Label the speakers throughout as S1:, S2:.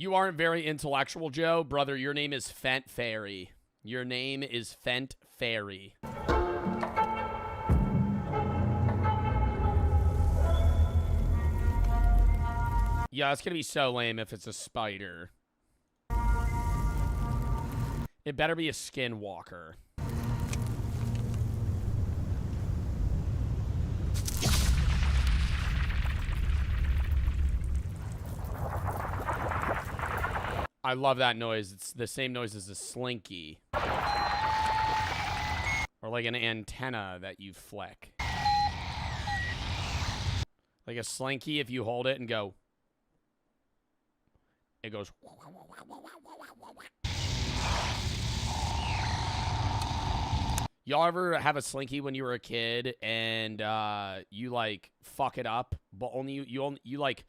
S1: You aren't very intellectual, Joe. Brother, your name is Fent Fairy. Your name is Fent Fairy. Yeah, it's gonna be so lame if it's a spider. It better be a skinwalker. I love that noise. It's the same noise as a slinky. Or like an antenna that you flick. Like a slinky, if you hold it and go, it goes. Y'all ever have a slinky when you were a kid and you like fuck it up, but only you like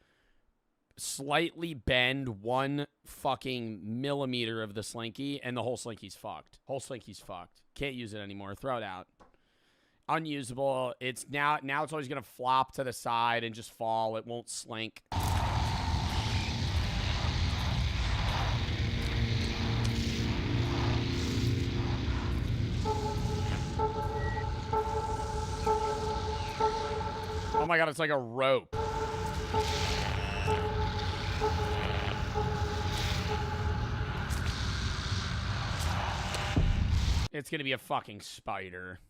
S1: slightly bend one fucking millimeter of the slinky and the whole slinky's fucked. Whole slinky's fucked. Can't use it anymore. Throw it out. Unusable. It's now it's always gonna flop to the side and just fall. It won't slink. Oh my god, it's like a rope. It's gonna be a fucking spider.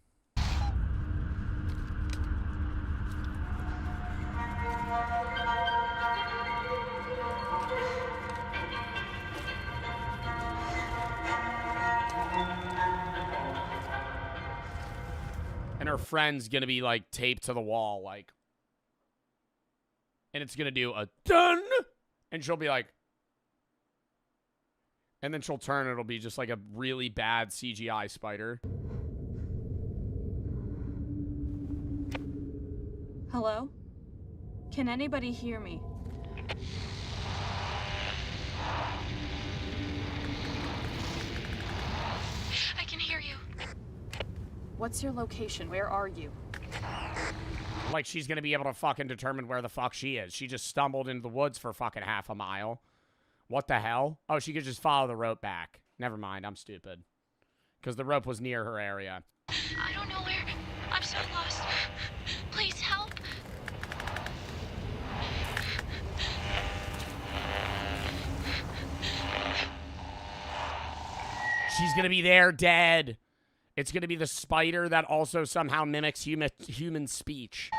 S1: And her friend's gonna be like taped to the wall, like, and it's gonna do a dun, and she'll be like, and then she'll turn, it'll be just like a really bad CGI spider.
S2: Hello? Can anybody hear me?
S3: I can hear you.
S2: What's your location? Where are you?
S1: Like she's gonna be able to fucking determine where the fuck she is. She just stumbled into the woods for fucking half a mile. What the hell? Oh, she could just follow the rope back. Never mind, I'm stupid. Because the rope was near her area.
S3: I don't know where. I'm so lost. Please help.
S1: She's gonna be there, dead. It's gonna be the spider that also somehow mimics human speech.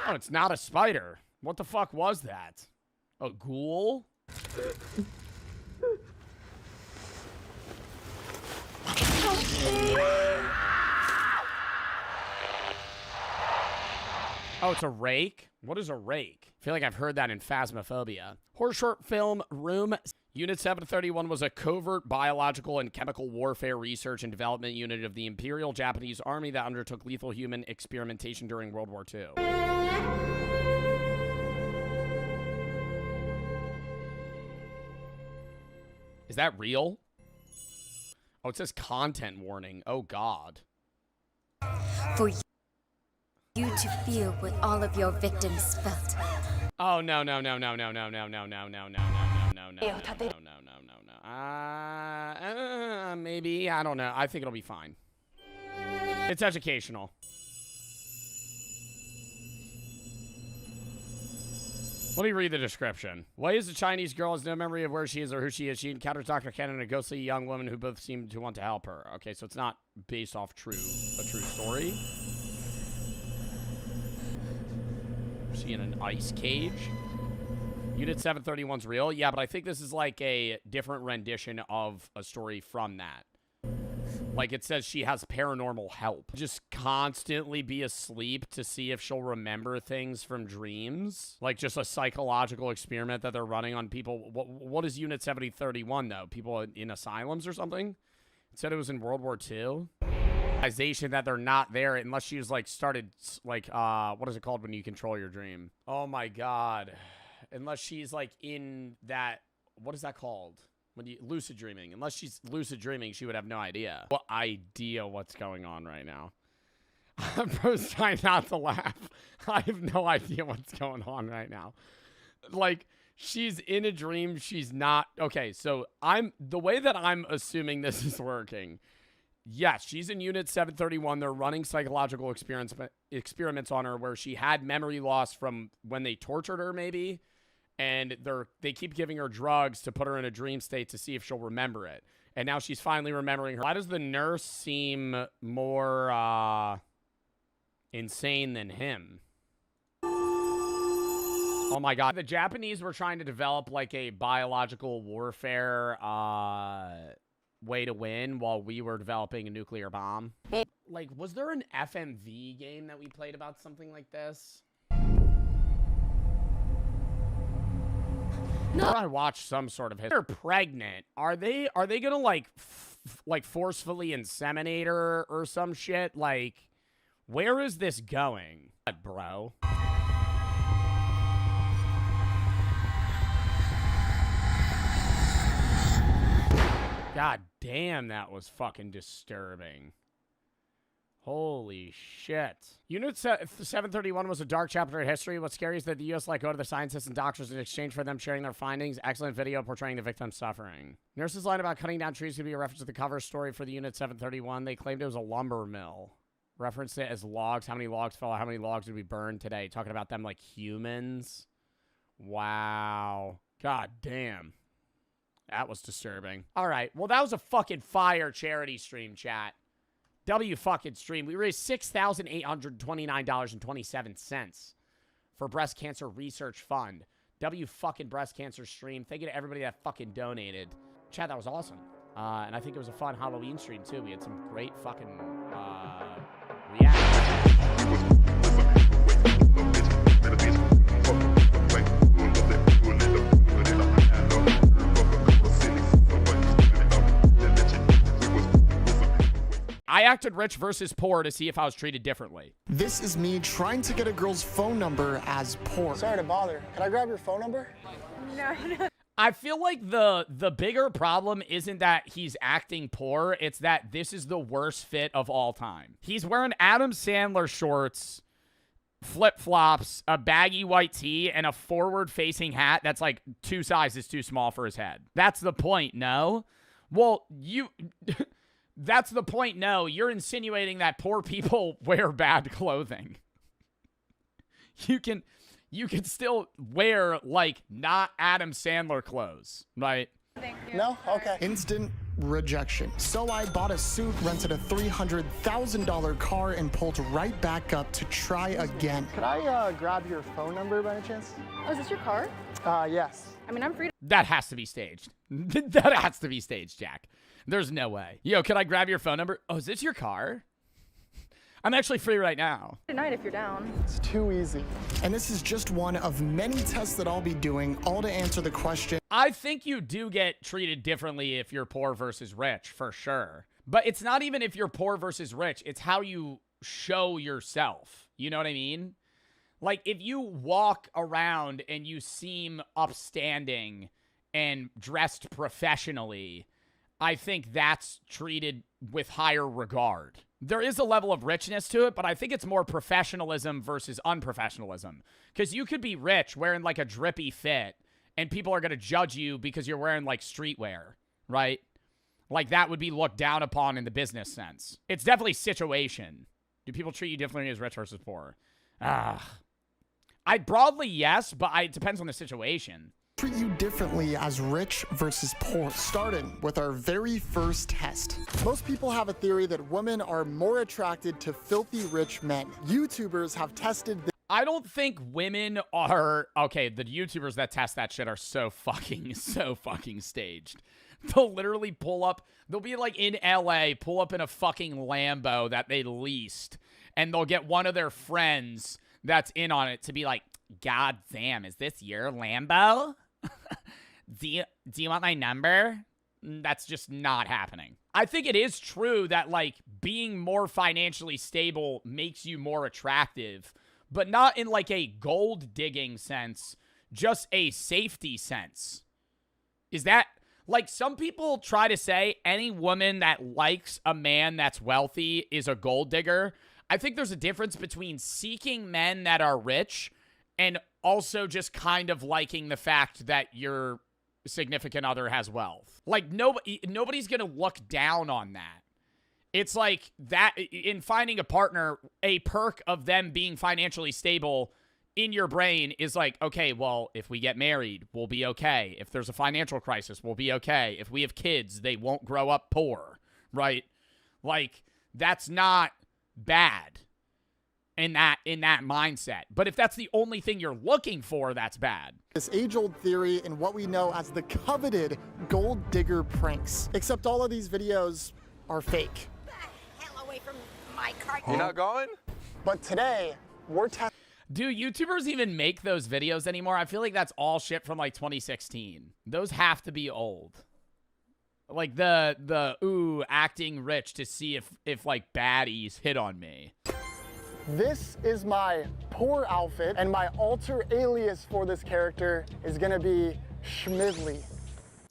S1: Oh, it's not a spider. What the fuck was that? A ghoul? Oh, it's a rake? What is a rake? I feel like I've heard that in Phasmophobia. Horror short film Room. Unit 731 was a covert biological and chemical warfare research and development unit of the Imperial Japanese Army that undertook lethal human experimentation during World War II. Is that real? Oh, it says content warning. Oh, God.
S4: For you to feel what all of your victims felt.
S1: Oh, no, no, no, no, no, no, no, no, no, no, no, no, no, no, no. Maybe. I don't know. I think it'll be fine. It's educational. Let me read the description. Why is the Chinese girl has no memory of where she is or who she is? She encounters Dr. Ken and a ghostly young woman who both seem to want to help her. Okay, so it's not based off a true story. Is she in an ice cage? Unit 731's real? Yeah, but I think this is like a different rendition of a story from that. Like it says she has paranormal help. Just constantly be asleep to see if she'll remember things from dreams. Like just a psychological experiment that they're running on people. What is Unit 7031 though? People in asylums or something? It said it was in World War II. That they're not there unless she was like started like what is it called when you control your dream? Oh my god. unless she's like in that, what is that called? When you lucid dreaming. Unless she's lucid dreaming, she would have no idea. What idea what's going on right now? I'm first trying not to laugh. I have no idea what's going on right now. Like, she's in a dream. She's not. Okay, so the way that I'm assuming this is working. Yes, she's in Unit 731. They're running psychological experiments on her where she had memory loss from when they tortured her, maybe. And they keep giving her drugs to put her in a dream state to see if she'll remember it. And now she's finally remembering her. Why does the nurse seem more insane than him? Oh my god. The Japanese were trying to develop like a biological warfare way to win while we were developing a nuclear bomb. Like, was there an FMV game that we played about something like this? No. I watched some sort of history. They're pregnant. Are they gonna like forcefully inseminate her or some shit? Like, where is this going, bro? God damn, that was fucking disturbing. Holy shit. Unit 731 was a dark chapter of history. What's scary is that the U.S. let go to the scientists and doctors in exchange for them sharing their findings. Excellent video portraying the victim's suffering. Nurses line about cutting down trees could be a reference to the cover story for the Unit 731. They claimed it was a lumber mill. Referenced it as logs. How many logs fell? How many logs did we burn today? Talking about them like humans. Wow. God damn. That was disturbing. All right. Well, that was a fucking fire charity stream, chat. W fucking stream. We raised $6,829.27 for Breast Cancer Research Fund. W fucking breast cancer stream. Thank you to everybody that fucking donated. Chat, that was awesome. And I think it was a fun Halloween stream, too. We had some great fucking reactions. I acted rich versus poor to see if I was treated differently.
S5: This is me trying to get a girl's phone number as poor.
S6: Sorry to bother. Can I grab your phone number?
S2: No.
S1: I feel like the bigger problem isn't that he's acting poor. It's that this is the worst fit of all time. He's wearing Adam Sandler shorts, flip-flops, a baggy white tee, and a forward-facing hat that's like 2 sizes too small for his head. That's the point, no? Well, that's the point, no. You're insinuating that poor people wear bad clothing. You can still wear, like, not Adam Sandler clothes, right?
S2: Thank you.
S6: No? Okay.
S5: Instant rejection. So I bought a suit, rented a $300,000 car, and pulled right back up to try again.
S6: Could I grab your phone number by any chance?
S7: Oh, is this your car?
S6: Yes.
S7: I mean, I'm free to...
S1: That has to be staged. That has to be staged, Jack. There's no way. Yo, can I grab your phone number? Oh, is this your car? I'm actually free right now.
S7: tonight if you're down.
S6: It's too easy.
S5: And this is just one of many tests that I'll be doing, all to answer the question.
S1: I think you do get treated differently if you're poor versus rich, for sure. But it's not even if you're poor versus rich. It's how you show yourself. You know what I mean? Like, if you walk around and you seem upstanding and dressed professionally, I think that's treated with higher regard. There is a level of richness to it, but I think it's more professionalism versus unprofessionalism. Because you could be rich wearing like a drippy fit, and people are going to judge you because you're wearing like streetwear, right? Like that would be looked down upon in the business sense. It's definitely situation. Do people treat you differently as rich versus poor? I broadly yes, but it depends on the situation.
S5: Treat you differently as rich versus poor. Starting with our very first test. Most people have a theory that women are more attracted to filthy rich men. YouTubers have tested this.
S1: I don't think women are... Okay, the YouTubers that test that shit are so fucking staged. They'll literally pull up... They'll be like in LA, pull up in a fucking Lambo that they leased, and they'll get one of their friends that's in on it to be like, God damn, is this your Lambo? Do you want my number? That's just not happening. I think it is true that, like, being more financially stable makes you more attractive, but not in, like, a gold-digging sense. just a safety sense. Is that, like, some people try to say any woman that likes a man that's wealthy is a gold digger. I think there's a difference between seeking men that are rich and also just kind of liking the fact that your significant other has wealth. Like, nobody's gonna look down on that. It's like that in finding a partner, a perk of them being financially stable in your brain is like, okay, well, if we get married, we'll be okay. If there's a financial crisis, we'll be okay. If we have kids, they won't grow up poor, right? Like, that's not bad in that mindset. But if that's the only thing you're looking for, that's bad.
S5: This age-old theory in what we know as the coveted gold digger pranks. Except all of these videos are fake.
S4: Hell away from my cart.
S7: You're not going?
S5: But today, we're testing.
S1: Do YouTubers even make those videos anymore? I feel like that's all shit from like 2016. Those have to be old. Like the ooh, acting rich to see if like baddies hit on me.
S6: This is my poor outfit, and my alter alias for this character is gonna be Schmidley.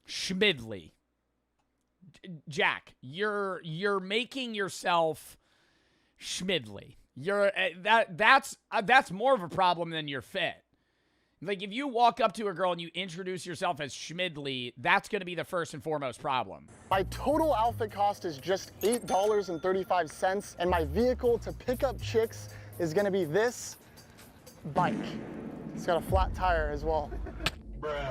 S1: Schmidley. Jack, you're making yourself Schmidley. You're that's more of a problem than your fit. Like, if you walk up to a girl and you introduce yourself as Schmidley, that's going to be the first and foremost problem.
S6: My total outfit cost is just $8.35, and my vehicle to pick up chicks is gonna be this bike. It's got a flat tire as well.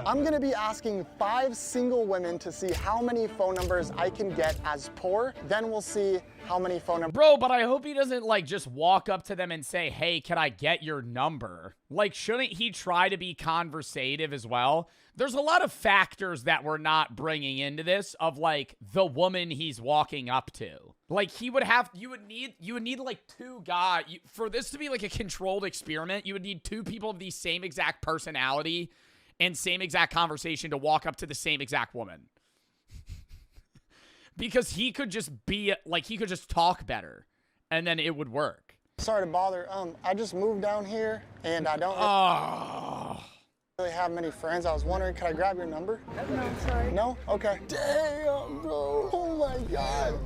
S6: I'm gonna be asking 5 single women to see how many phone numbers I can get as poor. Then we'll see how many phone numbers.
S1: Bro, but I hope he doesn't, like, just walk up to them and say, hey, can I get your number? Like, shouldn't he try to be conversative as well? There's a lot of factors that we're not bringing into this of, like, the woman he's walking up to. Like, you would need like 2 guys. For this to be, like, a controlled experiment, you would need 2 people of the same exact personality and same exact conversation to walk up to the same exact woman. Because he could just be, like, he could just talk better, and then it would work.
S6: Sorry to bother. I just moved down here, and I don't really have many friends. I was wondering, could I grab your number?
S2: No, sorry.
S6: No? Okay. Damn, bro. Oh my God.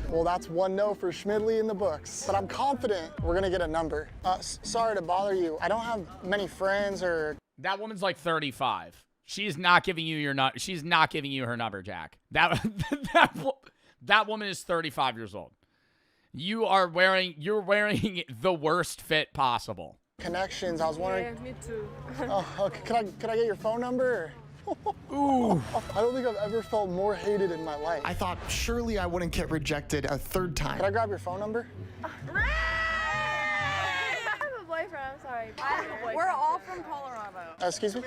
S6: Well, that's 1 no for Schmidley in the books. But I'm confident we're gonna get a number. Sorry to bother you. I don't have many friends or.
S1: That woman's like 35. She's not giving you your she's not giving you her number, Jack. That woman is 35 years old. You're wearing the worst fit possible.
S6: Connections. I was wondering.
S2: Yeah, me too.
S6: Oh, okay. Could I get your phone number?
S1: Ooh.
S6: I don't think I've ever felt more hated in my life.
S5: I thought surely I wouldn't get rejected a 3rd time.
S6: Could I grab your phone number?
S2: I have a boyfriend, I'm sorry. We're all from Colorado.
S6: Excuse me?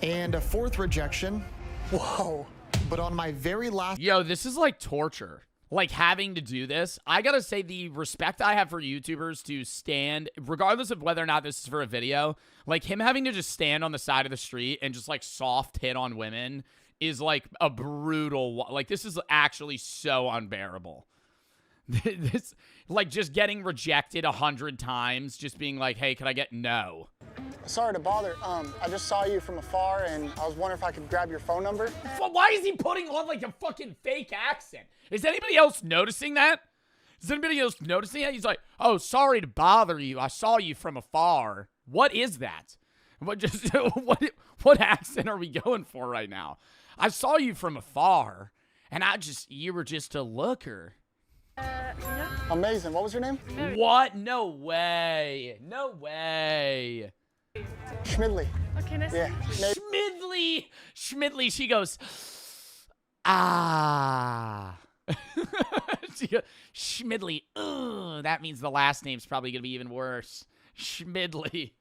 S5: And a 4th rejection.
S6: Whoa.
S5: But on my very last.
S1: Yo, this is like torture. Like, having to do this. I gotta say, the respect I have for YouTubers to stand, regardless of whether or not this is for a video, like, him having to just stand on the side of the street and just, like, soft hit on women is, like, a brutal, like, this is actually so unbearable. This, like, just getting rejected 100 times, just being like, hey, can I get no?
S6: Sorry to bother. I just saw you from afar, and I was wondering if I could grab your phone number.
S1: Why is he putting on, like, a fucking fake accent? Is anybody else noticing that? Is anybody else noticing that? He's like, oh, sorry to bother you. I saw you from afar. What is that? What accent are we going for right now? I saw you from afar, and you were just a looker.
S6: Amazing. What was your name?
S1: What? No way. No way.
S6: Schmidley.
S2: Okay, nice
S6: Yeah.
S1: Schmidley, she goes, ah. She goes, Schmidley, that means the last name's probably going to be even worse. Schmidley.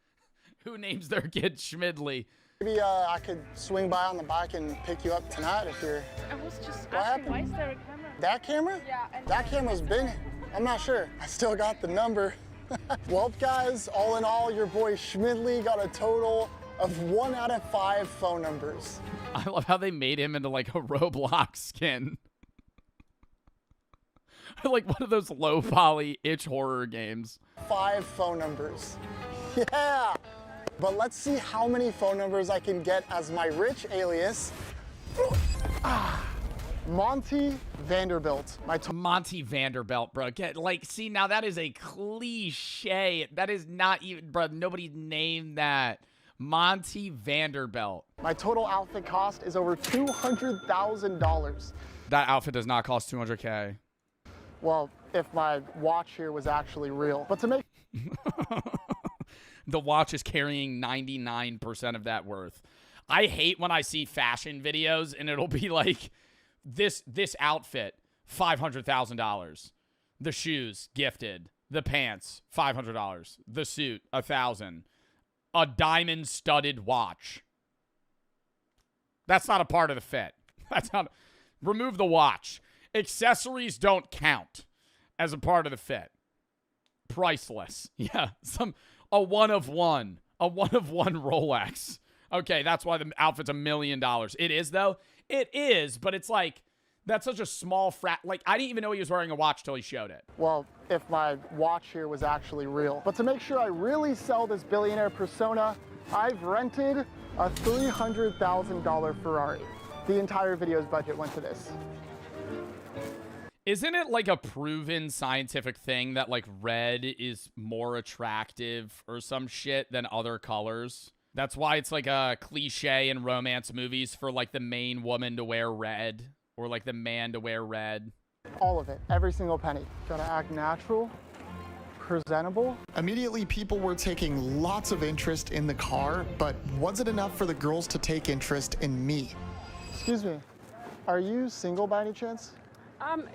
S1: Who names their kid Schmidley?
S6: Maybe I could swing by on the bike and pick you up tonight if you're.
S2: I was just
S6: What
S2: asking, why
S6: happened?
S2: is there a camera?
S6: That camera?
S2: Yeah, and
S6: That camera's been. I'm not sure. I still got the number. Well, guys, all in all, your boy Schmidley got a total of 1 out of 5 phone numbers.
S1: I love how they made him into like a Roblox skin. Like one of those low poly itch horror games.
S6: 5 phone numbers. Yeah. But let's see how many phone numbers I can get as my rich alias. Monty Vanderbilt.
S1: Monty Vanderbilt, bro. See, now that is a cliche. That is not even, bro. Nobody named that. Monty Vanderbilt.
S6: My total outfit cost is over $200,000.
S1: That outfit does not cost 200K.
S6: Well, if my watch here was actually real. But to make
S1: the watch is carrying 99% of that worth. I hate when I see fashion videos and it'll be like this outfit, $500,000. The shoes, gifted. The pants, $500. The suit, $1,000. A diamond studded watch. That's not a part of the fit. That's not. Remove the watch. Accessories don't count as a part of the fit. Priceless. Yeah. A one of one Rolex. Okay, that's why the outfit's $1 million. It is though. It is, but it's like that's such a small like I didn't even know he was wearing a watch till he showed it.
S6: Well, if my watch here was actually real. But to make sure I really sell this billionaire persona, I've rented a $300,000 Ferrari. The entire video's budget went to this.
S1: Isn't it like a proven scientific thing that like red is more attractive or some shit than other colors? That's why it's like a cliche in romance movies for like the main woman to wear red or like the man to wear red.
S6: All of it, every single penny. Gotta act natural, presentable.
S5: Immediately, people were taking lots of interest in the car, but was it enough for the girls to take interest in me?
S6: Excuse me, are you single by any chance?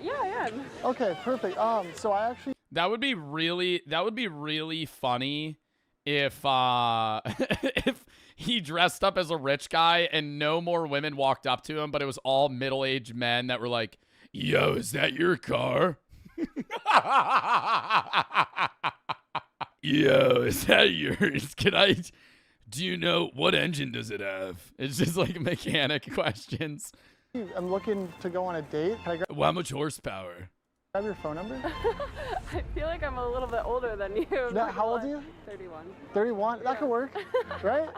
S7: Yeah, I am.
S6: Okay, perfect. So I actually...
S1: That would be really funny if if he dressed up as a rich guy and no more women walked up to him, but it was all middle-aged men that were like, "Yo, is that your car?" "Yo, is that yours? Do you know what engine does it have?" It's just like mechanic questions.
S6: I'm looking to go on a date. Can I grab
S1: How much horsepower?
S6: your phone number?
S7: I feel like I'm a little bit older than you.
S6: No, how old are you?
S7: 31.
S6: 31? That could work, right?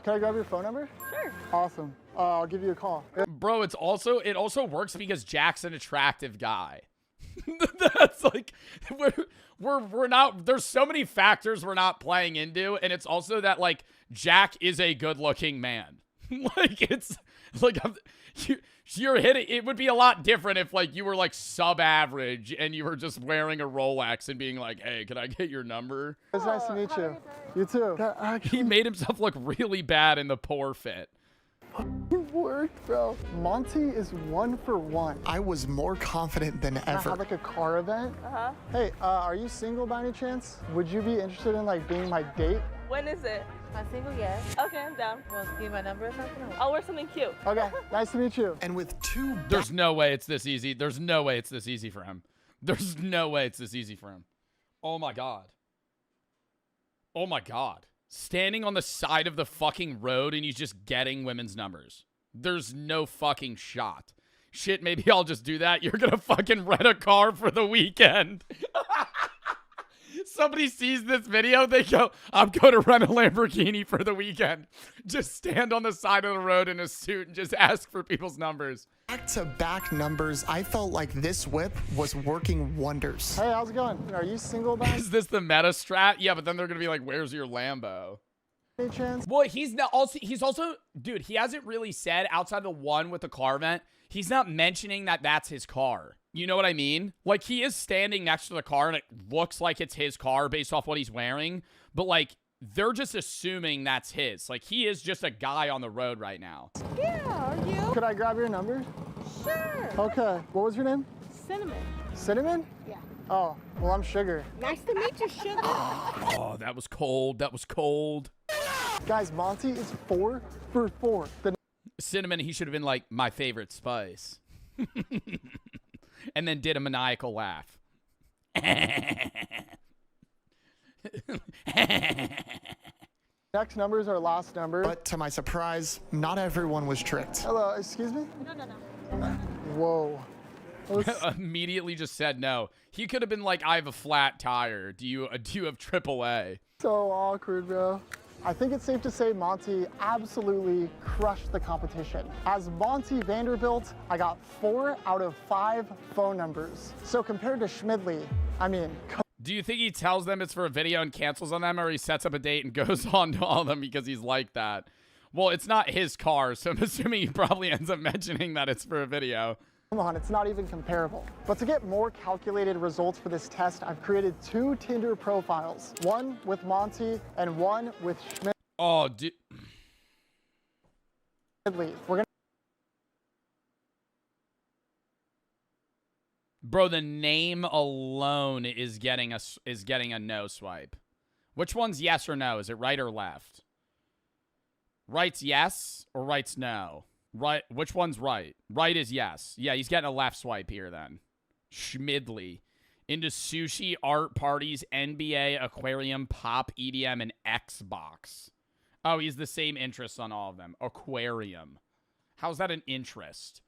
S6: Can I grab your phone number?
S7: Sure.
S6: Awesome. I'll give you a call.
S1: Bro, it also works because Jack's an attractive guy. That's like we're not, there's so many factors we're not playing into, and it's also that like Jack is a good-looking man. Like it's like you're hitting. It would be a lot different if like you were like sub-average and you were just wearing a Rolex and being like, "Hey, can I get your number?"
S6: It's nice to meet you. You too.
S1: He made himself look really bad in the poor fit.
S6: It worked, bro. Monty is 1 for 1.
S5: I was more confident than
S6: I
S5: ever.
S6: had like a car event. Hey, are you single by any chance? Would you be interested in like being my date?
S7: When is it?
S8: I'm single, yes.
S7: Okay, I'm down.
S8: Want to give you my number or something?
S7: I'll wear something cute.
S6: Okay, nice to meet you.
S5: And with two
S1: There's no way it's this easy. There's no way it's this easy for him. There's no way it's this easy for him. Oh my God. Oh my God. Standing on the side of the fucking road and he's just getting women's numbers. There's no fucking shot. Shit, maybe I'll just do that. You're gonna fucking rent a car for the weekend. Somebody sees this video, they go, "I'm going to rent a Lamborghini for the weekend." Just stand on the side of the road in a suit and just ask for people's numbers.
S5: back-to-back numbers, I felt like this whip was working wonders.
S6: Hey, how's it going? Are you single by
S1: Is this the meta strat? Yeah, but then they're gonna be like, "Where's your Lambo?"
S6: any chance?
S1: Well, he's also, dude, he hasn't really said outside the one with the car vent, he's not mentioning that that's his car. You know what I mean? Like, he is standing next to the car and it looks like it's his car based off what he's wearing, but like, they're just assuming that's his. Like, he is just a guy on the road right now.
S8: Yeah, are you?
S6: Could I grab your number?
S8: Sure.
S6: Okay, what was your name?
S8: Cinnamon.
S6: Cinnamon?
S8: Yeah.
S6: Oh, well, I'm Sugar.
S8: Nice to meet you, Sugar.
S1: Oh, that was cold. That was cold.
S6: Guys, Monty is 4 for 4. The
S1: Cinnamon, he should have been like, "My favorite spice." And then did a maniacal laugh.
S6: next number is our last number.
S5: But to my surprise, not everyone was tricked.
S6: Hello, excuse me?
S8: No.
S6: Whoa.
S1: Immediately just said no. He could have been like, "I have a flat tire. Do you have AAA?"
S6: So awkward, bro. I think it's safe to say Monty absolutely crushed the competition. As Monty Vanderbilt, I got 4 out of 5 phone numbers. So compared to Schmidley, I mean,
S1: Do you think he tells them it's for a video and cancels on them, or he sets up a date and goes on to all of them because he's like that? Well, it's not his car, so I'm assuming he probably ends up mentioning that it's for a video.
S6: come on, it's not even comparable. But to get more calculated results for this test, I've created 2 Tinder profiles. One with Monty and one with Schmidley.
S1: Oh, dude.
S6: We're gonna
S1: Bro, the name alone is getting a no swipe. Which one's yes or no? Is it right or left? Right's yes or right's no? Right. Which one's right? Right is yes. Yeah, he's getting a left swipe here then. Schmidley. Into sushi, art, parties, NBA, aquarium, pop, EDM, and Xbox. Oh, he's the same interests on all of them. Aquarium. How's that an interest?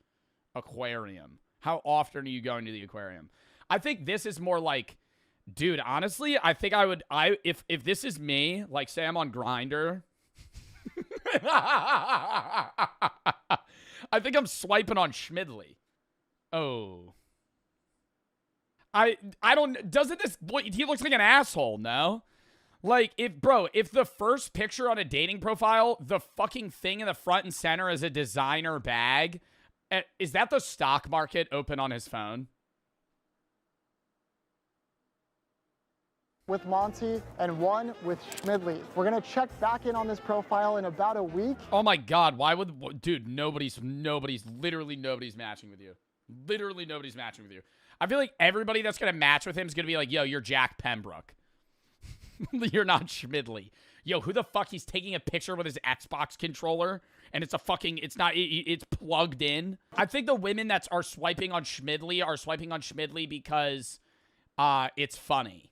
S1: Aquarium. How often are you going to the aquarium? I think this is more like, dude, honestly, I think if this is me, like say I'm on Grindr, I think I'm swiping on Schmidley. Oh. I don't, doesn't this, he looks like an asshole, no? Like, if the first picture on a dating profile, the fucking thing in the front and center is a designer bag, is that the stock market open on his phone?
S6: with Monty and one with Schmidley. We're gonna check back in on this profile in about a week.
S1: Oh my God, why would, dude, literally nobody's matching with you. Literally nobody's matching with you. I feel like everybody that's gonna match with him is gonna be like, yo, you're Jack Pembroke. You're not Schmidley. Yo, who the fuck? He's taking a picture with his Xbox controller and it's a fucking, it's plugged in. I think the women that are swiping on Schmidley because it's funny.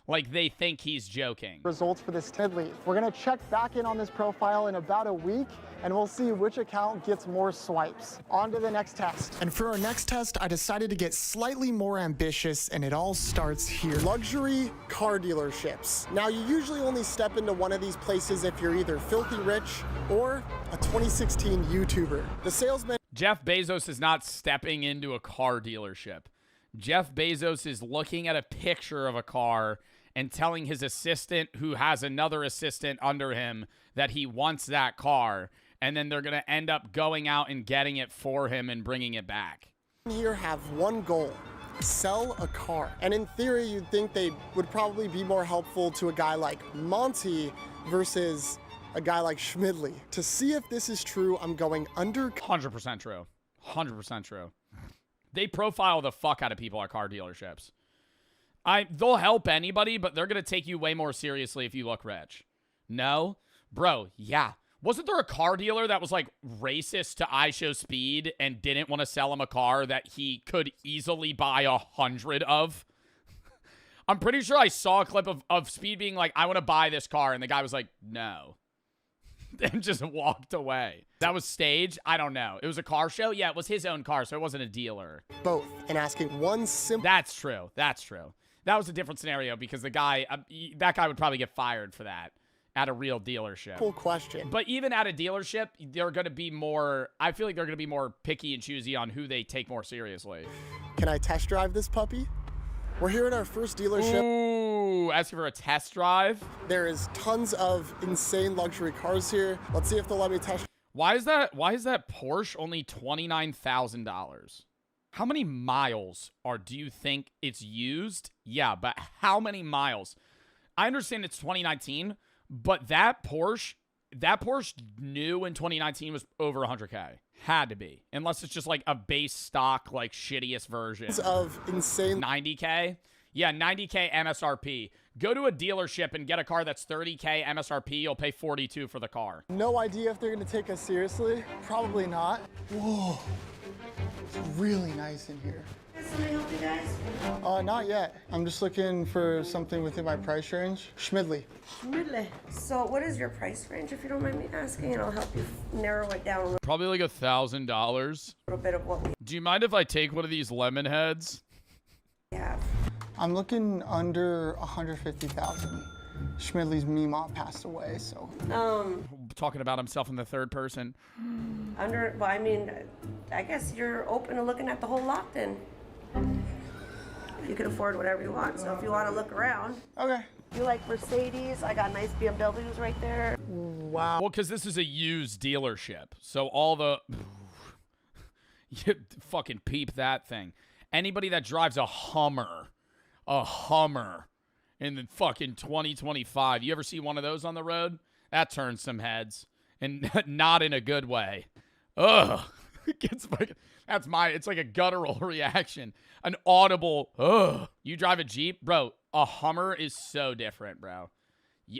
S1: Like they think he's joking.
S6: Results for this Schmidley. We're gonna check back in on this profile in about a week and we'll see which account gets more swipes. On to the next test.
S5: And for our next test, I decided to get slightly more ambitious, and it all starts here. Luxury car dealerships. Now, you usually only step into one of these places if you're either filthy rich or a 2016 YouTuber. The salesman...
S1: Jeff Bezos is not stepping into a car dealership. Jeff Bezos is looking at a picture of a car and telling his assistant, who has another assistant under him, that he wants that car. And then they're going to end up going out and getting it for him and bringing it back.
S5: Here have one goal: sell a car. And in theory, you'd think they would probably be more helpful to a guy like Monty versus a guy like Schmidley. To see if this is true, I'm going under...
S1: 100% true. 100% true. They profile the fuck out of people at car dealerships. They'll help anybody, but they're going to take you way more seriously if you look rich. No? Bro, yeah. Wasn't there a car dealer that was like racist to iShowSpeed and didn't want to sell him a car that he could easily buy 100 of? I'm pretty sure I saw a clip of Speed being like, I want to buy this car. And the guy was like, no. And just walked away. That was staged? I don't know. It was a car show? Yeah, it was his own car, so it wasn't a dealer.
S5: Both, and asking one simple...
S1: That's true. That's true. That was a different scenario because the guy, that guy would probably get fired for that at a real dealership.
S5: Cool question.
S1: But even at a dealership, they're going to be more, I feel like they're going to be more picky and choosy on who they take more seriously.
S5: Can I test drive this puppy? We're here at our first dealership.
S1: Ooh, asking for a test drive?
S5: There is tons of insane luxury cars here. Let's see if they'll let me test.
S1: Why is that Porsche only $29,000? How many miles do you think it's used? Yeah, but how many miles? I understand it's 2019, but that Porsche new in 2019 was over 100K. Had to be. Unless it's just like a base stock, like shittiest version.
S5: Of insane
S1: 90K? Yeah, 90K MSRP. Go to a dealership and get a car that's 30K MSRP. You'll pay 42 for the car.
S6: No idea if they're gonna take us seriously. Probably not. Whoa, it's really nice in here.
S8: Can somebody help you guys?
S6: Not yet. I'm just looking for something within my price range. Schmidley.
S8: Schmidley. So what is your price range, if you don't mind me asking, and I'll help you narrow it down a
S1: Probably like $1,000.
S8: little bit of what we
S1: Do you mind if I take one of these lemon heads?
S8: have.
S6: I'm looking under 150,000. Schmidley's Meemaw passed away, so.
S1: Talking about himself in the third person.
S8: Well, I mean, I guess you're open to looking at the whole lot then. You can afford whatever you want, so if you want to look around.
S6: Okay.
S8: You like Mercedes? I got nice BMWs right there.
S6: Wow.
S1: Well, because this is a used dealership. So all the... You fucking peep that thing. Anybody that drives a Hummer in the fucking 2025, you ever see one of those on the road? That turns some heads. And not in a good way. Ugh. It's like a guttural reaction. An audible, ugh. You drive a Jeep? Bro, a Hummer is so different, bro.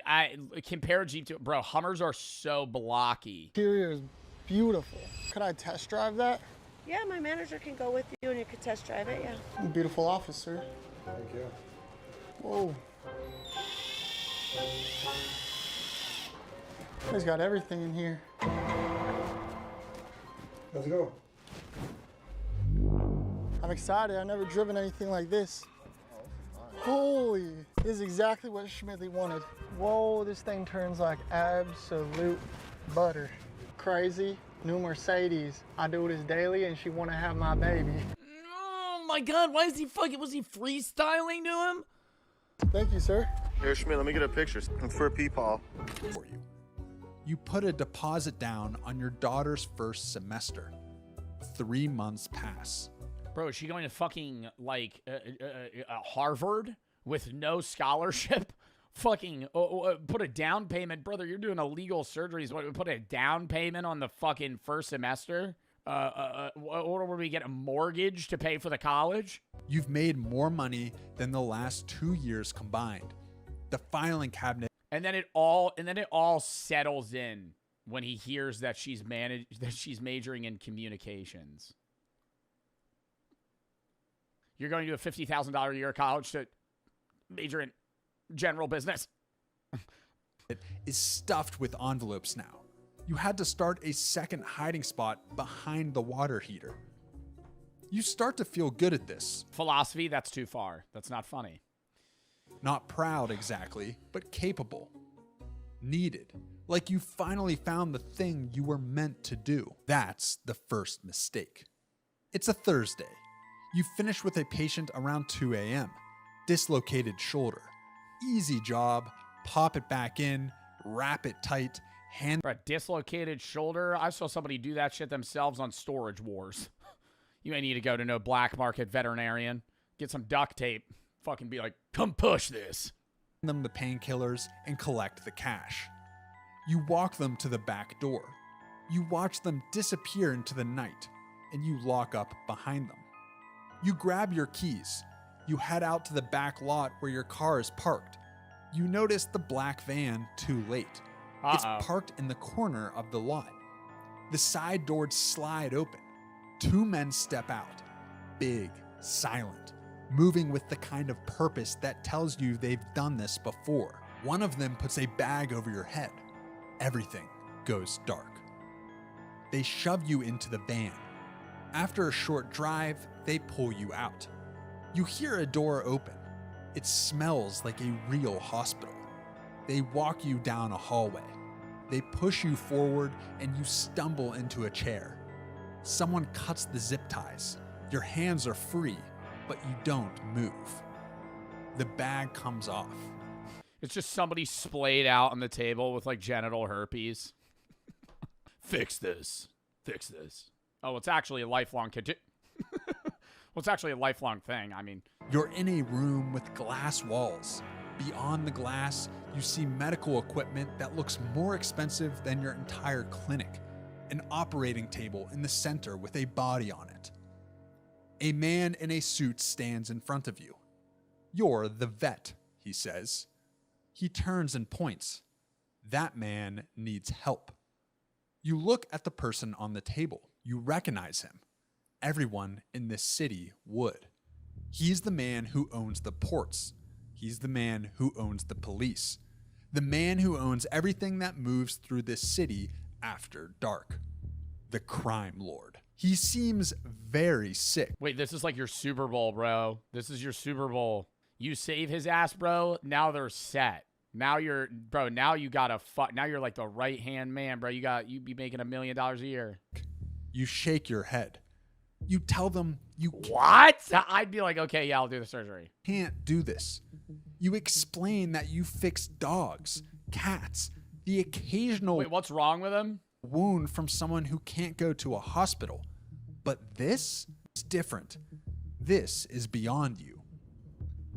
S1: I compare a Jeep to, bro, Hummers are so blocky.
S6: Interior is beautiful. Could I test drive that?
S8: Yeah, my manager can go with you and you can test drive it, yeah.
S6: Beautiful officer.
S9: Thank you.
S6: Whoa. He's got everything in here.
S9: Let's go.
S6: I'm excited. I've never driven anything like this. Holy, this is exactly what Schmidley wanted. Whoa, this thing turns like absolute butter. Crazy, new Mercedes. I do this daily and she wanna have my baby.
S1: Oh my God, was he freestyling to him?
S6: Thank you, sir.
S10: Here, Schmidt, let me get a picture. It's for Peepaw.
S11: For you. You put a deposit down on your daughter's first semester. 3 months pass.
S1: Bro, is she going to fucking, like, Harvard with no scholarship? Fucking put a down payment. Brother, you're doing illegal surgeries. What, put a down payment on the fucking first semester? Or would we get a mortgage to pay for the college?
S11: You've made more money than the last 2 years combined. The filing cabinet.
S1: And then it all settles in when he hears that she's majoring in communications. You're going to a $50,000 a year college to major in general business.
S11: It is stuffed with envelopes now. You had to start a second hiding spot behind the water heater. You start to feel good at this.
S1: Philosophy, that's too far. That's not funny.
S11: Not proud exactly, but capable. Needed. Like you finally found the thing you were meant to do. That's the first mistake. It's a Thursday. You finish with a patient around 2 a.m. Dislocated shoulder. Easy job. Pop it back in. Wrap it tight.
S1: For a dislocated shoulder, I saw somebody do that shit themselves on Storage Wars. You may need to go to no black market veterinarian. Get some duct tape. Fucking be like, come push this.
S11: Them the painkillers and collect the cash. You walk them to the back door. You watch them disappear into the night, and you lock up behind them. You grab your keys. You head out to the back lot where your car is parked. You notice the black van too late. It's parked in the corner of the lot. The side doors slide open. 2 men step out. Big, silent, moving with the kind of purpose that tells you they've done this before. One of them puts a bag over your head. Everything goes dark. They shove you into the van. After a short drive, they pull you out. You hear a door open. It smells like a real hospital. They walk you down a hallway. They push you forward and you stumble into a chair. Someone cuts the zip ties. Your hands are free, but you don't move. The bag comes off.
S1: It's just somebody splayed out on the table with like genital herpes. Fix this. Fix this. Oh, it's actually a lifelong well, it's actually a lifelong thing. I mean,
S11: you're in a room with glass walls. Beyond the glass, you see medical equipment that looks more expensive than your entire clinic. An operating table in the center with a body on it. A man in a suit stands in front of you. You're the vet, he says. He turns and points. That man needs help. You look at the person on the table. You recognize him. Everyone in this city would. He's the man who owns the ports. He's the man who owns the police. The man who owns everything that moves through this city after dark. The crime lord. He seems very sick.
S1: Wait, this is like your Super Bowl, bro. This is your Super Bowl. You save his ass, bro. Now they're set. Now you're, bro, now you got now you're like the right-hand man, bro. You be making $1 million a year.
S11: You shake your head. You tell them you
S1: What? I'd be like, okay, yeah, I'll do the surgery.
S11: can't do this. You explain that you fix dogs, cats, the occasional
S1: Wait, what's wrong with him?
S11: wound from someone who can't go to a hospital. But this is different. This is beyond you.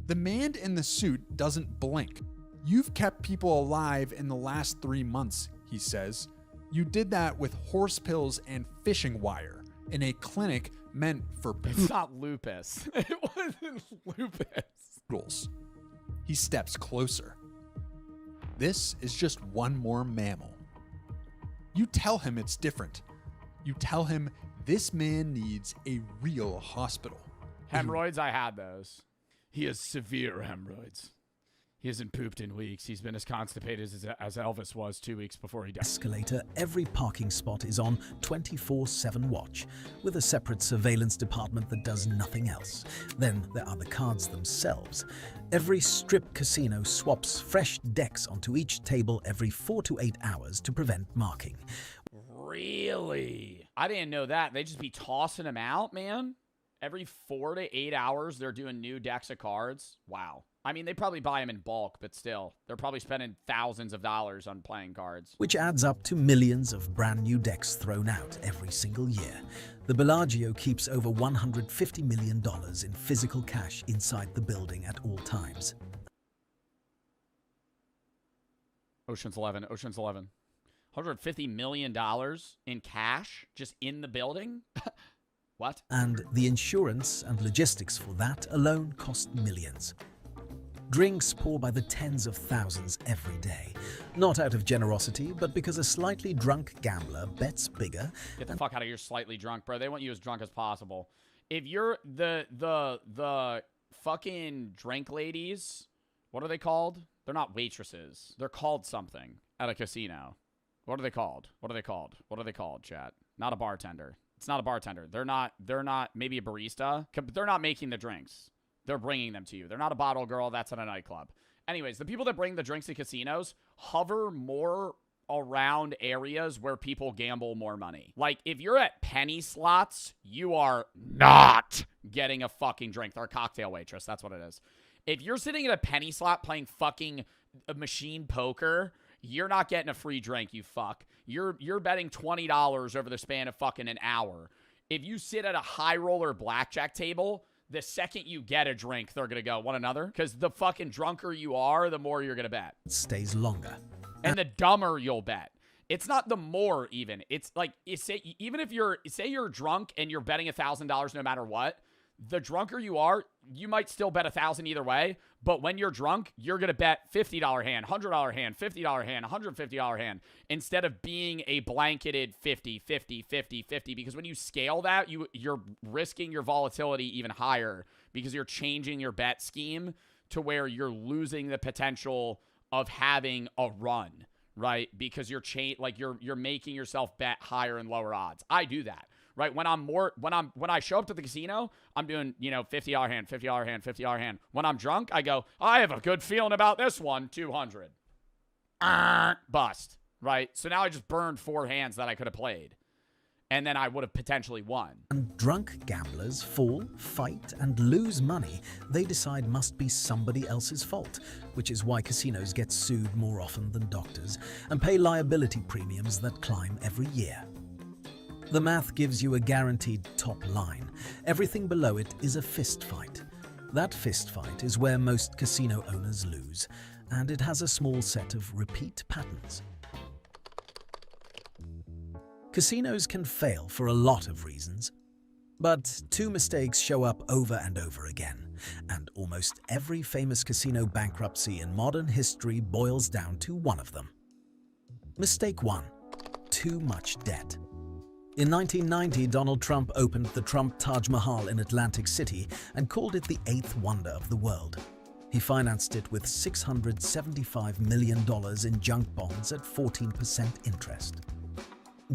S11: The man in the suit doesn't blink. You've kept people alive in the last 3 months, he says. You did that with horse pills and fishing wire in a clinic meant for
S1: It's not lupus. It wasn't lupus.
S11: poodles. He steps closer. This is just one more mammal. You tell him it's different. You tell him this man needs a real hospital.
S1: Hemorrhoids, I had those. He has severe hemorrhoids. He hasn't pooped in weeks. He's been as constipated as Elvis was 2 weeks before he died.
S9: Escalator, every parking spot is on 24/7 watch, with a separate surveillance department that does nothing else. Then there are the cards themselves. Every strip casino swaps fresh decks onto each table every 4 to 8 hours to prevent marking.
S1: Really? I didn't know that. They just be tossing them out, man? Every 4 to 8 hours, they're doing new decks of cards? Wow. I mean, they probably buy them in bulk, but still, they're probably spending thousands of dollars on playing cards.
S9: Which adds up to millions of brand new decks thrown out every single year. The Bellagio keeps over $150 million in physical cash inside the building at all times.
S1: Ocean's 11. $150 million in cash just in the building? What?
S9: And the insurance and logistics for that alone cost millions. Drinks pour by the tens of thousands every day. Not out of generosity, but because a slightly drunk gambler bets bigger.
S1: Get the fuck out of here, slightly drunk, bro. They want you as drunk as possible. If you're the fucking drink ladies, what are they called? They're not waitresses. They're called something at a casino. What are they called? What are they called? What are they called, chat? Not a bartender. It's not a bartender. They're not maybe a barista. They're not making the drinks. They're bringing them to you. They're not a bottle girl. That's at a nightclub. Anyways, the people that bring the drinks to casinos hover more around areas where people gamble more money. Like, if you're at penny slots, you are not getting a fucking drink. They're a cocktail waitress. That's what it is. If you're sitting at a penny slot playing fucking machine poker, you're not getting a free drink, you fuck. You're betting $20 over the span of fucking an hour. If you sit at a high roller blackjack table, the second you get a drink, they're going to go, want another? Because the fucking drunker you are, the more you're going to bet.
S9: It stays longer.
S1: And the dumber you'll bet. It's not the more even. It's like, even if say you're drunk and you're betting $1,000 no matter what, the drunker you are, you might still bet 1,000 either way. But when you're drunk, you're going to bet $50 hand, $100 hand, $50 hand, $150 hand, instead of being a blanketed 50, 50, 50, 50. Because when you scale that, you're risking your volatility even higher because you're changing your bet scheme to where you're losing the potential of having a run, right? Because you're making yourself bet higher and lower odds. I do that. Right, when I show up to the casino, I'm doing, $50 hand, $50 hand, $50 hand. When I'm drunk, I go, I have a good feeling about this one, 200. Bust, right? So now I just burned 4 hands that I could have played. And then I would have potentially won.
S9: And drunk gamblers fall, fight, and lose money they decide must be somebody else's fault, which is why casinos get sued more often than doctors and pay liability premiums that climb every year. The math gives you a guaranteed top line. Everything below it is a fist fight. That fist fight is where most casino owners lose, and it has a small set of repeat patterns. Casinos can fail for a lot of reasons, but 2 mistakes show up over and over again, and almost every famous casino bankruptcy in modern history boils down to one of them. Mistake 1: too much debt. In 1990, Donald Trump opened the Trump Taj Mahal in Atlantic City and called it the 8th wonder of the world. He financed it with $675 million in junk bonds at 14% interest.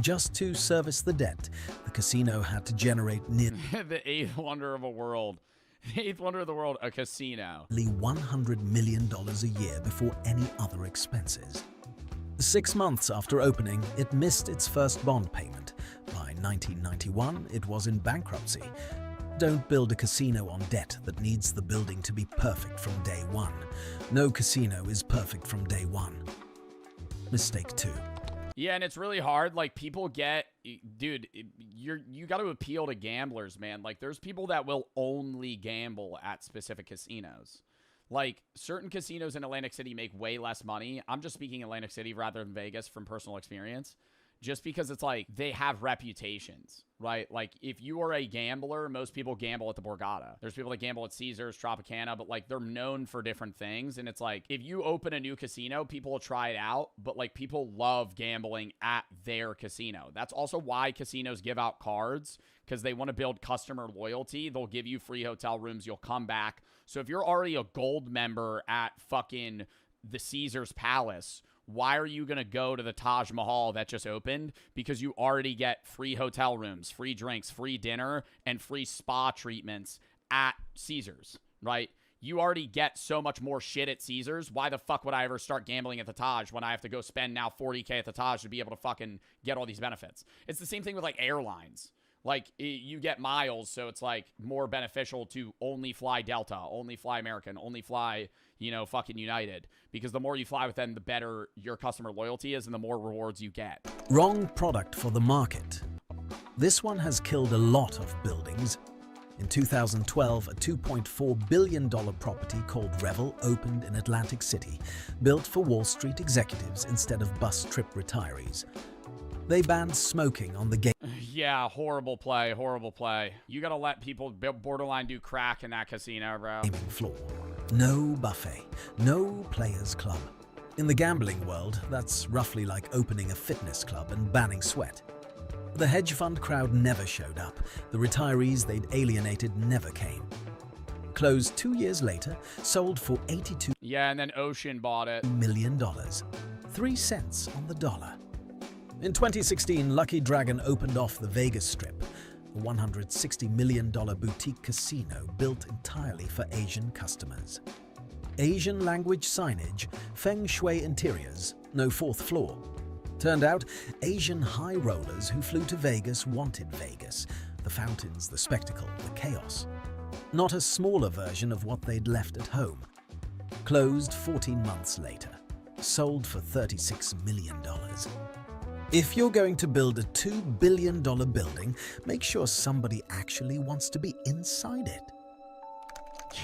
S9: Just to service the debt, the casino had to generate near
S1: the 8th wonder of a world. Eighth wonder of the world, a casino.
S9: $100 million a year before any other expenses. 6 months after opening, it missed its first bond payment. By 1991, it was in bankruptcy. Don't build a casino on debt that needs the building to be perfect from day one. No casino is perfect from day one. Mistake 2.
S1: Yeah, and it's really hard. Like, people get, dude, you got to appeal to gamblers, man. Like, there's people that will only gamble at specific casinos. Like, certain casinos in Atlantic City make way less money. I'm just speaking Atlantic City rather than Vegas from personal experience. Just because it's like, they have reputations, right? Like, if you are a gambler, most people gamble at the Borgata. There's people that gamble at Caesars, Tropicana, but like, they're known for different things. And it's like, if you open a new casino, people will try it out, but like, people love gambling at their casino. That's also why casinos give out cards, because they want to build customer loyalty. They'll give you free hotel rooms. You'll come back. So if you're already a gold member at fucking the Caesars Palace, why are you going to go to the Taj Mahal that just opened? Because you already get free hotel rooms, free drinks, free dinner, and free spa treatments at Caesars, right? You already get so much more shit at Caesars. Why the fuck would I ever start gambling at the Taj when I have to go spend now $40K at the Taj to be able to fucking get all these benefits? It's the same thing with like airlines. Like, you get miles, so it's like more beneficial to only fly Delta, only fly American, only fly, you know, fucking United. Because the more you fly with them, the better your customer loyalty is and the more rewards you get.
S9: Wrong product for the market. This one has killed a lot of buildings. In 2012, a $2.4 billion property called Revel opened in Atlantic City, built for Wall Street executives instead of bus trip retirees. They banned smoking on the gate.
S1: Yeah, horrible play, horrible play. You gotta let people borderline do crack in that casino, bro.
S9: Gaming floor. No buffet. No players club. In the gambling world, that's roughly like opening a fitness club and banning sweat. The hedge fund crowd never showed up. The retirees they'd alienated never came. Closed 2 years later, sold for $82
S1: Yeah, and then Ocean bought it.
S9: million. 3 cents on the dollar. In 2016, Lucky Dragon opened off the Vegas Strip, a $160 million boutique casino built entirely for Asian customers. Asian language signage, feng shui interiors, no 4th floor. Turned out, Asian high rollers who flew to Vegas wanted Vegas, the fountains, the spectacle, the chaos. Not a smaller version of what they'd left at home. Closed 14 months later, sold for $36 million. If you're going to build a $2 billion building, make sure somebody actually wants to be inside it.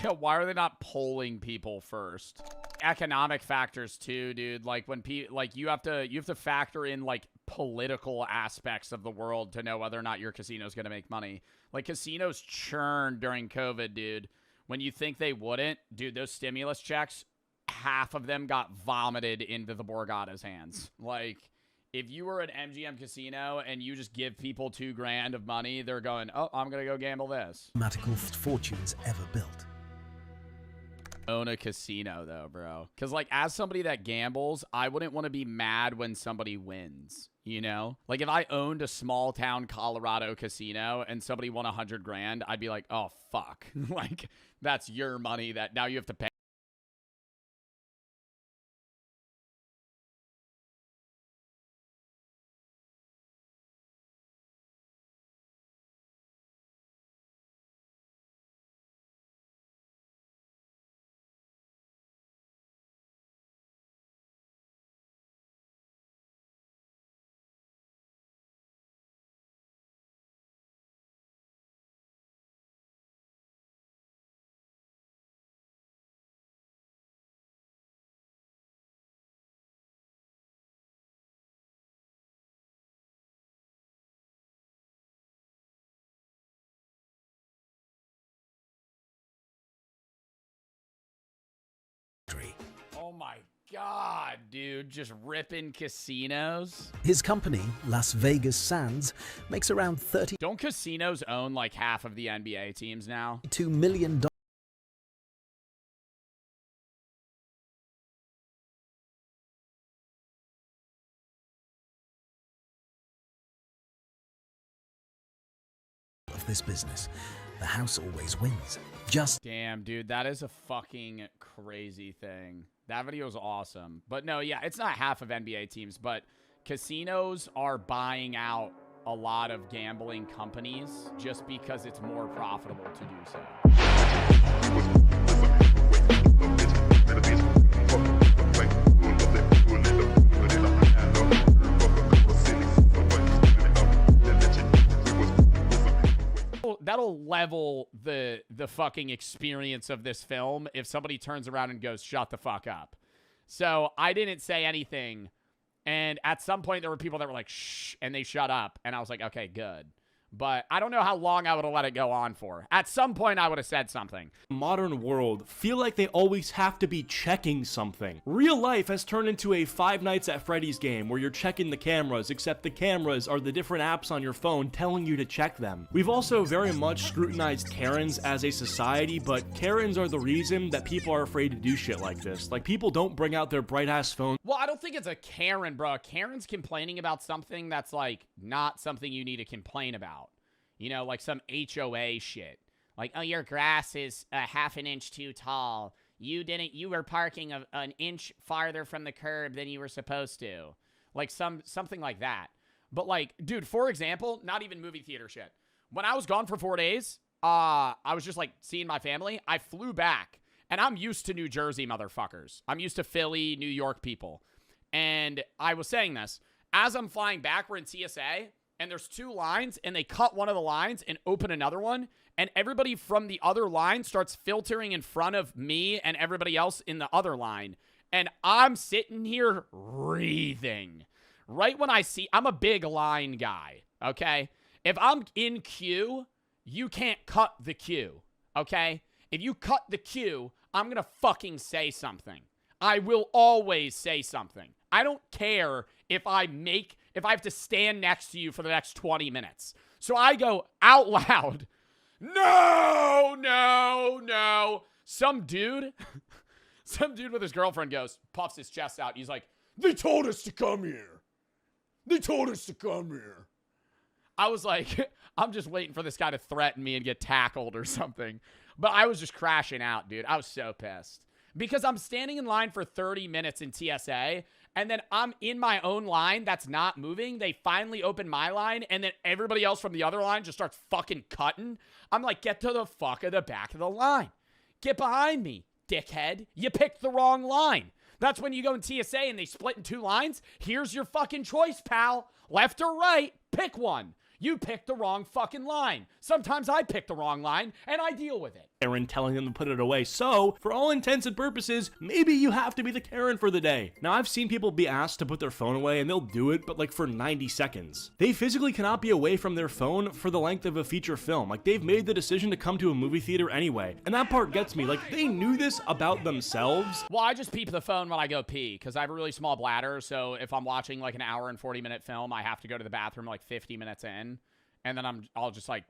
S1: Yeah, why are they not polling people first? Economic factors too, dude. Like when you have to factor in like political aspects of the world to know whether or not your casino is going to make money. Like casinos churned during COVID, dude. When you think they wouldn't, dude, those stimulus checks, half of them got vomited into the Borgata's hands. Like, if you were an MGM casino and you just give people $2 grand of money, they're going, oh, I'm going to go gamble this.
S9: Mathematical fortunes ever built.
S1: Own a casino, though, bro. Because, like, as somebody that gambles, I wouldn't want to be mad when somebody wins, you know? Like, if I owned a small-town Colorado casino and somebody won 100 grand, I'd be like, oh, fuck. Like, that's your money that now you have to pay. Oh my God, dude. Just ripping casinos.
S9: His company, Las Vegas Sands, makes around $32
S1: Don't casinos own like half of the NBA teams now?
S9: million of this business. The house always wins. just
S1: Damn, dude, that is a fucking crazy thing. That video is awesome. But no, yeah, it's not half of NBA teams, but casinos are buying out a lot of gambling companies just because it's more profitable to do so. That'll level the fucking experience of this film if somebody turns around and goes, shut the fuck up. So I didn't say anything. And at some point, there were people that were like, shh, and they shut up. And I was like, okay, good. But I don't know how long I would have let it go on for. At some point, I would have said something.
S12: Modern world feel like they always have to be checking something. Real life has turned into a Five Nights at Freddy's game where you're checking the cameras, except the cameras are the different apps on your phone telling you to check them. We've also very much scrutinized Karens as a society, but Karens are the reason that people are afraid to do shit like this. Like, people don't bring out their bright-ass phone.
S1: Well, I don't think it's a Karen, bro. Karen's complaining about something that's, like, not something you need to complain about. You know, like some HOA shit. Like, oh, your grass is a half an inch too tall. You were parking an inch farther from the curb than you were supposed to. Like something like that. But like, dude, for example, not even movie theater shit. When I was gone for 4 days, I was just like seeing my family. I flew back and I'm used to New Jersey motherfuckers. I'm used to Philly, New York people. And I was saying this, as I'm flying back, we're in TSA. And there's 2 lines, and they cut one of the lines and open another one, and everybody from the other line starts filtering in front of me and everybody else in the other line. And I'm sitting here breathing. Right when I see, I'm a big line guy, okay? If I'm in queue, you can't cut the queue, okay? If you cut the queue, I'm gonna fucking say something. I will always say something. I don't care if I have to stand next to you for the next 20 minutes. So I go out loud, no, no, no. Some dude with his girlfriend puffs his chest out. He's like, they told us to come here. They told us to come here. I was like, I'm just waiting for this guy to threaten me and get tackled or something. But I was just crashing out, dude. I was so pissed. Because I'm standing in line for 30 minutes in TSA, and then I'm in my own line that's not moving. They finally open my line, and then everybody else from the other line just starts fucking cutting. I'm like, get to the fuck of the back of the line. Get behind me, dickhead. You picked the wrong line. That's when you go in TSA and they split in 2 lines. Here's your fucking choice, pal. Left or right, pick one. You picked the wrong fucking line. Sometimes I pick the wrong line, and I deal with it.
S12: Karen telling them to put it away. So, for all intents and purposes, maybe you have to be the Karen for the day. Now, I've seen people be asked to put their phone away, and they'll do it, but like for 90 seconds. They physically cannot be away from their phone for the length of a feature film. Like, they've made the decision to come to a movie theater anyway. And that part gets me. Like, they knew this about themselves.
S1: Well, I just peep the phone when I go pee, because I have a really small bladder, so if I'm watching like an hour and 40-minute film, I have to go to the bathroom like 50 minutes in. And then I'll just like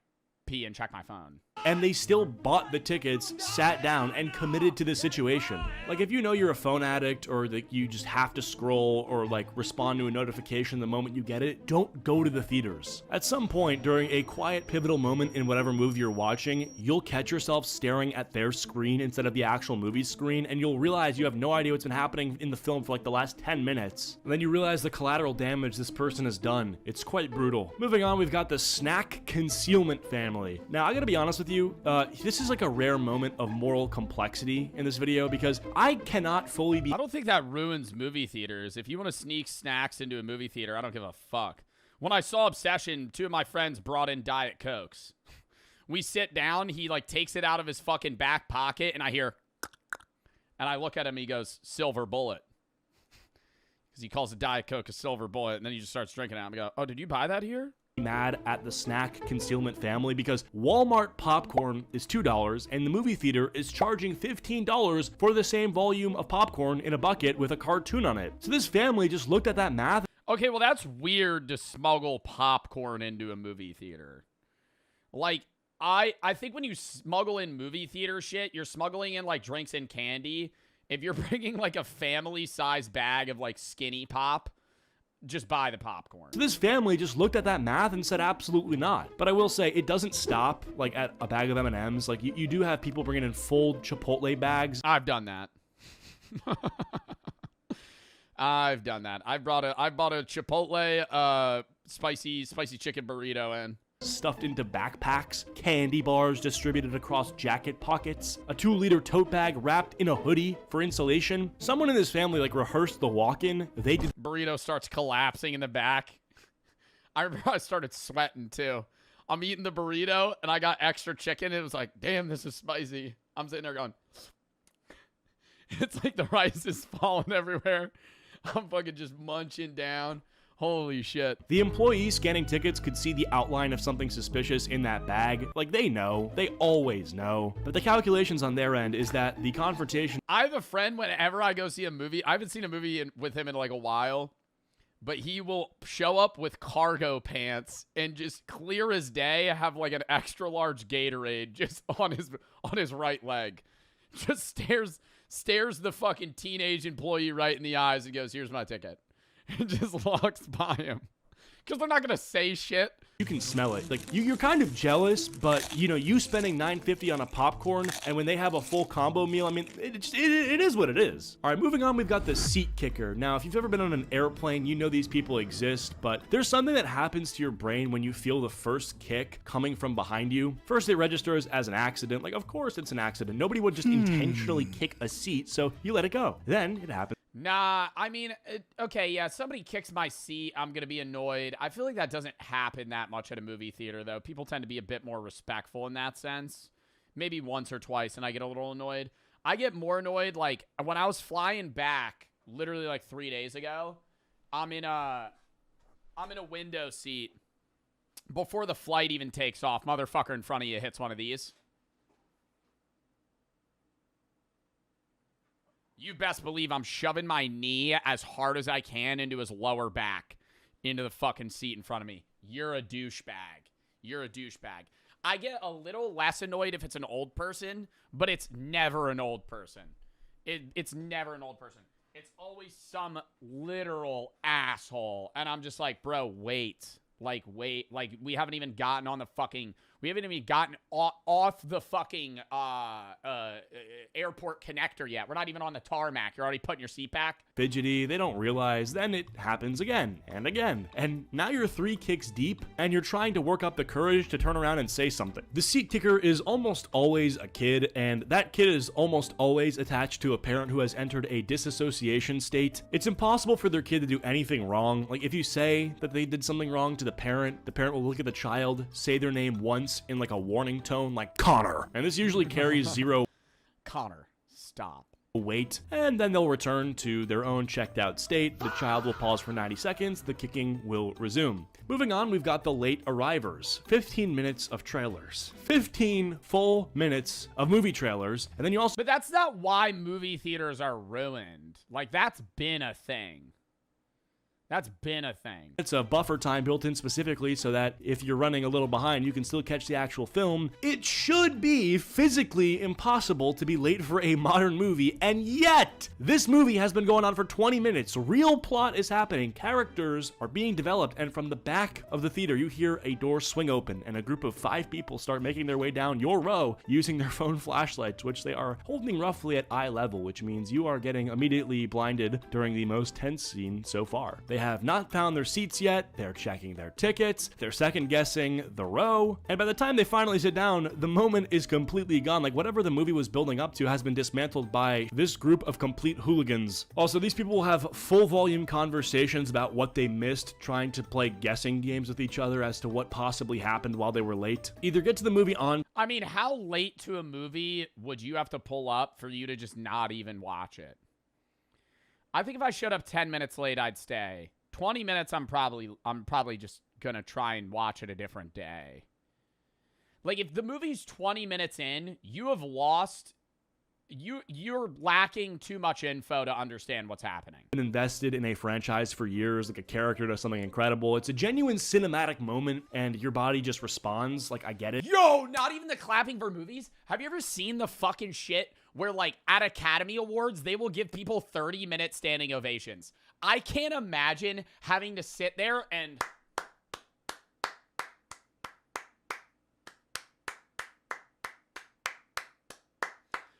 S1: pee and check my phone.
S12: And they still bought the tickets, sat down, and committed to the situation. Like, if you know you're a phone addict, or that you just have to scroll or like respond to a notification the moment you get it, don't go to the theaters. At some point during a quiet pivotal moment in whatever movie you're watching, you'll catch yourself staring at their screen instead of the actual movie screen, and you'll realize you have no idea what's been happening in the film for like the last 10 minutes. And then you realize the collateral damage this person has done. It's quite brutal. Moving on, we've got the snack concealment family. Now, I gotta be honest with you, this is like a rare moment of moral complexity in this video, because I cannot fully be—
S1: I don't think that ruins movie theaters. If you want to sneak snacks into a movie theater, I don't give a fuck. When I saw Obsession, 2 of my friends brought in Diet Cokes. We sit down, he like takes it out of his fucking back pocket, and I hear, and I look at him, he goes, silver bullet. Because he calls a Diet Coke a silver bullet, and then he just starts drinking it. I go, oh, did you buy that here?
S12: Mad at the snack concealment family because Walmart popcorn is $2 and the movie theater is charging $15 for the same volume of popcorn in a bucket with a cartoon on it. So this family just looked at that math.
S1: Okay, well, that's weird to smuggle popcorn into a movie theater. Like, I think when you smuggle in movie theater shit, you're smuggling in like drinks and candy. If you're bringing like a family-sized bag of like Skinny Pop, just buy the popcorn.
S12: So this family just looked at that math and said absolutely not. But I will say it doesn't stop like at a bag of M&Ms. Like you do have people bringing in full Chipotle bags.
S1: I've done that. I've done that. I bought a Chipotle spicy chicken burrito in.
S12: Stuffed into backpacks, candy bars distributed across jacket pockets, a 2-liter tote bag wrapped in a hoodie for insulation. Someone in this family like rehearsed the walk-in. They did.
S1: Burrito starts collapsing in the back. I remember I started sweating too. I'm eating the burrito and I got extra chicken. It was like, damn, this is spicy. I'm sitting there going, it's like the rice is falling everywhere. I'm fucking just munching down. Holy shit.
S12: The employees scanning tickets could see the outline of something suspicious in that bag. Like, they know. They always know. But the calculations on their end is that the confrontation...
S1: I have a friend, whenever I go see a movie, I haven't seen a movie with him in like a while, but he will show up with cargo pants and just clear as day have like an extra large Gatorade just on his right leg. Just stares the fucking teenage employee right in the eyes and goes, here's my ticket. And just walks by him. Because they're not going to say shit.
S12: You can smell it. Like, you're kind of jealous, but, you know, you spending $9.50 on a popcorn, and when they have a full combo meal, I mean, it is what it is. All right, moving on, we've got the seat kicker. Now, if you've ever been on an airplane, you know these people exist, but there's something that happens to your brain when you feel the first kick coming from behind you. First, it registers as an accident. Like, of course it's an accident. Nobody would just intentionally kick a seat, so you let it go. Then it happens.
S1: Nah, I mean, okay, yeah, somebody kicks my seat, I'm going to be annoyed. I feel like that doesn't happen that much at a movie theater, though. People tend to be a bit more respectful in that sense. Maybe once or twice, and I get a little annoyed. I get more annoyed, like, when I was flying back, literally, like, 3 days ago, I'm in a window seat. Before the flight even takes off, motherfucker in front of you hits one of these. You best believe I'm shoving my knee as hard as I can into his lower back, into the fucking seat in front of me. You're a douchebag. You're a douchebag. I get a little less annoyed if it's an old person, but it's never an old person. It's never an old person. It's always some literal asshole. And I'm just like, bro, wait. Like, wait. Like, we haven't even gotten on the fucking... We haven't even gotten off the fucking airport connector yet. We're not even on the tarmac. You're already putting your seat back.
S12: Fidgety, they don't realize, then it happens again and again. And now you're 3 kicks deep, and you're trying to work up the courage to turn around and say something. The seat kicker is almost always a kid, and that kid is almost always attached to a parent who has entered a disassociation state. It's impossible for their kid to do anything wrong. Like, if you say that they did something wrong to the parent will look at the child, say their name once in like a warning tone, like Connor. And this usually carries 0
S1: Connor, stop.
S12: weight, and then they'll return to their own checked out state. The child will pause for 90 seconds. The kicking will resume. Moving on, we've got the late arrivers. 15 minutes of trailers. 15 full minutes of movie trailers. And then you also...
S1: But that's not why movie theaters are ruined. Like, that's been a thing. That's been a thing.
S12: It's a buffer time built in specifically so that if you're running a little behind, you can still catch the actual film. It should be physically impossible to be late for a modern movie, and yet this movie has been going on for 20 minutes. Real plot is happening. Characters are being developed, and from the back of the theater, you hear a door swing open, and a group of 5 people start making their way down your row using their phone flashlights, which they are holding roughly at eye level, which means you are getting immediately blinded during the most tense scene so far. They have not found their seats yet, they're checking their tickets, they're second guessing the row, and by the time they finally sit down, the moment is completely gone. Like, whatever the movie was building up to has been dismantled by this group of complete hooligans. Also, these people will have full volume conversations about what they missed, trying to play guessing games with each other as to what possibly happened while they were late. Either get to the movie on...
S1: I mean, how late to a movie would you have to pull up for you to just not even watch it? I think if I showed up 10 minutes late, I'd stay. 20 minutes, I'm probably just gonna try and watch it a different day. Like, if the movie's 20 minutes in, you have lost... You're lacking too much info to understand what's happening.
S12: Been invested in a franchise for years, like a character does something incredible. It's a genuine cinematic moment, and your body just responds. Like, I get it.
S1: Yo, not even the clapping for movies? Have you ever seen the fucking shit where like at Academy Awards, they will give people 30-minute standing ovations. I can't imagine having to sit there and...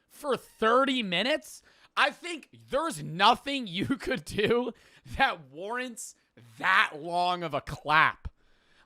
S1: for 30 minutes? I think there's nothing you could do that warrants that long of a clap.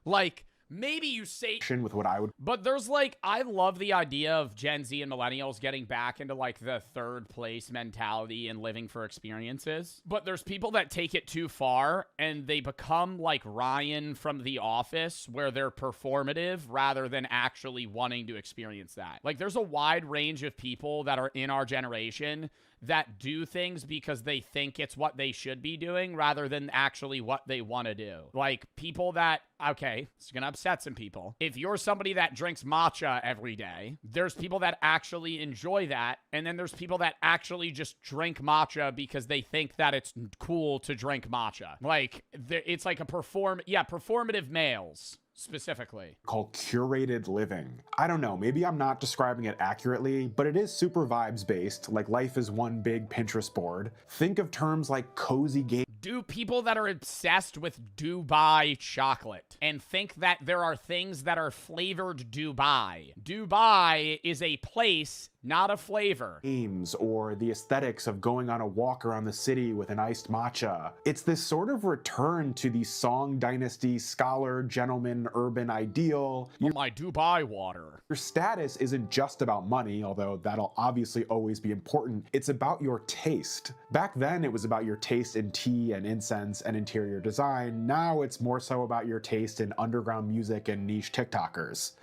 S1: Like, maybe you say...
S13: with what I would...
S1: But there's like, I love the idea of Gen Z and millennials getting back into like the third place mentality and living for experiences. But there's people that take it too far and they become like Ryan from The Office, where they're performative rather than actually wanting to experience that. Like, there's a wide range of people that are in our generation that do things because they think it's what they should be doing rather than actually what they want to do. Like, people that, okay, it's gonna upset some people. If you're somebody that drinks matcha every day, there's people that actually enjoy that, and then there's people that actually just drink matcha because they think that it's cool to drink matcha. Like, it's like a performative males. Specifically
S13: called curated living. I don't know, maybe I'm not describing it accurately, but it is super vibes based, like life is one big Pinterest board. Think of terms like cozy game.
S1: Do people that are obsessed with Dubai chocolate and think that there are things that are flavored Dubai. Dubai is a place, not a flavor.
S13: Games or the aesthetics of going on a walk around the city with an iced matcha. It's this sort of return to the Song Dynasty scholar, gentleman, urban ideal.
S1: My Dubai water.
S13: Your status isn't just about money, although that'll obviously always be important. It's about your taste. Back then, it was about your taste in tea and incense and interior design. Now it's more so about your taste in underground music and niche TikTokers.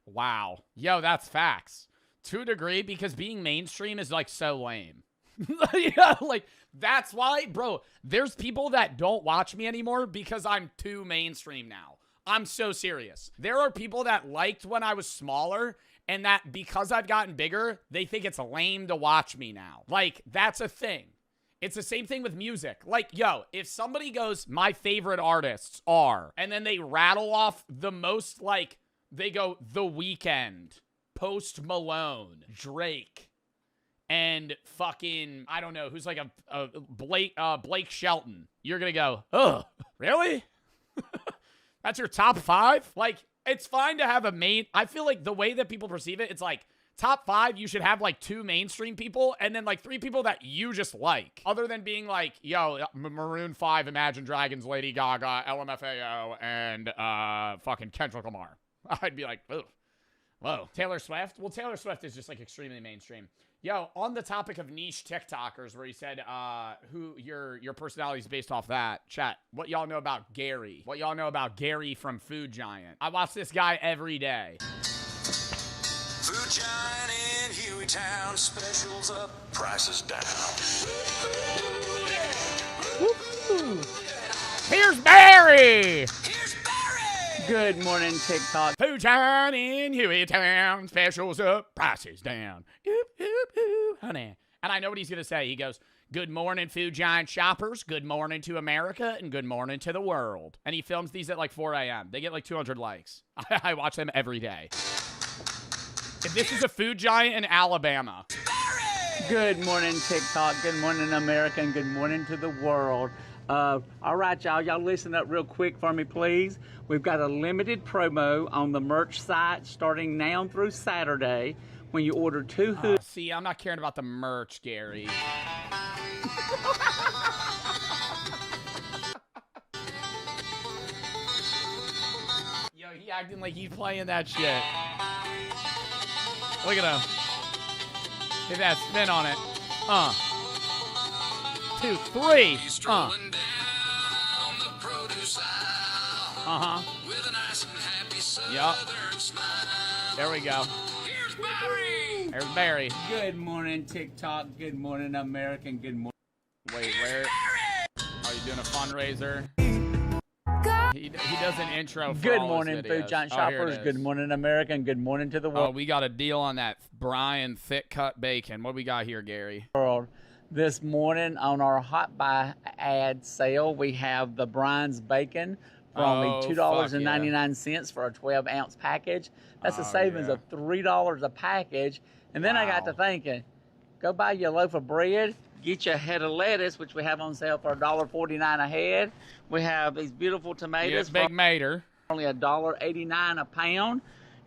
S1: Wow. Yo, that's facts. To a degree, because being mainstream is like so lame. Yeah, like that's why, bro, there's people that don't watch me anymore because I'm too mainstream now. I'm so serious. There are people that liked when I was smaller, and that because I've gotten bigger, they think it's lame to watch me now. Like, that's a thing. It's the same thing with music. Like, yo, if somebody goes, my favorite artists are, and then they rattle off the most, like, they go, The Weeknd, Post Malone, Drake, and fucking, I don't know, who's like a Blake Shelton. You're gonna go, ugh, really? That's your top 5? Like, it's fine to have a main, I feel like the way that people perceive it, it's like, top 5, you should have like 2 mainstream people and then like 3 people that you just like. Other than being like, yo, Maroon 5, Imagine Dragons, Lady Gaga, LMFAO, and fucking Kendrick Lamar. I'd be like, ugh. Whoa. Taylor Swift? Well, Taylor Swift is just like extremely mainstream. Yo, on the topic of niche TikTokers, where you said who your personality is based off that, chat, what y'all know about Gary? What y'all know about Gary from Food Giant? I watch this guy every day.
S14: Food Giant in Hueytown, specials up, prices down.
S1: Woo-hoo. Here's Barry!
S15: Good morning, TikTok.
S1: Food Giant in Hueytown, specials up, prices down. Oop, oop, oop, honey. And I know what he's going to say. He goes, good morning, Food Giant shoppers. Good morning to America and good morning to the world. And he films these at like 4 a.m. They get like 200 likes. I watch them every day. If this is a Food Giant in Alabama.
S15: Good morning, TikTok. Good morning, America, and good morning to the world. All right, y'all listen up real quick for me, please. We've got a limited promo on the merch site starting now through Saturday. When you order 2 hoods.
S1: See, I'm not caring about the merch, Gary. Yo, he acting like he's playing that shit. Look at him. Hit that spin on it. 2, 3.
S14: With a nice and happy
S1: Yup.
S14: southern smile.
S1: There we go.
S14: Here's Barry.
S1: There's Barry.
S15: Good morning, TikTok. Good morning, America. And good morning.
S1: Wait, where? Are you doing a fundraiser? He does an intro for
S15: Good
S1: all
S15: morning,
S1: his videos.
S15: Food Giant
S1: Oh, here it
S15: shoppers.
S1: is.
S15: Good morning, America. And good morning to the
S1: Oh,
S15: world.
S1: we got a deal on that Brian thick cut bacon. What we got here, Gary?
S15: This morning on our Hot Buy ad sale, we have the Brian's Bacon for only $2.99 for a 12-ounce package. That's a savings of $3 a package. And then I got to thinking, Go buy you a loaf of bread, get you a head of lettuce, which we have on sale for $1.49 a head. We have these beautiful tomatoes.
S1: Yes, big mater.
S15: Only $1.89 a pound.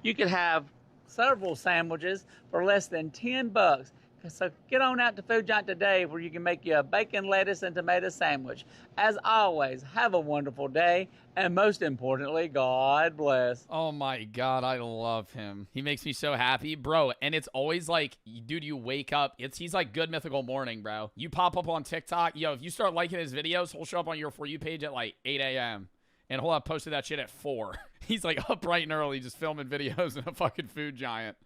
S15: You could have several sandwiches for less than $10. So get on out to Food Giant today where you can make you a bacon, lettuce, and tomato sandwich. As always, have a wonderful day, and most importantly, God bless.
S1: Oh my God, I love him. He makes me so happy, bro. And it's always like, dude, you wake up. He's like Good Mythical Morning, bro. You pop up on TikTok. Yo, if you start liking his videos, he'll show up on your For You page at like 8 a.m. And he'll have posted that shit at 4. He's like up bright and early just filming videos in a fucking Food Giant.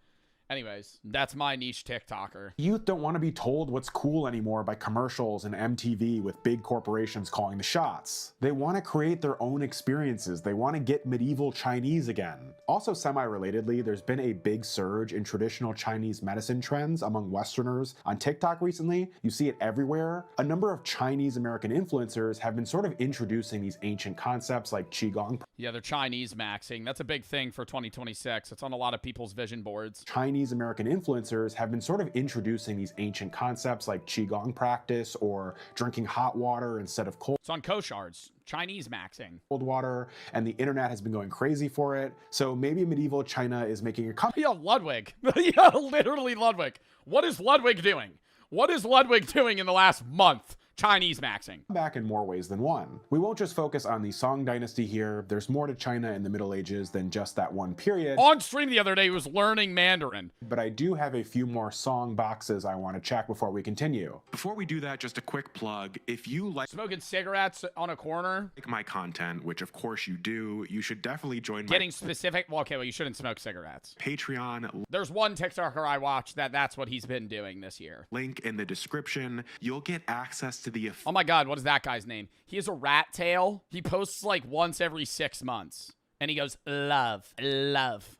S1: Anyways, that's my niche TikToker.
S13: Youth don't want to be told what's cool anymore by commercials and MTV with big corporations calling the shots. They want to create their own experiences. They want to get medieval Chinese again. Also, semi-relatedly, there's been a big surge in traditional Chinese medicine trends among Westerners on TikTok recently. You see it everywhere. A number of Chinese American influencers have been sort of introducing these ancient concepts like Qigong.
S1: Yeah, they're Chinese maxing. That's a big thing for 2026. It's on a lot of people's vision boards.
S13: Chinese American influencers have been sort of introducing these ancient concepts like Qigong practice or drinking hot water instead of cold.
S1: It's on Koshards. Chinese maxing.
S13: Cold water, and the internet has been going crazy for it. So maybe medieval China is making a comeback.
S1: Yo, Ludwig. Yeah, literally Ludwig. What is Ludwig doing? What is Ludwig doing in the last month? Chinese maxing.
S13: Back in more ways than one. We won't just focus on the Song Dynasty here. There's more to China in the Middle Ages than just that one period.
S1: On stream the other day, he was learning Mandarin.
S13: But I do have a few more song boxes I want to check before we continue. Before we do that, just a quick plug. If you like
S1: smoking cigarettes on a corner,
S13: like my content, which of course you do, you should definitely join
S1: getting specific. Well, okay, well, you shouldn't smoke cigarettes.
S13: Patreon.
S1: There's one TikToker I watched that's what he's been doing this year.
S13: Link in the description. You'll get access to the...
S1: Oh my God, what is that guy's name? He has a rat tail. He posts like once every 6 months. And he goes, love, love.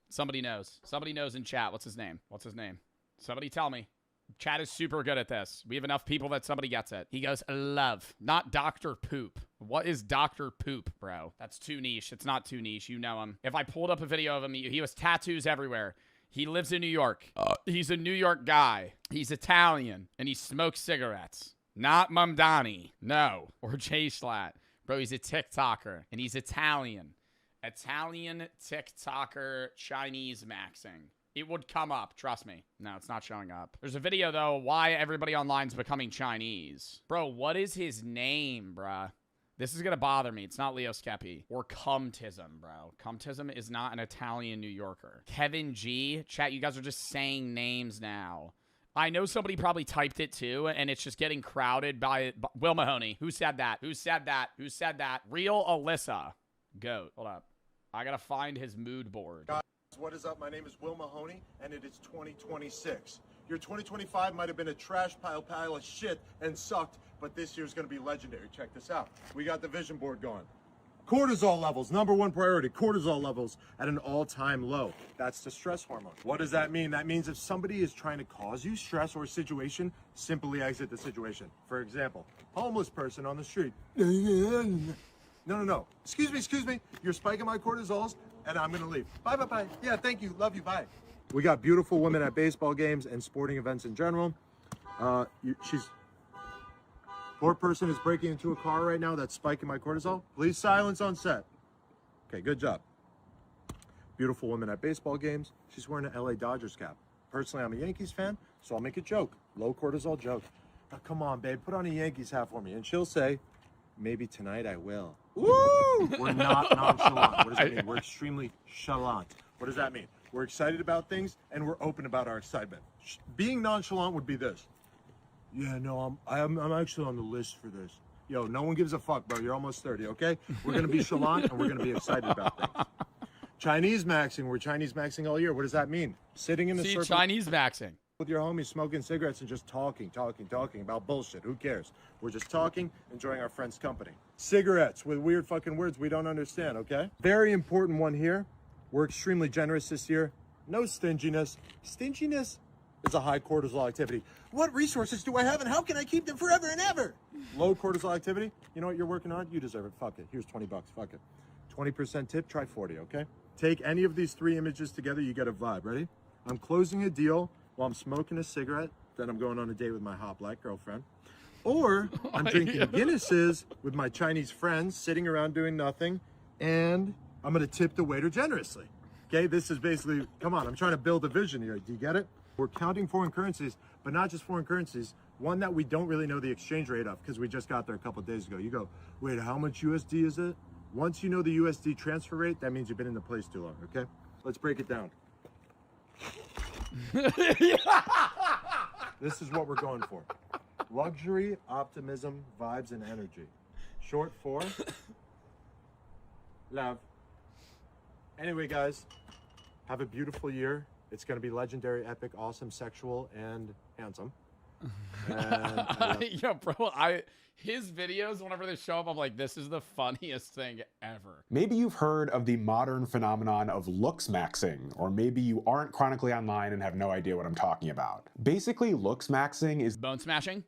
S1: Somebody knows. Somebody knows in chat. What's his name? What's his name? Somebody tell me. Chat is super good at this. We have enough people that somebody gets it. He goes, love, not Dr. Poop. What is Dr. Poop, bro? That's too niche. It's not too niche. You know him. If I pulled up a video of him, he has tattoos everywhere. He lives in New York. He's a New York guy. He's Italian. And he smokes cigarettes. Not Mamdani. No. Or Jay Schlatt. Bro, he's a TikToker. And he's Italian. Italian TikToker Chinese maxing. It would come up. Trust me. No, it's not showing up. There's a video, though, why everybody online's becoming Chinese. Bro, what is his name, bruh? This is going to bother me. It's not Leo Skeppy. Or Cumtism, bro. Cumtism is not an Italian New Yorker. Kevin G. Chat, you guys are just saying names now. I know somebody probably typed it too, and it's just getting crowded by Will Mahoney. Who said that? Who said that? Who said that? Real Alyssa. Goat. Hold up. I got to find his mood board.
S16: Guys, what is up? My name is Will Mahoney, and it is 2026. Your 2025 might have been a trash pile of shit and sucked, but this year's going to be legendary. Check this out. We got the vision board going. Cortisol levels, #1 priority. Cortisol levels at an all-time low. That's the stress hormone. What does that mean? That means if somebody is trying to cause you stress or a situation, simply exit the situation. For example, homeless person on the street. No. Excuse me. You're spiking my cortisols, and I'm going to leave. Bye. Yeah, thank you. Love you. Bye. We got beautiful women at baseball games and sporting events in general. Poor person is breaking into a car right now that's spiking my cortisol. Please silence on set. Okay, good job. Beautiful woman at baseball games. She's wearing an LA Dodgers cap. Personally, I'm a Yankees fan, so I'll make a joke. Low cortisol joke. Now, come on, babe, put on a Yankees hat for me. And she'll say, maybe tonight I will. Woo! We're not nonchalant. What does that mean? We're extremely chalant. What does that mean? We're excited about things, and we're open about our excitement. Being nonchalant would be this. Yeah, no, I'm actually on the list for this. Yo, no one gives a fuck, bro. You're almost 30, okay? We're going to be chalant, and we're going to be excited about things. Chinese maxing. We're Chinese maxing all year. What does that mean? Sitting in the circle.
S1: Chinese maxing.
S16: With your homies, smoking cigarettes and just talking about bullshit. Who cares? We're just talking, enjoying our friends' company. Cigarettes with weird fucking words we don't understand, okay? Very important one here. We're extremely generous this year. No stinginess. Stinginess is a high cortisol activity. What resources do I have and how can I keep them forever and ever? Low cortisol activity. You know what you're working on? You deserve it. Fuck it. Here's $20. Fuck it. 20% tip. Try 40, okay? Take any of these 3 images together. You get a vibe. Ready? I'm closing a deal while I'm smoking a cigarette then I'm going on a date with my hot black girlfriend. Or I'm drinking Guinnesses with my Chinese friends, sitting around doing nothing, and I'm gonna tip the waiter generously. Okay, this is basically, come on, I'm trying to build a vision here. Do you get it? We're counting foreign currencies, but not just foreign currencies, one that we don't really know the exchange rate of because we just got there a couple days ago. You go, wait, how much USD is it? Once you know the USD transfer rate, that means you've been in the place too long, okay? Let's break it down. This is what we're going for. Luxury, optimism, vibes, and energy. Short for love. Anyway, guys, have a beautiful year. It's going to be legendary, epic, awesome, sexual, and handsome. And
S1: Yo, bro, his videos, whenever they show up, I'm like, this is the funniest thing ever.
S13: Maybe you've heard of the modern phenomenon of looks maxing, or maybe you aren't chronically online and have no idea what I'm talking about. Basically, looks maxing is
S1: bone smashing.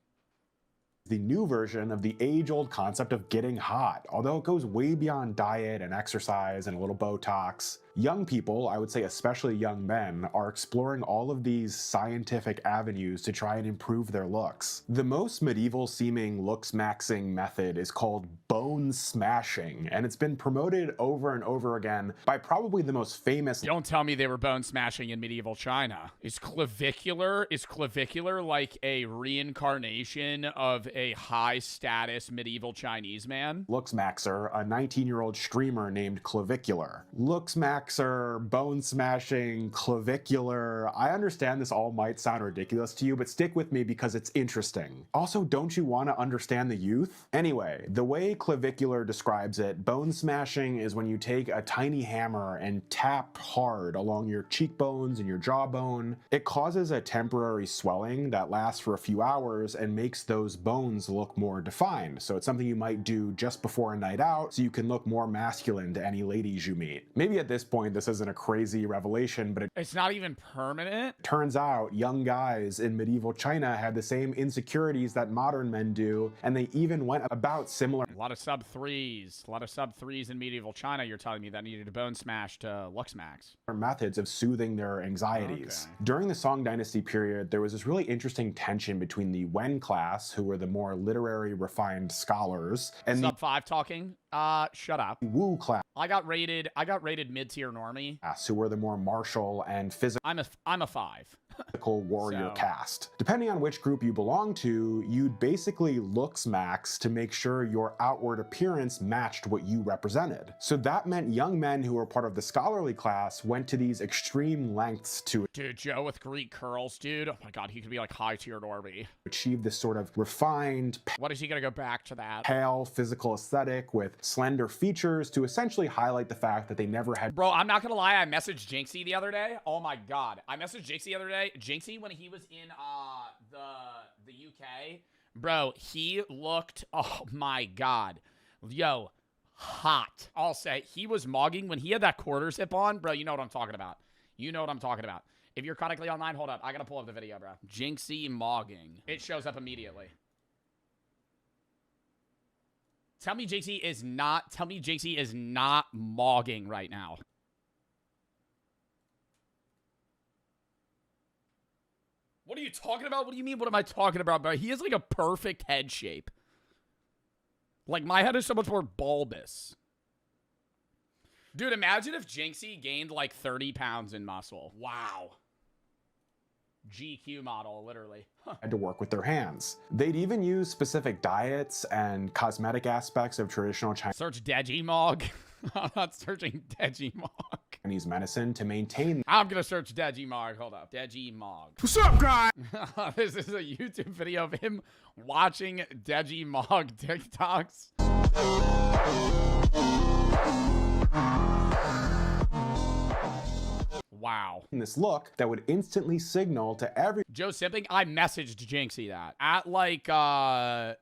S13: The new version of the age-old concept of getting hot, although it goes way beyond diet and exercise and a little Botox. Young people, I would say especially young men, are exploring all of these scientific avenues to try and improve their looks. The most medieval-seeming looks-maxing method is called bone smashing, and it's been promoted over and over again by probably the most famous—
S1: Don't tell me they were bone smashing in medieval China. Is clavicular like a reincarnation of a high-status medieval Chinese man?
S13: Looks maxer, a 19-year-old streamer named Clavicular. Looks maxer, bone smashing, clavicular. I understand this all might sound ridiculous to you, but stick with me because it's interesting. Also, don't you want to understand the youth? Anyway, the way Clavicular describes it, bone smashing is when you take a tiny hammer and tap hard along your cheekbones and your jawbone. It causes a temporary swelling that lasts for a few hours and makes those bones look more defined. So it's something you might do just before a night out so you can look more masculine to any ladies you meet. Maybe at this point this isn't a crazy revelation, but
S1: it's not even permanent.
S13: Turns out young guys in medieval China had the same insecurities that modern men do, and they even went about similar—
S1: A lot of sub threes in medieval China, you're telling me, that needed a bone smash to looks max.
S13: methods of soothing their anxieties.
S1: Okay.
S13: During the Song Dynasty period, there was this really interesting tension between the Wen class, who were the more literary, refined scholars, and
S1: sub 5 talking. Shut up.
S13: the Wu class,
S1: I got rated mid-tier normie.
S13: who were the more martial and physical
S1: I'm a 5.
S13: warrior caste. Depending on which group you belong to, you'd basically looks max to make sure your outward appearance matched what you represented. So that meant young men who were part of the scholarly class went to these extreme lengths to—
S1: Dude, Joe with Greek curls, dude. Oh my god, he could be like high-tier normie.
S13: achieve this sort of refined,
S1: What is he gonna go back to that?
S13: pale physical aesthetic with slender features to essentially highlight the fact that they never had—
S1: Bro, I'm not gonna lie, I messaged Jinxie the other day. Oh my god. I messaged Jinxie the other day. Jinxie, when he was in the UK, bro, he looked, oh my god. Yo, hot. I'll say, he was mogging when he had that quarter zip on. Bro, you know what I'm talking about. You know what I'm talking about. If you're chronically online, hold up. I gotta pull up the video, bro. Jinxie mogging. It shows up immediately. Tell me Jinxie is not mogging right now. What are you talking about? What do you mean, what am I talking about, bro? He has like a perfect head shape. Like, my head is so much more bulbous. Dude, imagine if Jinxie gained like 30 pounds in muscle. Wow. GQ model, literally.
S13: had to work with their hands. They'd even use specific diets and cosmetic aspects of traditional
S1: Search Digimog. I'm not searching Digimog.
S13: Chinese medicine to maintain—
S1: I'm gonna search Digimog. Hold up. Digimog.
S13: What's up, guys?
S1: This is a YouTube video of him watching Digimog TikToks. Wow.
S13: This look that would instantly signal to every—
S1: Joe Simping, I messaged Jinxie that at like,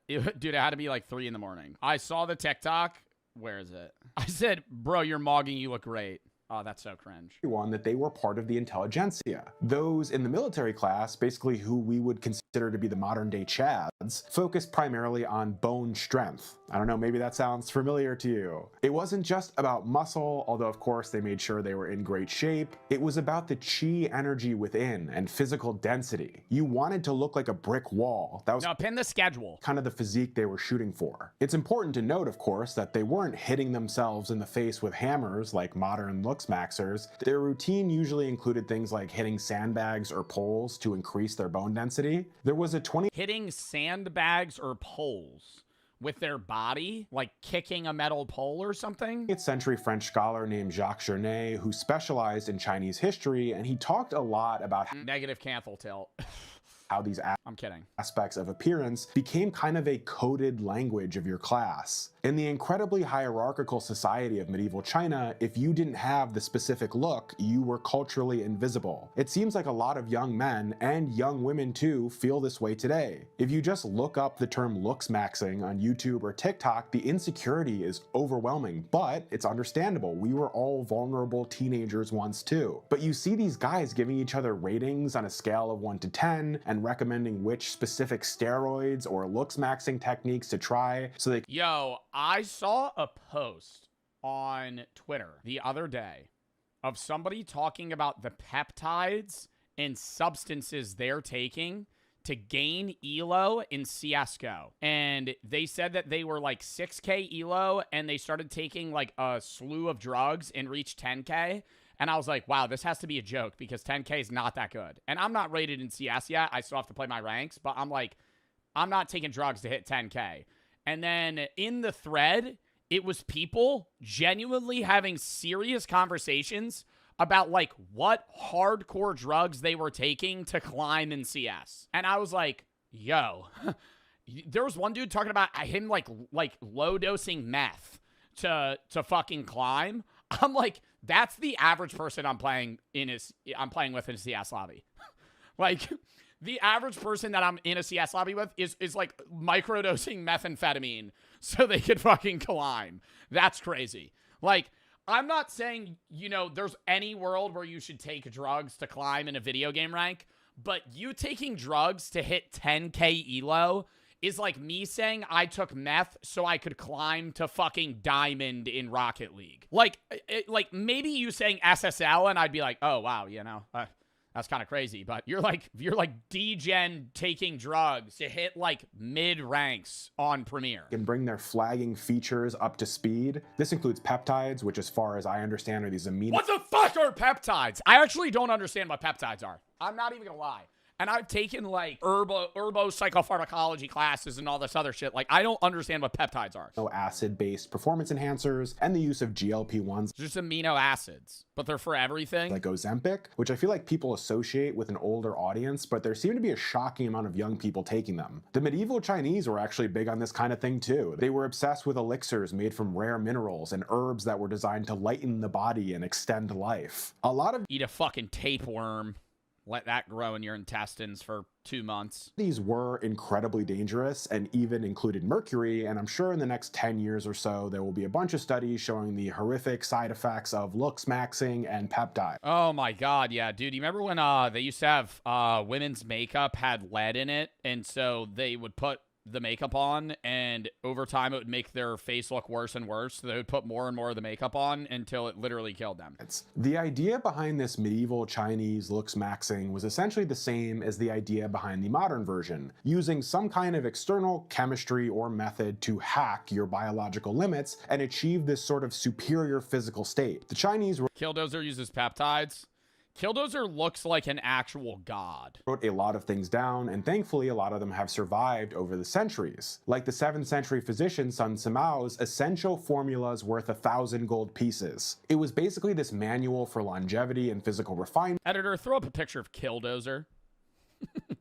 S1: dude, it had to be like 3 in the morning. I saw the TikTok. Where is it? I said, bro, you're mogging. You look great. Oh, that's so cringe.
S13: One that they were part of the intelligentsia. Those in the military class, basically who we would consider to be the modern day Chads, focused primarily on bone strength. I don't know, maybe that sounds familiar to you. It wasn't just about muscle, although of course they made sure they were in great shape. It was about the chi energy within and physical density. You wanted to look like a brick wall. That was
S1: No, pin the schedule.
S13: Kind of the physique they were shooting for. It's important to note, of course, that they weren't hitting themselves in the face with hammers like modern looks maxers. Their routine usually included things like hitting sandbags or poles to increase their bone density. There was a
S1: hitting sandbags or poles with their body, like kicking a metal pole or something?
S13: 20th century French scholar named Jacques Journet who specialized in Chinese history, and he talked a lot about
S1: negative canthal tilt.
S13: How these
S1: I'm kidding.
S13: aspects of appearance became kind of a coded language of your class. In the incredibly hierarchical society of medieval China, if you didn't have the specific look, you were culturally invisible. It seems like a lot of young men, and young women too, feel this way today. If you just look up the term looks maxing on YouTube or TikTok, the insecurity is overwhelming, but it's understandable. We were all vulnerable teenagers once too. But you see these guys giving each other ratings on a scale of 1 to 10 and recommending which specific steroids or looks maxing techniques to try so they
S1: Yo, I saw a post on Twitter the other day of somebody talking about the peptides and substances they're taking to gain ELO in CSGO. And they said that they were like 6K ELO and they started taking like a slew of drugs and reached 10K. And I was like, wow, this has to be a joke because 10K is not that good. And I'm not rated in CS yet. I still have to play my ranks. But I'm like, I'm not taking drugs to hit 10K. And then in the thread, it was people genuinely having serious conversations about like what hardcore drugs they were taking to climb in CS. And I was like, yo, there was one dude talking about him like low dosing meth to fucking climb. I'm like, that's the average person I'm playing with in a CS lobby. Like, the average person that I'm in a CS lobby with is like microdosing methamphetamine so they could fucking climb. That's crazy. Like, I'm not saying, you know, there's any world where you should take drugs to climb in a video game rank, but you taking drugs to hit 10K ELO is like me saying I took meth so I could climb to fucking diamond in Rocket League. Like maybe you saying SSL and I'd be like, oh, wow, you know, that's kind of crazy. But you're like D-Gen taking drugs to hit like mid ranks on Premier.
S13: And bring their flagging features up to speed. This includes peptides, which as far as I understand are these amino.
S1: What the fuck are peptides? I actually don't understand what peptides are. I'm not even gonna lie. And I've taken like psychopharmacology classes and all this other shit. Like, I don't understand what peptides are.
S13: Acid-based performance enhancers and the use of GLP-1s.
S1: Just amino acids, but they're for everything.
S13: Like Ozempic, which I feel like people associate with an older audience, but there seem to be a shocking amount of young people taking them. The medieval Chinese were actually big on this kind of thing too. They were obsessed with elixirs made from rare minerals and herbs that were designed to lighten the body and extend life. A lot of
S1: eat a fucking tapeworm. Let that grow in your intestines for 2 months.
S13: These were incredibly dangerous and even included mercury, and I'm sure in the next 10 years or so there will be a bunch of studies showing the horrific side effects of looks maxing and peptide.
S1: Oh my god, yeah, dude. You remember when they used to have women's makeup had lead in it, and so they would put the makeup on, and over time it would make their face look worse and worse, so they would put more and more of the makeup on until it literally killed them.
S13: The idea behind this medieval Chinese looks maxing was essentially the same as the idea behind the modern version, using some kind of external chemistry or method to hack your biological limits and achieve this sort of superior physical state. The Chinese were
S1: Killdozer uses peptides. Killdozer looks like an actual god.
S13: Wrote a lot of things down, and thankfully a lot of them have survived over the centuries. Like the 7th century physician Sun Simao's essential formulas worth 1,000 gold pieces. It was basically this manual for longevity and physical refinement.
S1: Editor, throw up a picture of Killdozer.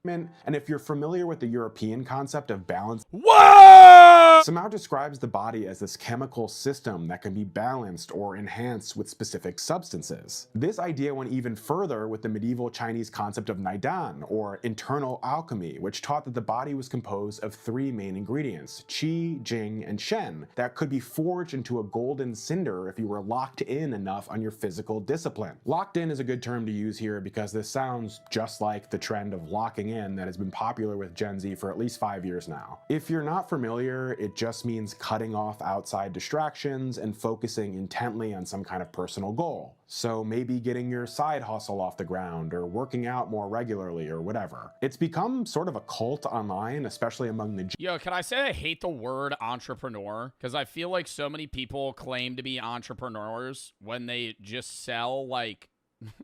S13: And if you're familiar with the European concept of balance,
S1: whoa!
S13: somehow describes the body as this chemical system that can be balanced or enhanced with specific substances. This idea went even further with the medieval Chinese concept of naidan, or internal alchemy, which taught that the body was composed of three main ingredients, qi, jing, and shen, that could be forged into a golden cinder if you were locked in enough on your physical discipline. Locked in is a good term to use here because this sounds just like the trend of locking in that has been popular with Gen Z for at least 5 years now. If you're not familiar, it just means cutting off outside distractions and focusing intently on some kind of personal goal. So maybe getting your side hustle off the ground or working out more regularly or whatever. It's become sort of a cult online, especially among the
S1: Yo, can I say I hate the word entrepreneur? Because I feel like so many people claim to be entrepreneurs when they just sell, like,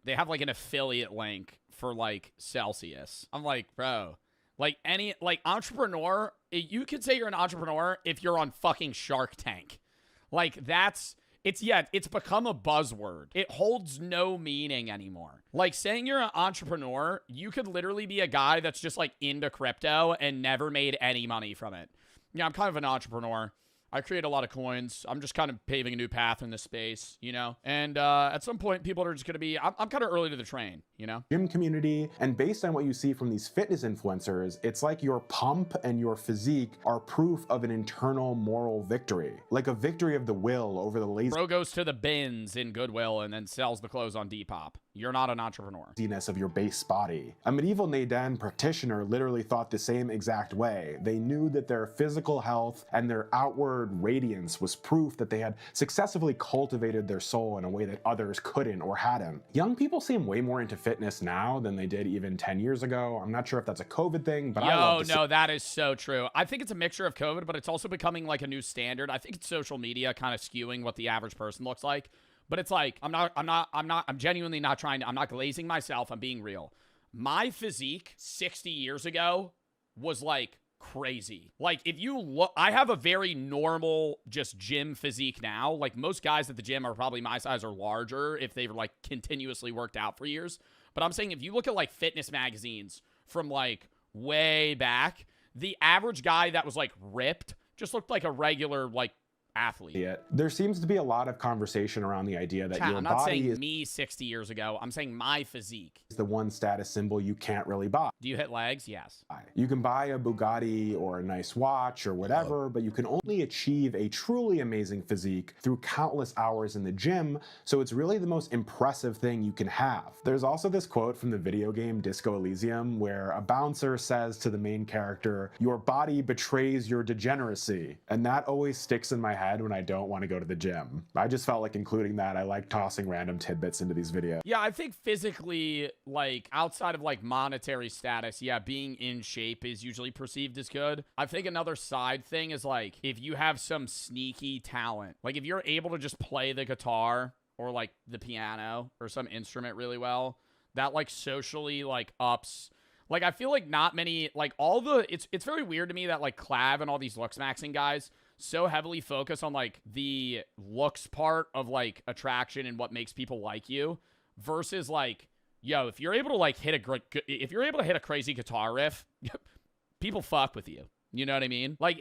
S1: they have like an affiliate link for like Celsius. I'm like, bro, like entrepreneur, you could say you're an entrepreneur if you're on fucking Shark Tank. Like it's become a buzzword. It holds no meaning anymore. Like saying you're an entrepreneur, you could literally be a guy that's just like into crypto and never made any money from it. Yeah, I'm kind of an entrepreneur. I create a lot of coins. I'm just kind of paving a new path in this space, you know? And at some point, people are just going to be, I'm kind of early to the train, you know?
S13: Gym community, and based on what you see from these fitness influencers, it's like your pump and your physique are proof of an internal moral victory. Like a victory of the will over the lazy
S1: Bro goes to the bins in Goodwill and then sells the clothes on Depop. You're not an entrepreneur.
S13: laziness of your base body. A medieval Naidan practitioner literally thought the same exact way. They knew that their physical health and their outward radiance was proof that they had successfully cultivated their soul in a way that others couldn't or hadn't. Young people seem way more into fitness now than they did even 10 years ago. I'm not sure if that's a COVID thing, but I love to
S1: no, that is so true. I think it's a mixture of COVID, but it's also becoming like a new standard. I think it's social media kind of skewing what the average person looks like. But it's like, I'm genuinely not trying to, I'm not glazing myself. I'm being real. My physique 60 years ago was like crazy. Like if you look, I have a very normal just gym physique now. Like most guys at the gym are probably my size or larger if they've like continuously worked out for years. But I'm saying if you look at like fitness magazines from like way back, the average guy that was like ripped just looked like a regular like athlete.
S13: There seems to be a lot of conversation around the idea that your
S1: I'm not
S13: body
S1: saying
S13: is
S1: me 60 years ago. I'm saying my physique.
S13: the one status symbol you can't really buy.
S1: Do you hit legs? Yes.
S13: You can buy a Bugatti or a nice watch or whatever, but you can only achieve a truly amazing physique through countless hours in the gym, so it's really the most impressive thing you can have. There's also this quote from the video game Disco Elysium where a bouncer says to the main character, "Your body betrays your degeneracy," and that always sticks in my head when I don't want to go to the gym. I just felt like including that. I like tossing random tidbits into these videos.
S1: Yeah, I think physically, like, outside of, like, monetary status, yeah, being in shape is usually perceived as good. I think another side thing is, like, if you have some sneaky talent, like, if you're able to just play the guitar or, like, the piano or some instrument really well, that, like, socially, like, ups... Like, I feel like not many, like, all the... It's very weird to me that, like, Clav and all these looks maxing guys so heavily focus on, like, the looks part of, like, attraction and what makes people like you versus, like, yo, if you're able to, like, hit a crazy guitar riff, people fuck with you. You know what I mean? Like,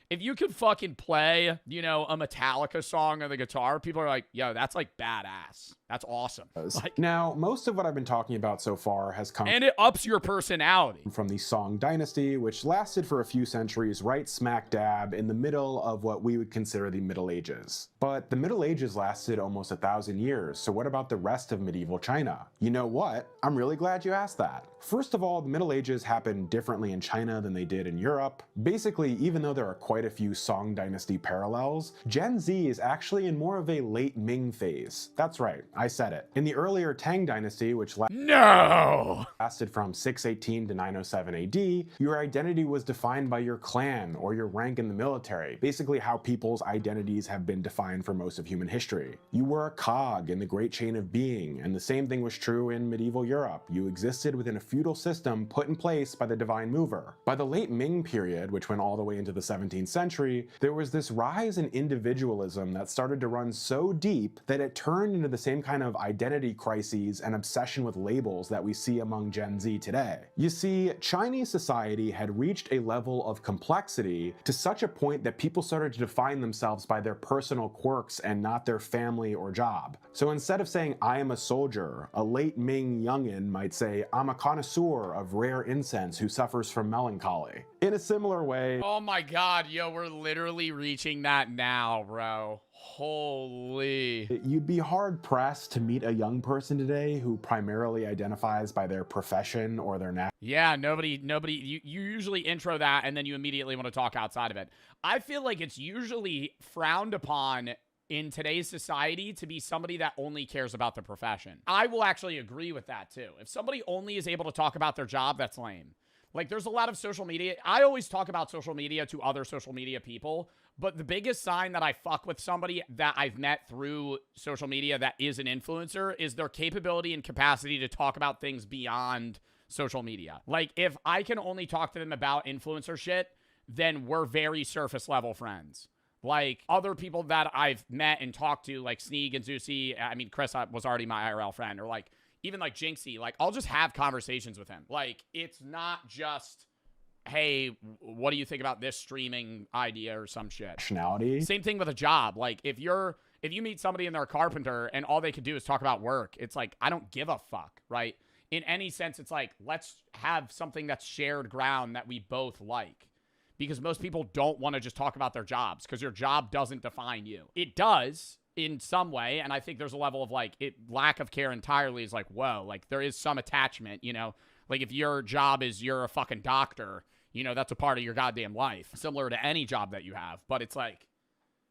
S1: if you could fucking play, you know, a Metallica song on the guitar, people are like, yo, that's, like, badass. That's awesome. Like,
S13: now, most of what I've been talking about so far has come
S1: and it ups your personality.
S13: From the Song Dynasty, which lasted for a few centuries right smack dab in the middle of what we would consider the Middle Ages. But the Middle Ages lasted almost 1,000 years, so what about the rest of medieval China? You know what? I'm really glad you asked that. First of all, the Middle Ages happened differently in China than they did in Europe. Basically, even though there are quite a few Song Dynasty parallels, Gen Z is actually in more of a late Ming phase. That's right. I said it. In the earlier Tang Dynasty, which lasted from 618 to 907 AD, your identity was defined by your clan or your rank in the military, basically how people's identities have been defined for most of human history. You were a cog in the great chain of being, and the same thing was true in medieval Europe. You existed within a feudal system put in place by the divine mover. By the late Ming period, which went all the way into the 17th 19th century, there was this rise in individualism that started to run so deep that it turned into the same kind of identity crises and obsession with labels that we see among Gen Z today. You see, Chinese society had reached a level of complexity to such a point that people started to define themselves by their personal quirks and not their family or job. So instead of saying, I am a soldier, a late Ming youngin might say, I'm a connoisseur of rare incense who suffers from melancholy. In a similar way,
S1: Oh my god, yo, we're literally reaching that now, bro. Holy.
S13: you'd be hard pressed to meet a young person today who primarily identifies by their profession or their national.
S1: Yeah, nobody, you usually intro that and then you immediately want to talk outside of it. I feel like it's usually frowned upon in today's society to be somebody that only cares about the profession. I will actually agree with that too. If somebody only is able to talk about their job, that's lame. Like, there's a lot of social media. I always talk about social media to other social media people, but the biggest sign that I fuck with somebody that I've met through social media that is an influencer is their capability and capacity to talk about things beyond social media. Like, if I can only talk to them about influencer shit, then we're very surface level friends. Like, other people that I've met and talked to, like Sneeg and Zeusy, I mean, Chris was already my IRL friend, or like, even like Jinxie, like, I'll just have conversations with him. Like, it's not just, hey, what do you think about this streaming idea or some shit? Same thing with a job. Like, if you meet somebody and they're a carpenter and all they could do is talk about work, it's like, I don't give a fuck, right? In any sense, it's like, let's have something that's shared ground that we both like. Because most people don't want to just talk about their jobs because your job doesn't define you. It does in some way, and I think there's a level of like lack of care entirely is like, whoa, like there is some attachment, you know? Like if your job is you're a fucking doctor, you know, that's a part of your goddamn life, similar to any job that you have. But it's like,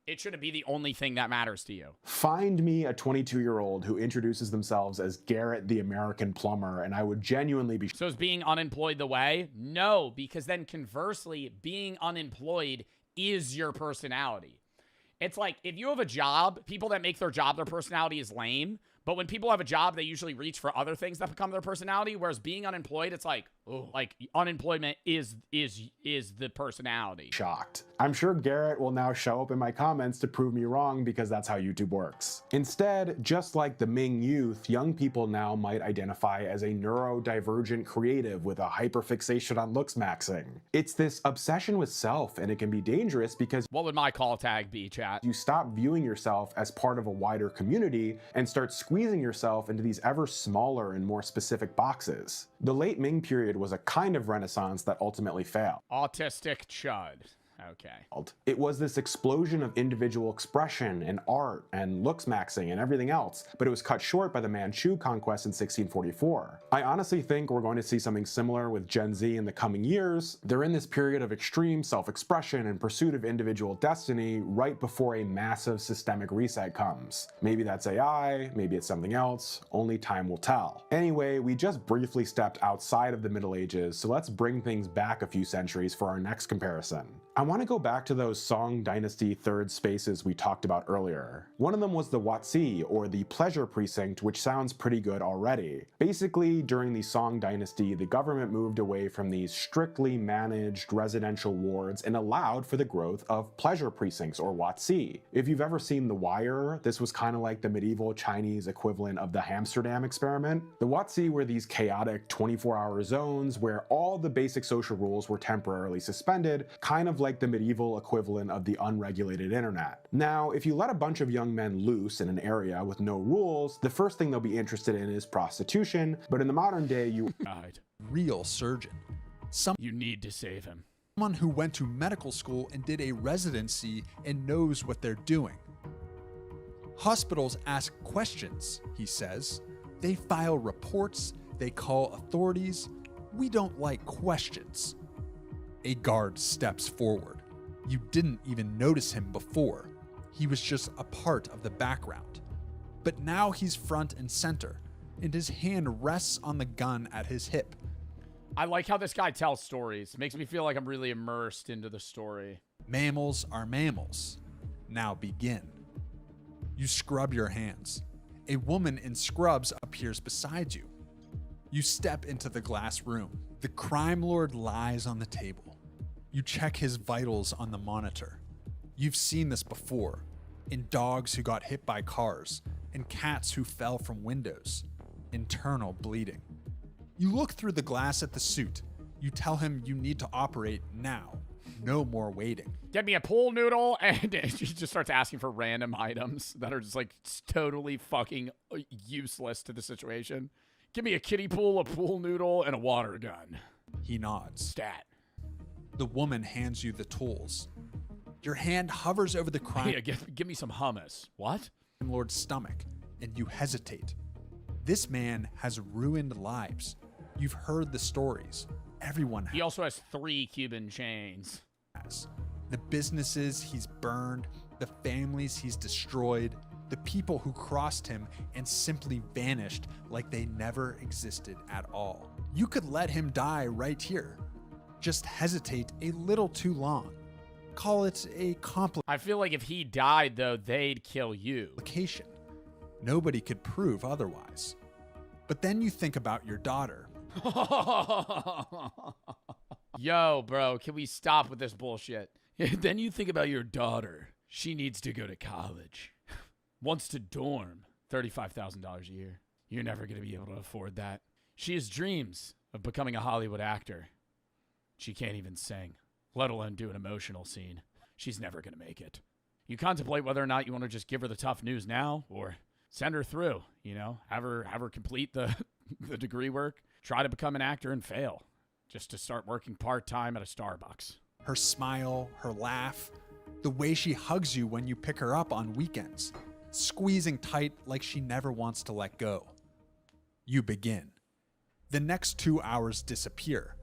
S1: it shouldn't be the only thing that matters to you.
S13: Find me a 22-year-old who introduces themselves as Garrett the American plumber, and I would genuinely be.
S1: So is being unemployed the way? No, because then conversely, being unemployed is your personality. It's like, if you have a job, people that make their job their personality is lame. But when people have a job, they usually reach for other things that become their personality. Whereas being unemployed, it's like, oh, like unemployment is the personality.
S13: Shocked. I'm sure Garrett will now show up in my comments to prove me wrong because that's how YouTube works. Instead, just like the Ming youth, young people now might identify as a neurodivergent creative with a hyperfixation on looks maxing. It's this obsession with self, and it can be dangerous because
S1: what would my call tag be, chat?
S13: You stop viewing yourself as part of a wider community and start squeezing yourself into these ever smaller and more specific boxes. The late Ming period was a kind of renaissance that ultimately failed.
S1: Autistic chud. Okay.
S13: It was this explosion of individual expression and art and looks maxing and everything else, but it was cut short by the Manchu conquest in 1644. I honestly think we're going to see something similar with Gen Z in the coming years. They're in this period of extreme self-expression and pursuit of individual destiny right before a massive systemic reset comes. Maybe that's AI, maybe it's something else, only time will tell. Anyway, we just briefly stepped outside of the Middle Ages, so let's bring things back a few centuries for our next comparison. I want to go back to those Song Dynasty third spaces we talked about earlier. One of them was the Watsi, or the Pleasure Precinct, which sounds pretty good already. Basically, during the Song Dynasty, the government moved away from these strictly managed residential wards and allowed for the growth of pleasure precincts, or Watsi. If you've ever seen The Wire, this was kind of like the medieval Chinese equivalent of the Amsterdam experiment. The Watsi were these chaotic 24-hour zones where all the basic social rules were temporarily suspended, kind of like the medieval equivalent of the unregulated internet. Now, if you let a bunch of young men loose in an area with no rules, the first thing they'll be interested in is prostitution, but in the modern day,
S11: real surgeon.
S1: You need to save him.
S11: Someone who went to medical school and did a residency and knows what they're doing. Hospitals ask questions, he says. They file reports, they call authorities. We don't like questions. A guard steps forward. You didn't even notice him before. He was just a part of the background. But now he's front and center, and his hand rests on the gun at his hip.
S1: I like how this guy tells stories. It makes me feel like I'm really immersed into the story.
S11: Mammals are mammals. Now begin. You scrub your hands. A woman in scrubs appears beside you. You step into the glass room. The crime lord lies on the table. You check his vitals on the monitor. You've seen this before, in dogs who got hit by cars, and cats who fell from windows. Internal bleeding. You look through the glass at the suit. You tell him you need to operate now. No more waiting.
S1: Get me a pool noodle, and she just starts asking for random items that are just like totally fucking useless to the situation. Give me a kiddie pool, a pool noodle, and a water gun.
S11: He nods.
S1: Stat.
S11: The woman hands you the tools. Your hand hovers over the crime
S1: Yeah, give me some hummus. What?
S11: lord's stomach, and you hesitate. This man has ruined lives. You've heard the stories. Everyone
S1: He also has 3 Cuban chains.
S11: has. The businesses he's burned, the families he's destroyed, the people who crossed him and simply vanished like they never existed at all. You could let him die right here. Just hesitate a little too long. Call it a
S1: I feel like if he died, though, they'd kill you.
S11: complication. Nobody could prove otherwise. But then you think about your daughter.
S1: Yo, bro, can we stop with this bullshit? Then you think about your daughter. She needs to go to college. Wants to dorm. $35,000 a year. You're never going to be able to afford that. She has dreams of becoming a Hollywood actor. She can't even sing, let alone do an emotional scene. She's never going to make it. You contemplate whether or not you want to just give her the tough news now or send her through, you know, have her complete the degree work, try to become an actor and fail, just to start working part-time at a Starbucks.
S11: Her smile, her laugh, the way she hugs you when you pick her up on weekends, squeezing tight like she never wants to let go. You begin. The next 2 hours disappear.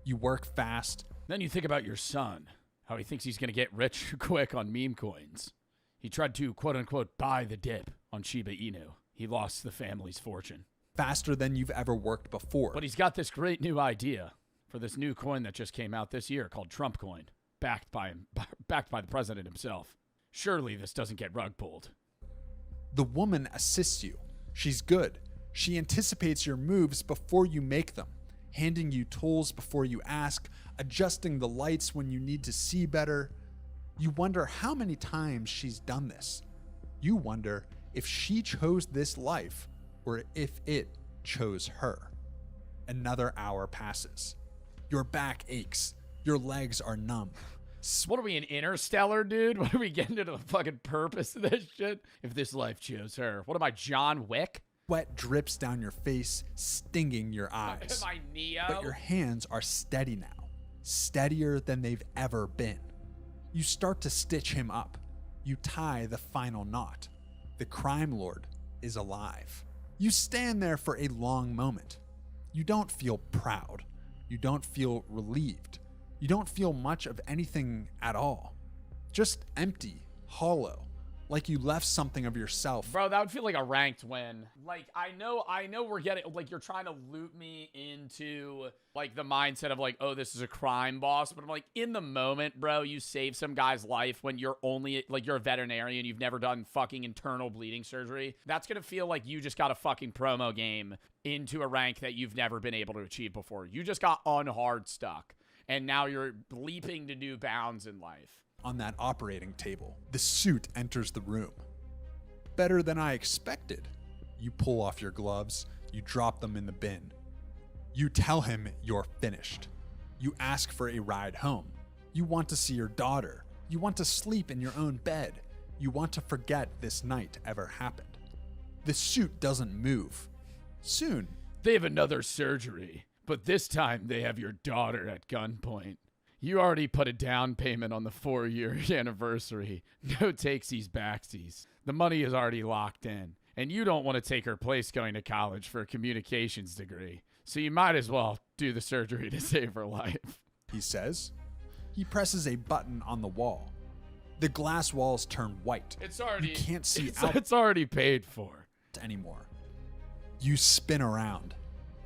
S11: You work fast.
S1: Then you think about your son, how he thinks he's going to get rich quick on meme coins. He tried to, quote-unquote, buy the dip on Shiba Inu. He lost the family's fortune.
S11: Faster than you've ever worked before.
S1: But he's got this great new idea for this new coin that just came out this year called Trump Coin, backed by the president himself. Surely this doesn't get rug pulled.
S11: The woman assists you. She's good. She anticipates your moves before you make them, handing you tools before you ask, adjusting the lights when you need to see better. You wonder how many times she's done this. You wonder if she chose this life or if it chose her. Another hour passes. Your back aches. Your legs are numb.
S1: What are we, in Interstellar, dude? What are we getting into the fucking purpose of this shit? If this life chose her. What am I, John Wick?
S11: Sweat drips down your face, stinging your eyes.
S1: Am I Neo?
S11: But your hands are steady now. Steadier than they've ever been. You start to stitch him up. You tie the final knot. The crime lord is alive. You stand there for a long moment. You don't feel proud. You don't feel relieved. You don't feel much of anything at all. Just empty, hollow, like you left something of yourself.
S1: Bro, that would feel like a ranked win. Like, I know we're getting, like, you're trying to loop me into, like, the mindset of, like, oh, this is a crime boss. But I'm like, in the moment, bro, you save some guy's life when you're only, like, you're a veterinarian. You've never done fucking internal bleeding surgery. That's going to feel like you just got a fucking promo game into a rank that you've never been able to achieve before. You just got unhard stuck. And now you're leaping to new bounds in life.
S11: On that operating table, the suit enters the room. Better than I expected. You pull off your gloves. You drop them in the bin. You tell him you're finished. You ask for a ride home. You want to see your daughter. You want to sleep in your own bed. You want to forget this night ever happened. The suit doesn't move. Soon,
S1: they have another surgery. But this time, they have your daughter at gunpoint. You already put a down payment on the 4-year anniversary. No takesies backsies. The money is already locked in. And you don't want to take her place going to college for a communications degree. So you might as well do the surgery to save her life.
S11: He says. He presses a button on the wall. The glass walls turn white.
S1: It's already...
S11: You can't see out.
S1: It's already paid for.
S11: Anymore. You spin around.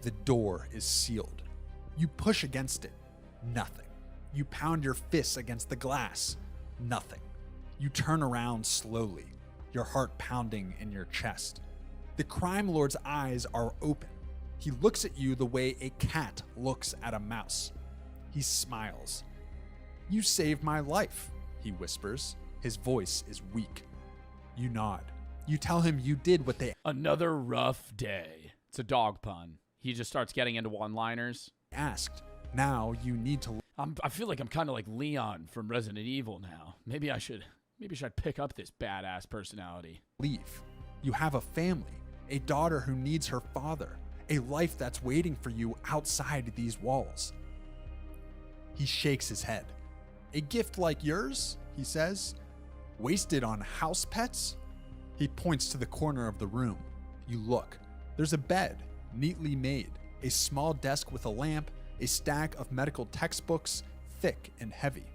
S11: The door is sealed. You push against it. Nothing. You pound your fists against the glass. Nothing. You turn around slowly, your heart pounding in your chest. The crime lord's eyes are open. He looks at you the way a cat looks at a mouse. He smiles. You saved my life, he whispers. His voice is weak. You nod. You tell him you did what they
S1: Another rough day. It's a dog pun. He just starts getting into one-liners.
S11: asked. Now you need to
S1: I feel like I'm kind of like Leon from Resident Evil now. Maybe I should pick up this badass personality.
S11: leave. You have a family, a daughter who needs her father, a life that's waiting for you outside these walls. He shakes his head. A gift like yours, he says, wasted on house pets? He points to the corner of the room. You look. There's a bed, neatly made, a small desk with a lamp, a stack of medical textbooks, thick and heavy.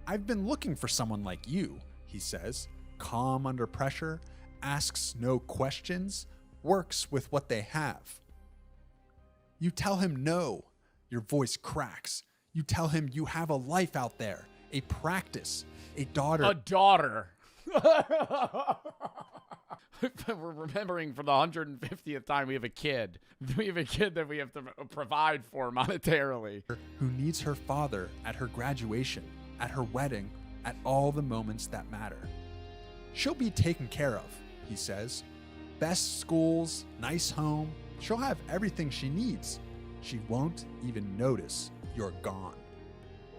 S11: I've been looking for someone like you, he says, calm under pressure, asks no questions, works with what they have. You tell him no. Your voice cracks. You tell him you have a life out there, a practice, a daughter.
S1: A daughter. We're remembering for the 150th time we have a kid. We have a kid that we have to provide for monetarily.
S11: Who needs her father at her graduation, at her wedding, at all the moments that matter. She'll be taken care of, he says. Best schools, nice home. She'll have everything she needs. She won't even notice you're gone.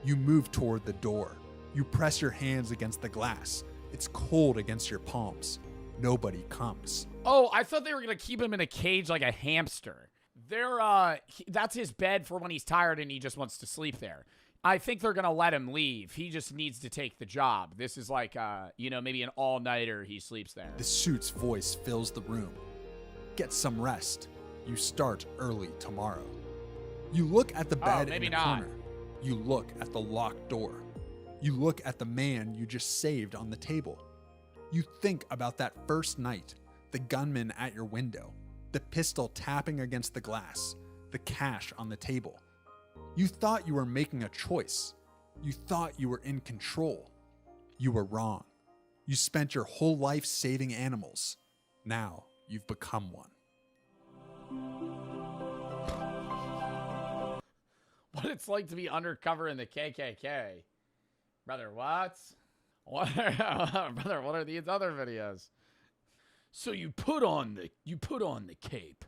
S11: You move toward the door. You press your hands against the glass. It's cold against your palms. Nobody comes.
S1: Oh, I thought they were going to keep him in a cage like a hamster. That's his bed for when he's tired and he just wants to sleep there. I think they're going to let him leave. He just needs to take the job. This is like, maybe an all-nighter he sleeps there.
S11: The suit's voice fills the room. Get some rest. You start early tomorrow. You look at the bed in the corner. You look at the locked door. You look at the man you just saved on the table. You think about that first night, the gunman at your window, the pistol tapping against the glass, the cash on the table. You thought you were making a choice. You thought you were in control. You were wrong. You spent your whole life saving animals. Now you've become one.
S1: What it's like to be undercover in the KKK. Brother, what? Brother, what are these other videos? So you put on the cape.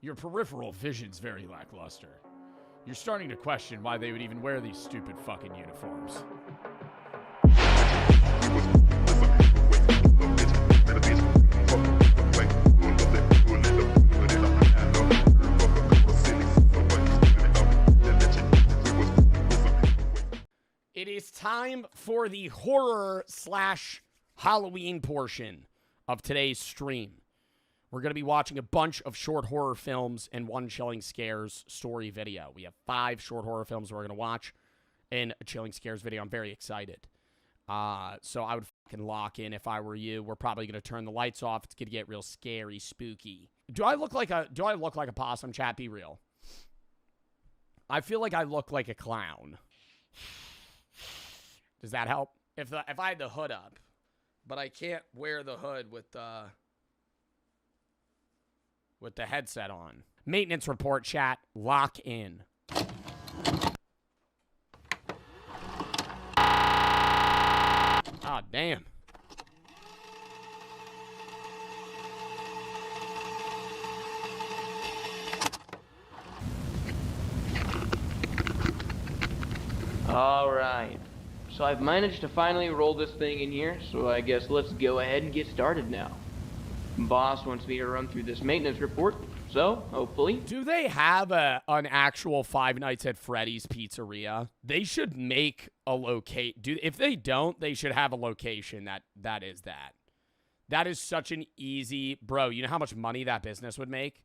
S1: Your peripheral vision's very lackluster. You're starting to question why they would even wear these stupid fucking uniforms. It is time for the horror/Halloween portion of today's stream. We're going to be watching a bunch of short horror films and one Chilling Scares story video. We have 5 short horror films we're going to watch and a Chilling Scares video. I'm very excited. So I would fucking lock in if I were you. We're probably going to turn the lights off. It's going to get real scary, spooky. Do I look like a possum, chat? Be real. I feel like I look like a clown. Does that help? If I had the hood up, but I can't wear the hood with the headset on. Maintenance report, chat. Lock in. Ah, damn.
S17: All right. So I've managed to finally roll this thing in here, so I guess let's go ahead and get started now. Boss wants me to run through this maintenance report, so hopefully.
S1: Do they have an actual Five Nights at Freddy's pizzeria? They should make a if they don't, they should have a location that is that. That is such an easy, bro, you know how much money that business would make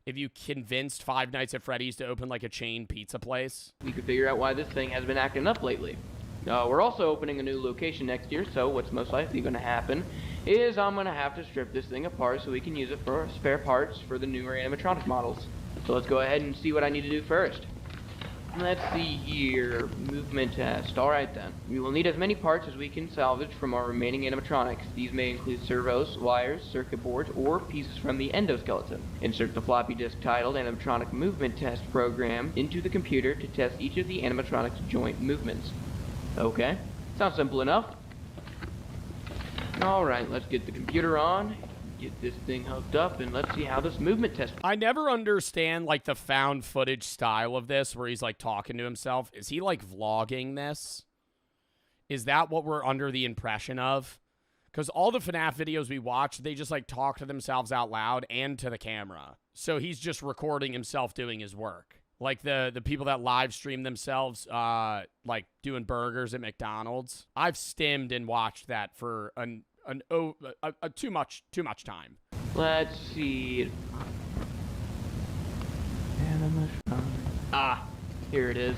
S1: if you convinced Five Nights at Freddy's to open like a chain pizza place?
S17: We could figure out why this thing has been acting up lately. We're also opening a new location next year, so what's most likely going to happen is I'm going to have to strip this thing apart so we can use it for spare parts for the newer animatronic models. So let's go ahead and see what I need to do first. Let's see here. Movement test. Alright then. We will need as many parts as we can salvage from our remaining animatronics. These may include servos, wires, circuit boards, or pieces from the endoskeleton. Insert the floppy disk titled Animatronic Movement Test program into the computer to test each of the animatronic's joint movements. Okay, sounds simple enough. Alright, let's get the computer on, get this thing hooked up, and let's see how this movement test...
S1: I never understand, like, the found footage style of this, where he's, like, talking to himself. Is he, like, vlogging this? Is that what we're under the impression of? Because all the FNAF videos we watch, they just, like, talk to themselves out loud and to the camera. So he's just recording himself doing his work. Like the people that live stream themselves, like, doing burgers at McDonald's. I've stimmed and watched that for too much time.
S17: Let's see. Ah, here it is.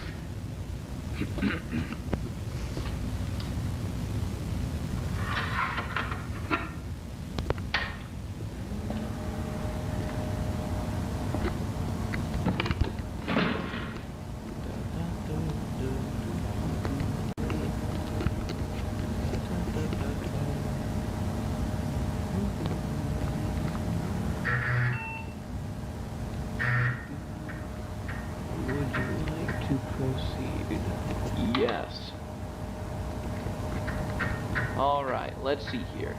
S17: Yes. Alright, let's see here.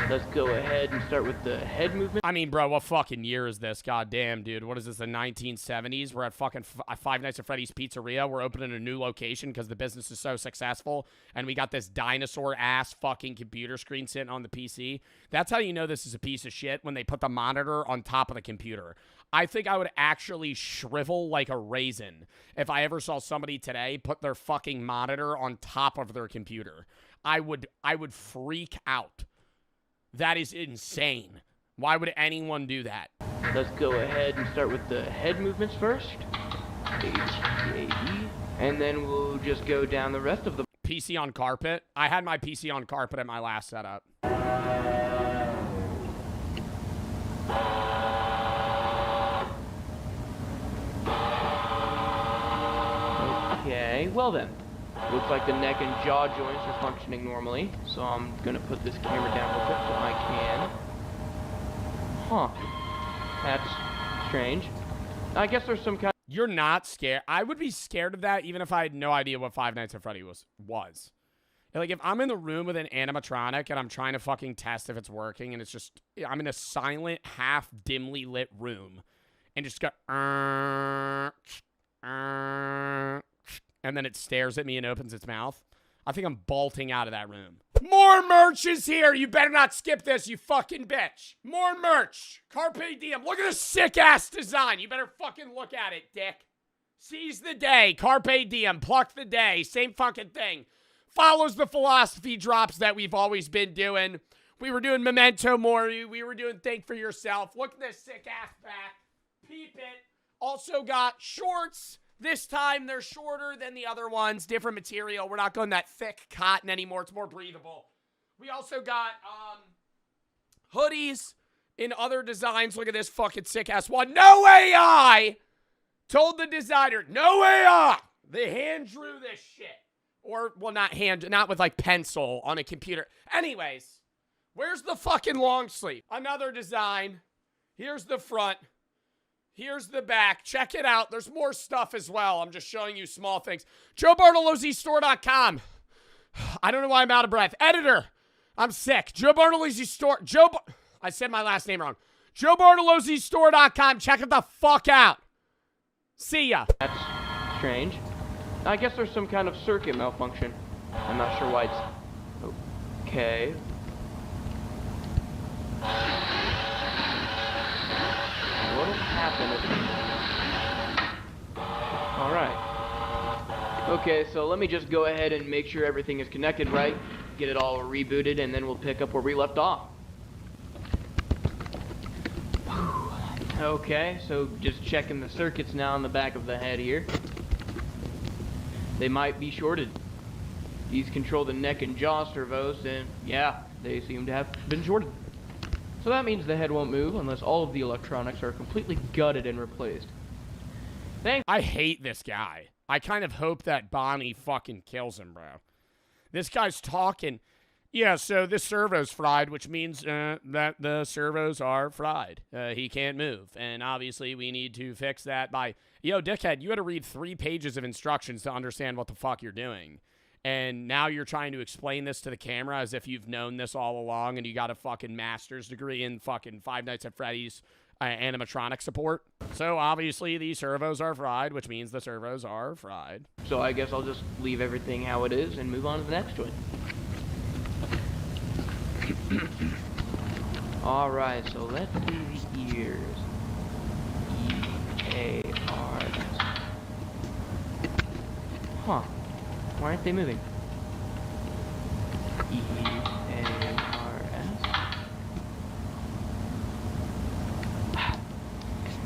S17: Let's go ahead and start with the head movement.
S1: I mean, bro, what fucking year is this? God damn, dude. What is this, the 1970s? We're at fucking Five Nights at Freddy's Pizzeria. We're opening a new location because the business is so successful. And we got this dinosaur-ass fucking computer screen sitting on the PC. That's how you know this is a piece of shit, when they put the monitor on top of the computer. I think I would actually shrivel like a raisin if I ever saw somebody today put their fucking monitor on top of their computer. I would freak out. That is insane. Why would anyone do that?
S17: Let's go ahead and start with the head movements first. H-A-E. And then we'll just go down the rest of the...
S1: PC on carpet? I had my PC on carpet at my last setup.
S17: Okay, well then. Looks like the neck and jaw joints are functioning normally, so I'm gonna put this camera down real quick so I can. Huh. That's strange. I guess there's some kind...
S1: You're not scared. I would be scared of that even if I had no idea what Five Nights at Freddy was. Like, if I'm in the room with an animatronic and I'm trying to fucking test if it's working, and it's just... I'm in a silent, half dimly lit room, and just go... and then it stares at me and opens its mouth. I think I'm bolting out of that room. More merch is here. You better not skip this, you fucking bitch. More merch. Carpe diem. Look at this sick-ass design. You better fucking look at it, dick. Seize the day. Carpe diem. Pluck the day. Same fucking thing. Follows the philosophy drops that we've always been doing. We were doing Memento Mori. We were doing Think for Yourself. Look at this sick-ass back. Peep it. Also got shorts. This time, they're shorter than the other ones. Different material. We're not going that thick cotton anymore. It's more breathable. We also got hoodies in other designs. Look at this fucking sick-ass one. No AI! Told the designer, no AI! They hand drew this shit. Or, well, not with, like, pencil on a computer. Anyways, where's the fucking long sleeve? Another design. Here's the front. Here's the back. Check it out. There's more stuff as well. I'm just showing you small things. joebartolozzistore.com. I don't know why I'm out of breath. Editor. I'm sick. Joe Bartolozzi Store. I said my last name wrong. joebartolozzistore.com. Check it the fuck out. See ya.
S17: That's strange. I guess there's some kind of circuit malfunction. I'm not sure why it's... Okay. What has happened? Alright. Okay, so let me just go ahead and make sure everything is connected right, get it all rebooted, and then we'll pick up where we left off. Okay, so just checking the circuits now on the back of the head here. They might be shorted. These control the neck and jaw servos, and yeah, they seem to have been shorted. So that means the head won't move unless all of the electronics are completely gutted and replaced.
S1: I hate this guy. I kind of hope that Bonnie fucking kills him, bro. This guy's talking. Yeah, so this servo's fried, which means that the servos are fried. He can't move. And obviously we need to fix that by... Yo, dickhead, you had to read 3 pages of instructions to understand what the fuck you're doing. And now you're trying to explain this to the camera as if you've known this all along and you got a fucking master's degree in fucking Five Nights at Freddy's animatronic support. So obviously these servos are fried, which means the servos are fried.
S17: So I guess I'll just leave everything how it is and move on to the next one. Alright, so let's see the ears. E-A-R-S. Huh. Why aren't they moving? E-A-R-S.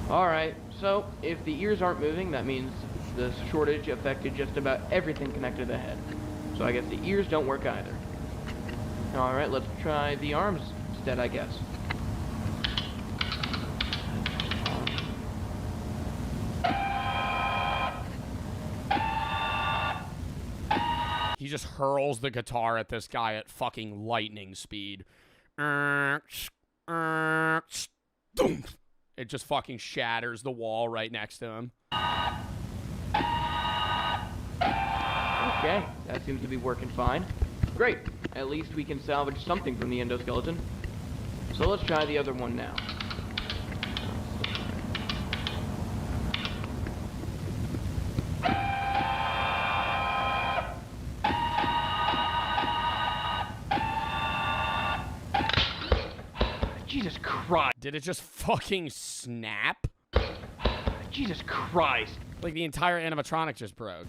S17: Alright, so if the ears aren't moving, that means the shortage affected just about everything connected to the head. So I guess the ears don't work either. Alright, let's try the arms instead, I guess.
S1: He just hurls the guitar at this guy at fucking lightning speed. It just fucking shatters the wall right next to him.
S17: Okay, that seems to be working fine. Great, at least we can salvage something from the endoskeleton. So let's try the other one now. Jesus Christ.
S1: Did it just fucking snap?
S17: Jesus Christ.
S1: Like the entire animatronic just broke.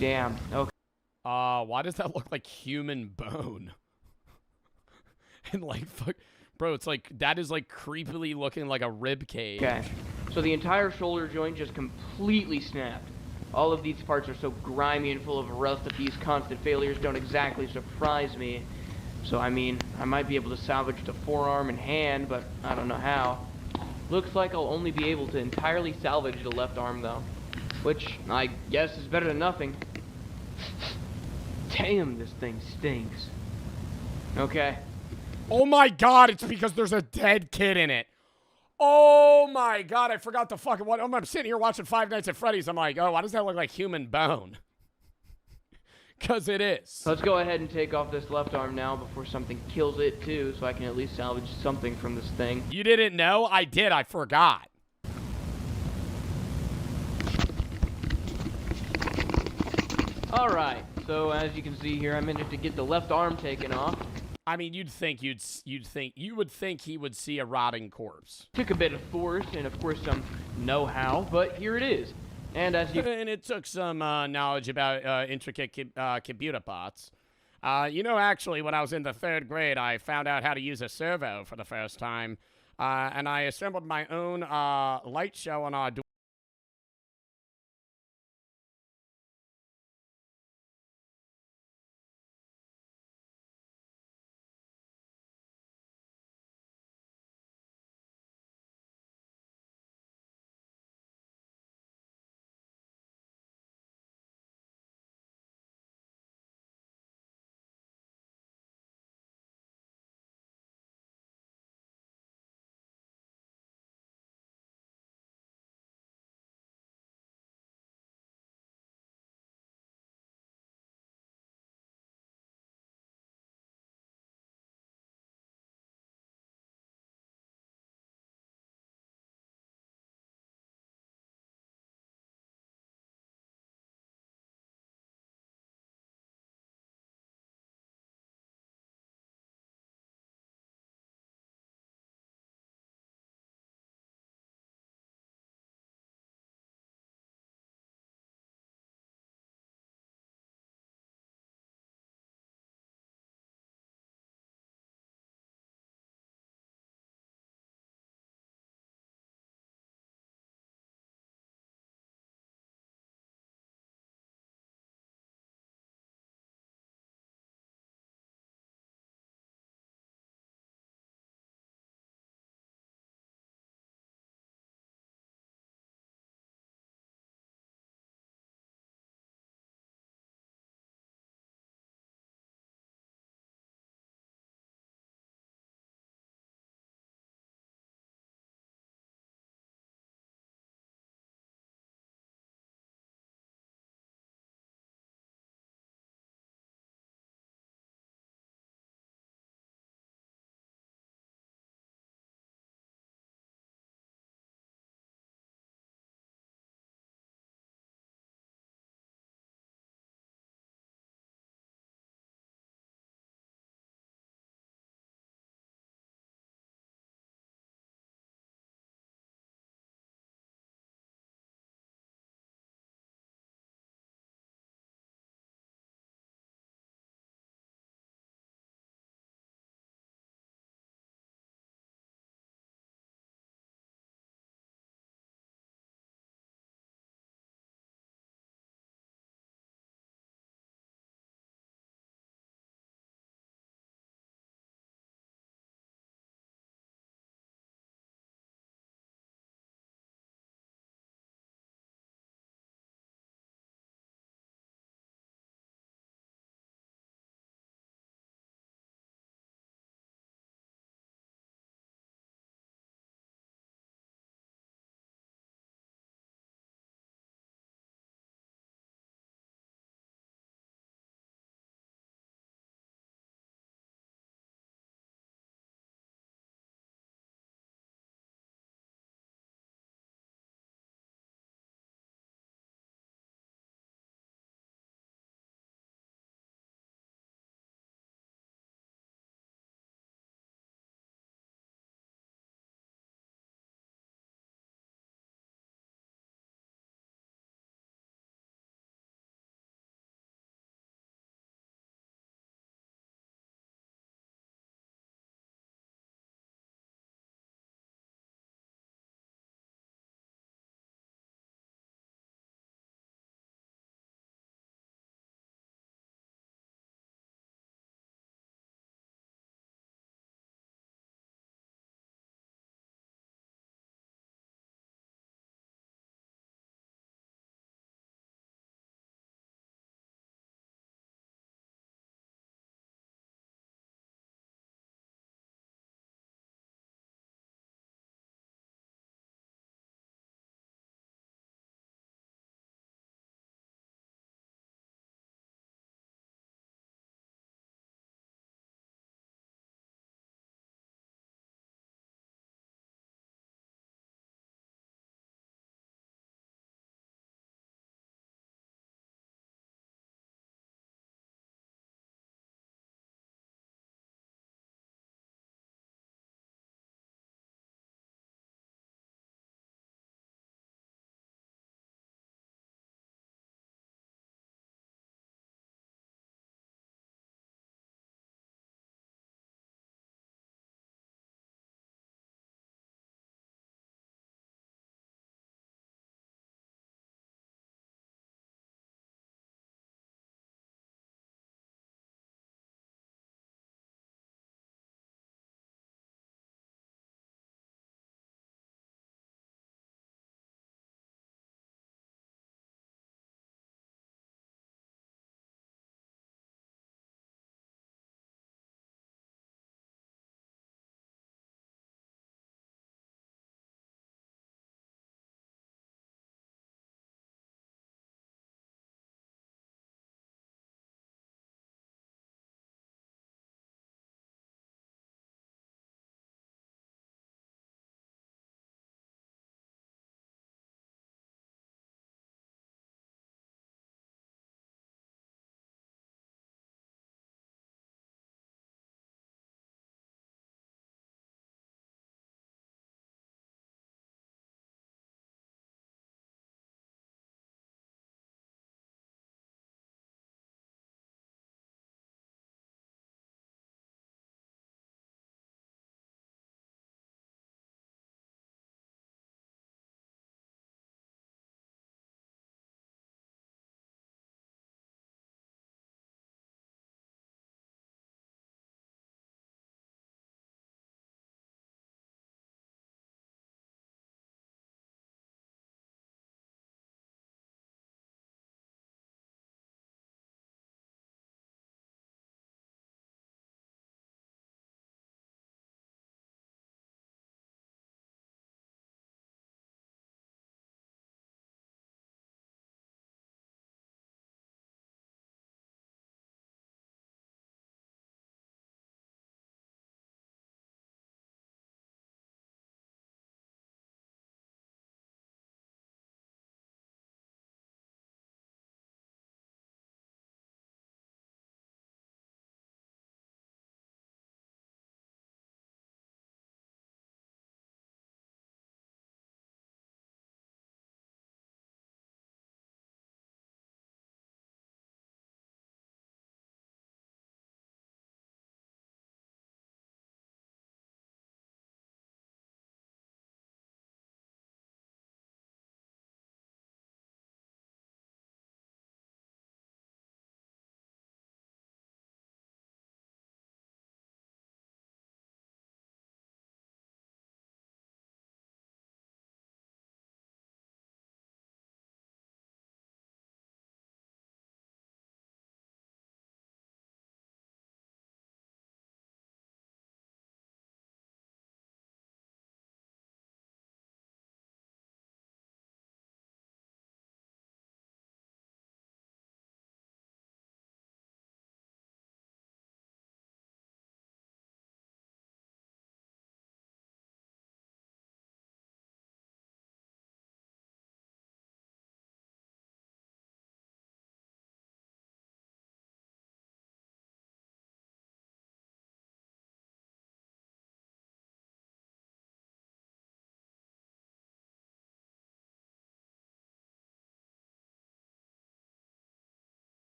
S17: Damn. Okay.
S1: Why does that look like human bone? And like, fuck, bro, it's like, that is like creepily looking like a rib cage.
S17: Okay. So the entire shoulder joint just completely snapped. All of these parts are so grimy and full of rust that these constant failures don't exactly surprise me. So, I mean, I might be able to salvage the forearm and hand, but I don't know how. Looks like I'll only be able to entirely salvage the left arm, though. Which, I guess, is better than nothing. Damn, this thing stinks. Okay.
S1: Oh my god, it's because there's a dead kid in it. Oh my god, I forgot the fucking one. I'm sitting here watching Five Nights at Freddy's. I'm like, oh, why does that look like human bone? Because it is.
S17: Let's go ahead and take off this left arm now before something kills it too, so I can at least salvage something from this thing.
S1: You didn't know? I did. I forgot.
S17: Alright, so as you can see here, I managed to get the left arm taken off.
S1: I mean, you would think he would see a rotting corpse.
S17: Took a bit of force and of course some know-how, but here it is. And as you
S1: and it took some knowledge about intricate computer parts. You know, actually, when I was in the 3rd grade, I found out how to use a servo for the first time, and I assembled my own light show on our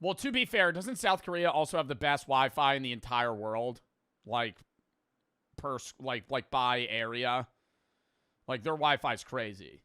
S1: Well, to be fair, doesn't South Korea also have the best Wi-Fi in the entire world? Like, by area? Like, their Wi-Fi's crazy.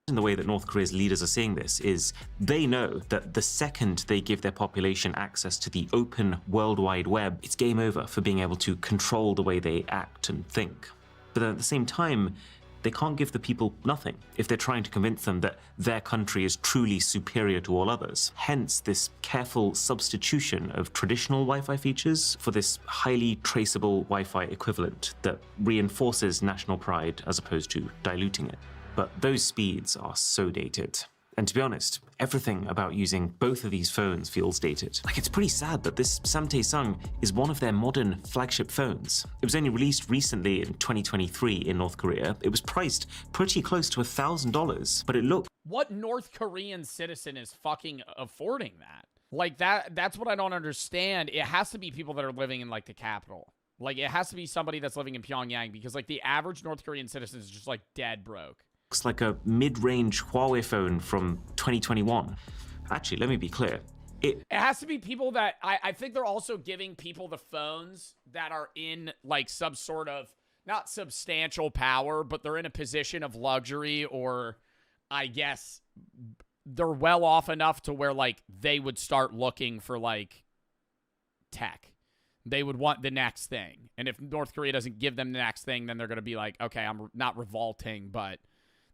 S18: The way that North Korea's leaders are seeing this is they know that the second they give their population access to the open World Wide Web, it's game over for being able to control the way they act and think. But then at the same time, they can't give the people nothing if they're trying to convince them that their country is truly superior to all others. Hence this careful substitution of traditional Wi-Fi features for this highly traceable Wi-Fi equivalent that reinforces national pride as opposed to diluting it. But those speeds are so dated. And to be honest, everything about using both of these phones feels dated. Like, it's pretty sad that this Samtae is one of their modern flagship phones. It was only released recently in 2023 in North Korea. It was priced pretty close to $1,000, but it looked...
S1: What North Korean citizen is fucking affording that? Like, that's what I don't understand. It has to be people that are living in, like, the capital. Like, it has to be somebody that's living in Pyongyang, because, like, the average North Korean citizen is just, like, dead broke.
S18: Looks like a mid-range Huawei phone from 2021. Actually, let me be clear. It
S1: has to be people that I think they're also giving people the phones that are in like some sort of not substantial power, but they're in a position of luxury, or I guess they're well off enough to where like they would start looking for like tech. They would want the next thing. And if North Korea doesn't give them the next thing, then they're going to be like, okay, I'm not revolting, but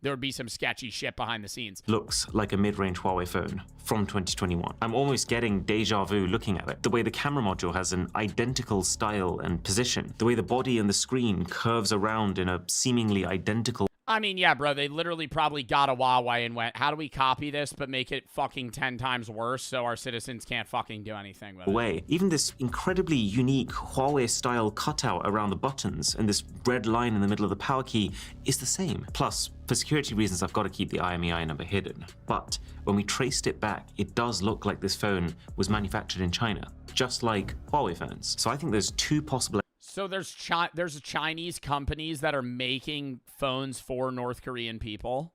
S1: there would be some sketchy shit behind the scenes.
S18: Looks like a mid-range Huawei phone from 2021. I'm almost getting deja vu looking at it. The way the camera module has an identical style and position. The way the body and the screen curves around in a seemingly identical...
S1: I mean, yeah, bro, they literally probably got a Huawei and went, how do we copy this but make it fucking 10 times worse so our citizens can't fucking do anything with it?
S18: Even this incredibly unique Huawei-style cutout around the buttons and this red line in the middle of the power key is the same. Plus, for security reasons, I've got to keep the IMEI number hidden. But when we traced it back, it does look like this phone was manufactured in China, just like Huawei phones. So I think there's two possible...
S1: So there's Chinese companies that are making phones for North Korean people?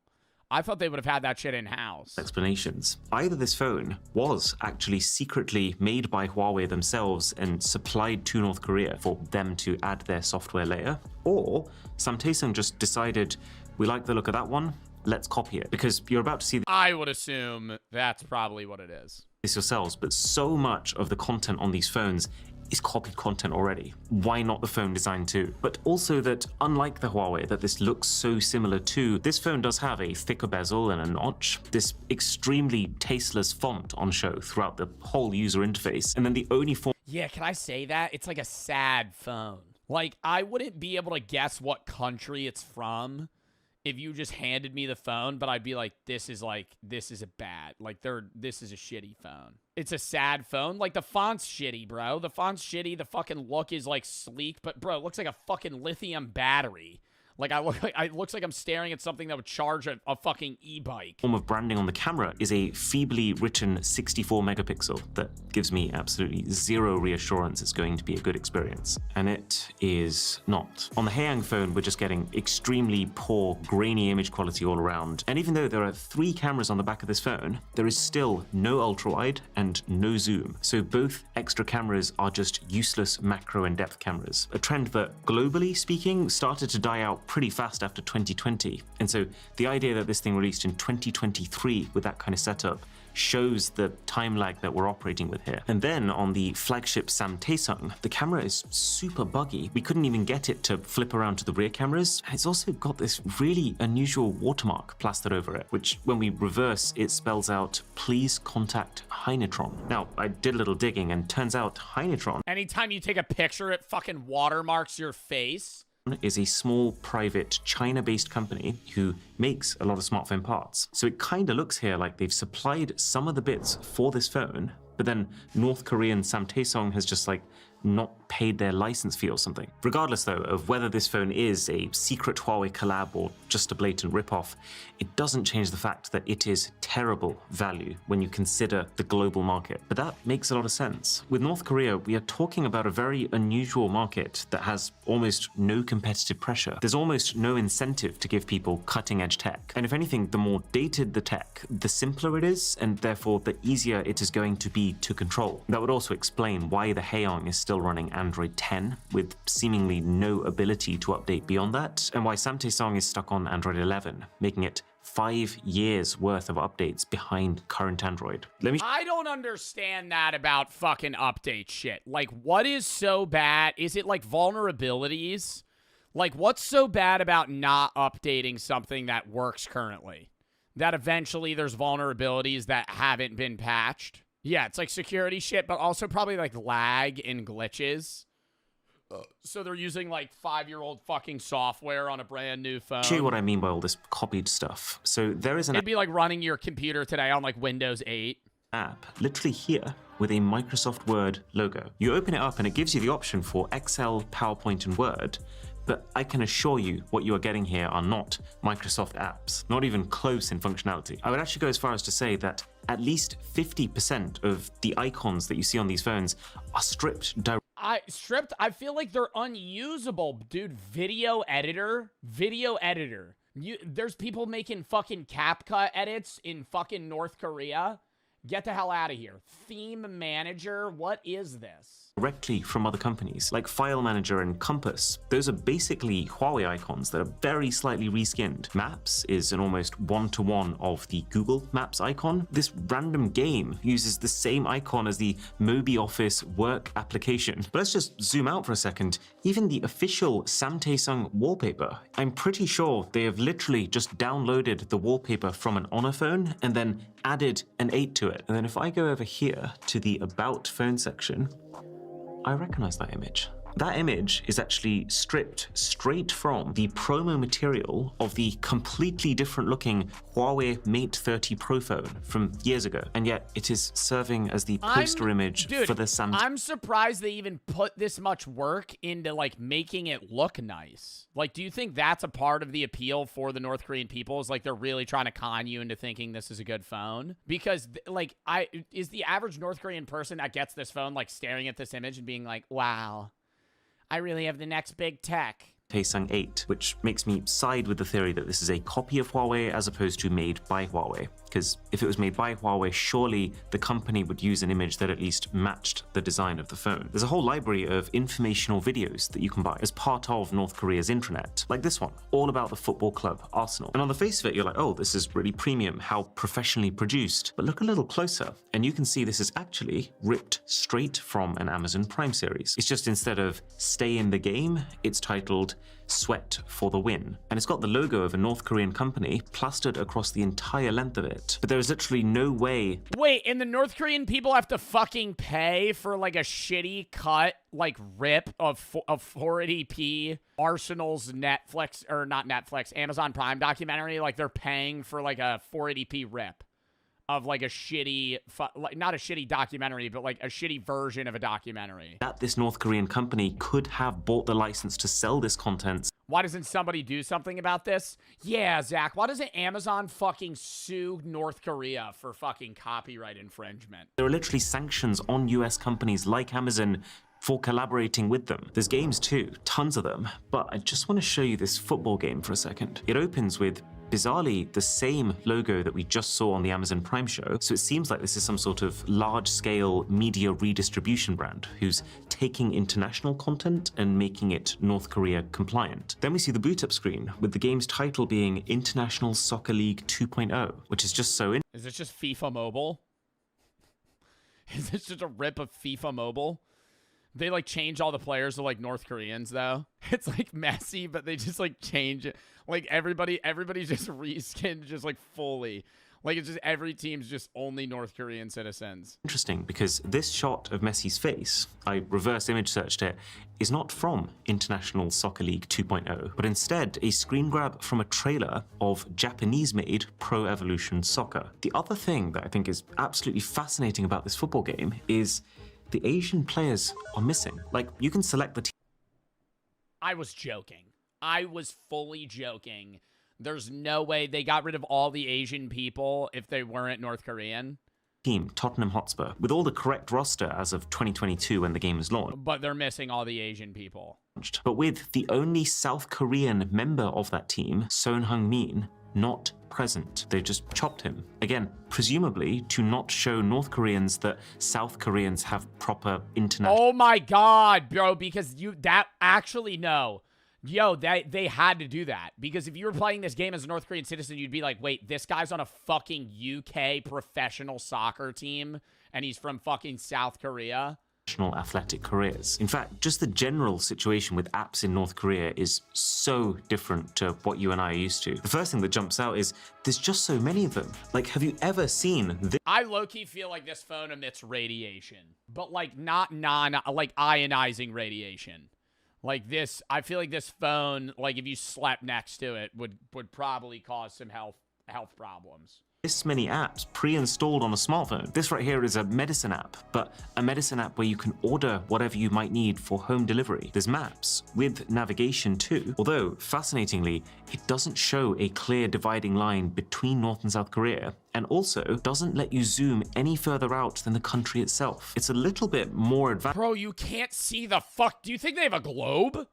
S1: I thought they would have had that shit in-house.
S18: Explanations. Either this phone was actually secretly made by Huawei themselves and supplied to North Korea for them to add their software layer, or Samtae just decided, we like the look of that one, let's copy it. Because you're about to see...
S1: I would assume that's probably what it is.
S18: ...this yourselves, but so much of the content on these phones is copied content already. Why not the phone design too? But also that, unlike the Huawei that this looks so similar to, this phone does have a thicker bezel and a notch, this extremely tasteless font on show throughout the whole user interface, and then the only form...
S1: Yeah, can I say that? It's like a sad phone. Like, I wouldn't be able to guess what country it's from if you just handed me the phone, but I'd be like, this is a bad, like, this is a shitty phone. It's a sad phone. Like, the font's shitty, bro. The font's shitty. The fucking look is, like, sleek, but, bro, it looks like a fucking lithium battery. Like, it looks like I'm staring at something that would charge a fucking e-bike.
S18: Form of branding on the camera is a feebly written 64 megapixel that gives me absolutely zero reassurance it's going to be a good experience. And it is not. On the Haeyang phone, we're just getting extremely poor, grainy image quality all around. And even though there are 3 cameras on the back of this phone, there is still no ultra-wide and no zoom. So both extra cameras are just useless macro and depth cameras. A trend that, globally speaking, started to die out pretty fast after 2020. And so the idea that this thing released in 2023 with that kind of setup shows the time lag that we're operating with here. And then on the flagship Samtae, the camera is super buggy. We couldn't even get it to flip around to the rear cameras. And it's also got this really unusual watermark plastered over it, which when we reverse, it spells out, please contact Heinetron. Now, I did a little digging and turns out Heinetron...
S1: Anytime you take a picture, it fucking watermarks your face.
S18: ...is a small, private, China-based company who makes a lot of smartphone parts. So it kind of looks here like they've supplied some of the bits for this phone, but then North Korean Samtae has just like not paid their license fee or something. Regardless though of whether this phone is a secret Huawei collab or just a blatant ripoff, it doesn't change the fact that it is terrible value when you consider the global market. But that makes a lot of sense. With North Korea, we are talking about a very unusual market that has almost no competitive pressure. There's almost no incentive to give people cutting-edge tech. And if anything, the more dated the tech, the simpler it is, and therefore the easier it is going to be to control. That would also explain why the Haeyong is still running Android 10, with seemingly no ability to update beyond that, and why Samtaesong is stuck on Android 11, making it 5 years worth of updates behind current Android.
S1: I don't understand that about fucking update shit. Like, what is so bad? Is it like vulnerabilities? Like, what's so bad about not updating something that works currently? That eventually there's vulnerabilities that haven't been patched? Yeah, it's like security shit, but also probably like lag and glitches. So they're using like 5-year-old fucking software on a brand new phone.
S18: Show you what I mean by all this copied stuff. So there is an
S1: It'd be like running your computer today on like Windows 8.
S18: app literally here with a Microsoft Word logo. You open it up and it gives you the option for Excel, PowerPoint, and Word. But I can assure you what you are getting here are not Microsoft apps, not even close in functionality. I would actually go as far as to say that at least 50% of the icons that you see on these phones are stripped directly.
S1: I feel like they're unusable, dude. Video editor. There's people making fucking CapCut edits in fucking North Korea. Get the hell out of here. Theme manager, what is this?
S18: Directly from other companies, like File Manager and Compass. Those are basically Huawei icons that are very slightly reskinned. Maps is an almost one-to-one of the Google Maps icon. This random game uses the same icon as the Mobi Office work application. But let's just zoom out for a second. Even the official Samtaesong wallpaper, I'm pretty sure they have literally just downloaded the wallpaper from an Honor phone and then added an 8 to it. And then if I go over here to the About Phone section, I recognize that image. That image is actually stripped straight from the promo material of the completely different looking Huawei Mate 30 Pro phone from years ago. And yet it is serving as the poster image for the Samsung.
S1: I'm surprised they even put this much work into like making it look nice. Like, do you think that's a part of the appeal for the North Korean people? Is like they're really trying to con you into thinking this is a good phone? Because like is the average North Korean person that gets this phone like staring at this image and being like, wow, I really have the next big tech.
S18: Samtaesong 8, which makes me side with the theory that this is a copy of Huawei as opposed to made by Huawei. Because if it was made by Huawei, surely the company would use an image that at least matched the design of the phone. There's a whole library of informational videos that you can buy as part of North Korea's intranet, like this one, all about the football club Arsenal. And on the face of it, you're like, oh, this is really premium, how professionally produced. But look a little closer, and you can see this is actually ripped straight from an Amazon Prime series. It's just instead of Stay in the Game, it's titled Sweat for the Win. And it's got the logo of a North Korean company plastered across the entire length of it. But there is literally no way.
S1: Wait, and the North Korean people have to fucking pay for like a shitty cut, like rip of 480p Arsenal's Netflix, or not Netflix, Amazon Prime documentary. Like they're paying for like a 480p rip of like a shitty, like not a shitty documentary, but like a shitty version of a documentary.
S18: That this North Korean company could have bought the license to sell this content.
S1: Why doesn't somebody do something about this? Yeah, Zach, why doesn't Amazon fucking sue North Korea for fucking copyright infringement?
S18: There are literally sanctions on US companies like Amazon for collaborating with them. There's games too, tons of them, but I just want to show you this football game for a second. It opens with bizarrely the same logo that we just saw on the Amazon Prime show, so it seems like this is some sort of large-scale media redistribution brand who's taking international content and making it North Korea compliant. Then we see the boot up screen with the game's title being International Soccer League 2.0, which is just so
S1: Is this just FIFA Mobile? Is this just a rip of FIFA Mobile? They like change all the players to like North Koreans though. It's like messy, but they just like change it. Like everybody's just reskinned just like fully. Like it's just every team's just only North Korean citizens.
S18: Interesting because this shot of Messi's face, I reverse image searched it, is not from International Soccer League 2.0, but instead a screen grab from a trailer of Japanese-made Pro Evolution Soccer. The other thing that I think is absolutely fascinating about this football game is the Asian players are missing. Like, you can select the
S1: I was joking. I was fully joking. There's no way they got rid of all the Asian people if they weren't North Korean.
S18: team, Tottenham Hotspur, with all the correct roster as of 2022 when the game was launched.
S1: But they're missing all the Asian people.
S18: But with the only South Korean member of that team, Son Heung-min, not present. They just chopped him. Again, presumably to not show North Koreans that South Koreans have proper international...
S1: Oh my god, bro, because no. Yo, they had to do that. Because if you were playing this game as a North Korean citizen, you'd be like, wait, this guy's on a fucking UK professional soccer team, and he's from fucking South Korea?
S18: athletic careers. In fact, just the general situation with apps in North Korea is so different to what you and I are used to. The first thing that jumps out is there's just so many of them. Like, have you ever seen this?
S1: I low-key feel like this phone emits radiation, but like not like ionizing radiation. Like this, I feel like this phone, like if you slept next to it, would probably cause some health problems.
S18: This many apps pre-installed on a smartphone. This right here is a medicine app, but a medicine app where you can order whatever you might need for home delivery. There's maps with navigation too, although fascinatingly, it doesn't show a clear dividing line between North and South Korea, and also doesn't let you zoom any further out than the country itself. It's a little bit more advanced.
S1: Bro, you can't see the fuck. Do you think they have a globe?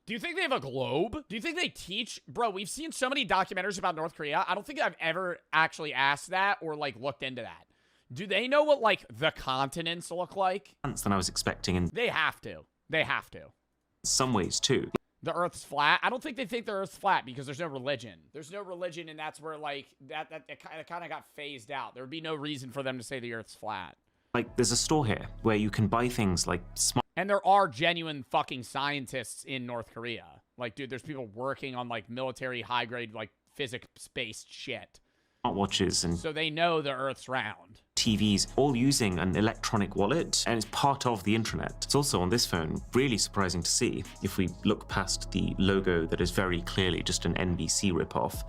S1: Do you think they have a globe? Do you think they teach? Bro, we've seen so many documentaries about North Korea. I don't think I've ever actually asked that or, like, looked into that. Do they know what, like, the continents look like?
S18: Than I was expecting, and
S1: they have to. They have to.
S18: In some ways, too.
S1: The Earth's flat? I don't think they think the Earth's flat because there's no religion. There's no religion, and that's where, like, it kind of got phased out. There would be no reason for them to say the Earth's flat.
S18: Like, there's a store here where you can buy things like
S1: and there are genuine fucking scientists in North Korea. Like, dude, there's people working on, like, military high-grade, like, physics-based shit.
S18: Smartwatches and
S1: so they know the Earth's round.
S18: TVs, all using an electronic wallet, and it's part of the intranet. It's also on this phone really surprising to see. If we look past the logo that is very clearly just an NBC ripoff,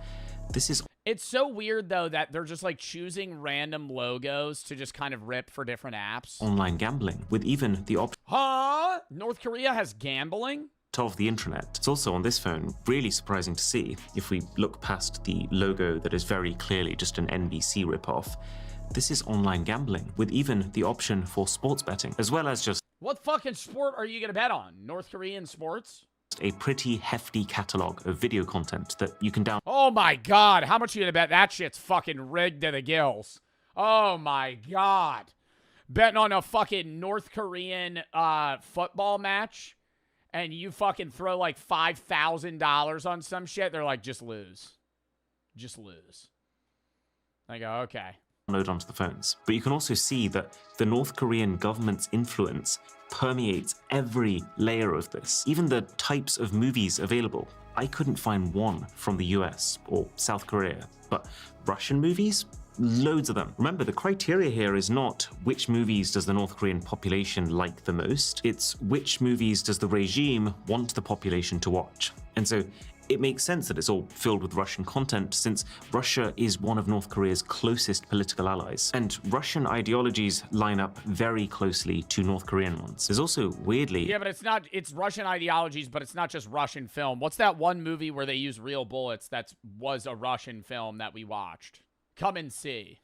S18: this is...
S1: It's so weird, though, that they're just, like, choosing random logos to just kind of rip for different apps.
S18: Online gambling, with even the option...
S1: Huh? North Korea has gambling?
S18: ...of the intranet. It's also on this phone really surprising to see. If we look past the logo that is very clearly just an NBC ripoff, this is online gambling, with even the option for sports betting, as well as just...
S1: What fucking sport are you gonna bet on? North Korean sports?
S18: A pretty hefty catalog of video content that you can download.
S1: Oh my god, how much are you gonna bet that shit's fucking rigged to the gills? Oh my god. Betting on a fucking North Korean football match and you fucking throw like $5,000 on some shit, they're like, just lose. Just lose. I go, okay.
S18: Download onto the phones. But you can also see that the North Korean government's influence permeates every layer of this. Even the types of movies available. I couldn't find one from the US or South Korea, but Russian movies? Loads of them. Remember, the criteria here is not which movies does the North Korean population like the most, it's which movies does the regime want the population to watch. And so it makes sense that it's all filled with Russian content since Russia is one of North Korea's closest political allies. And Russian ideologies line up very closely to North Korean ones. There's also, weirdly...
S1: Yeah, but it's Russian ideologies, but it's not just Russian film. What's that one movie where they use real bullets that was a Russian film that we watched? Come and see.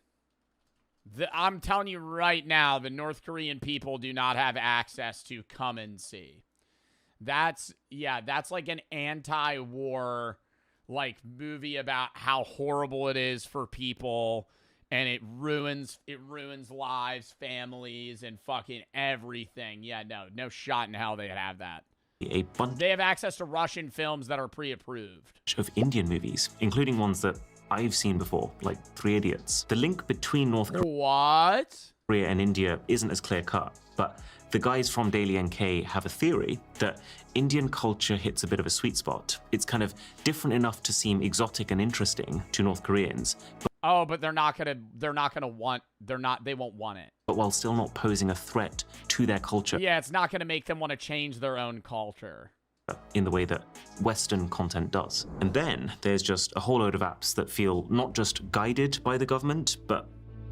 S1: I'm telling you right now, the North Korean people do not have access to come and see. That's like an anti-war, like, movie about how horrible it is for people, and it ruins lives, families, and fucking everything. Yeah, no shot in hell they'd have that. They have access to Russian films that are pre-approved.
S18: Of Indian movies, including ones that I've seen before, like 3 Idiots. The link between North Korea and India isn't as clear-cut, but the guys from Daily NK have a theory that Indian culture hits a bit of a sweet spot. It's kind of different enough to seem exotic and interesting to North Koreans.
S1: But they won't want it.
S18: But while still not posing a threat to their culture.
S1: Yeah, it's not gonna make them want to change their own culture.
S18: In the way that Western content does. And then there's just a whole load of apps that feel not just guided by the government, but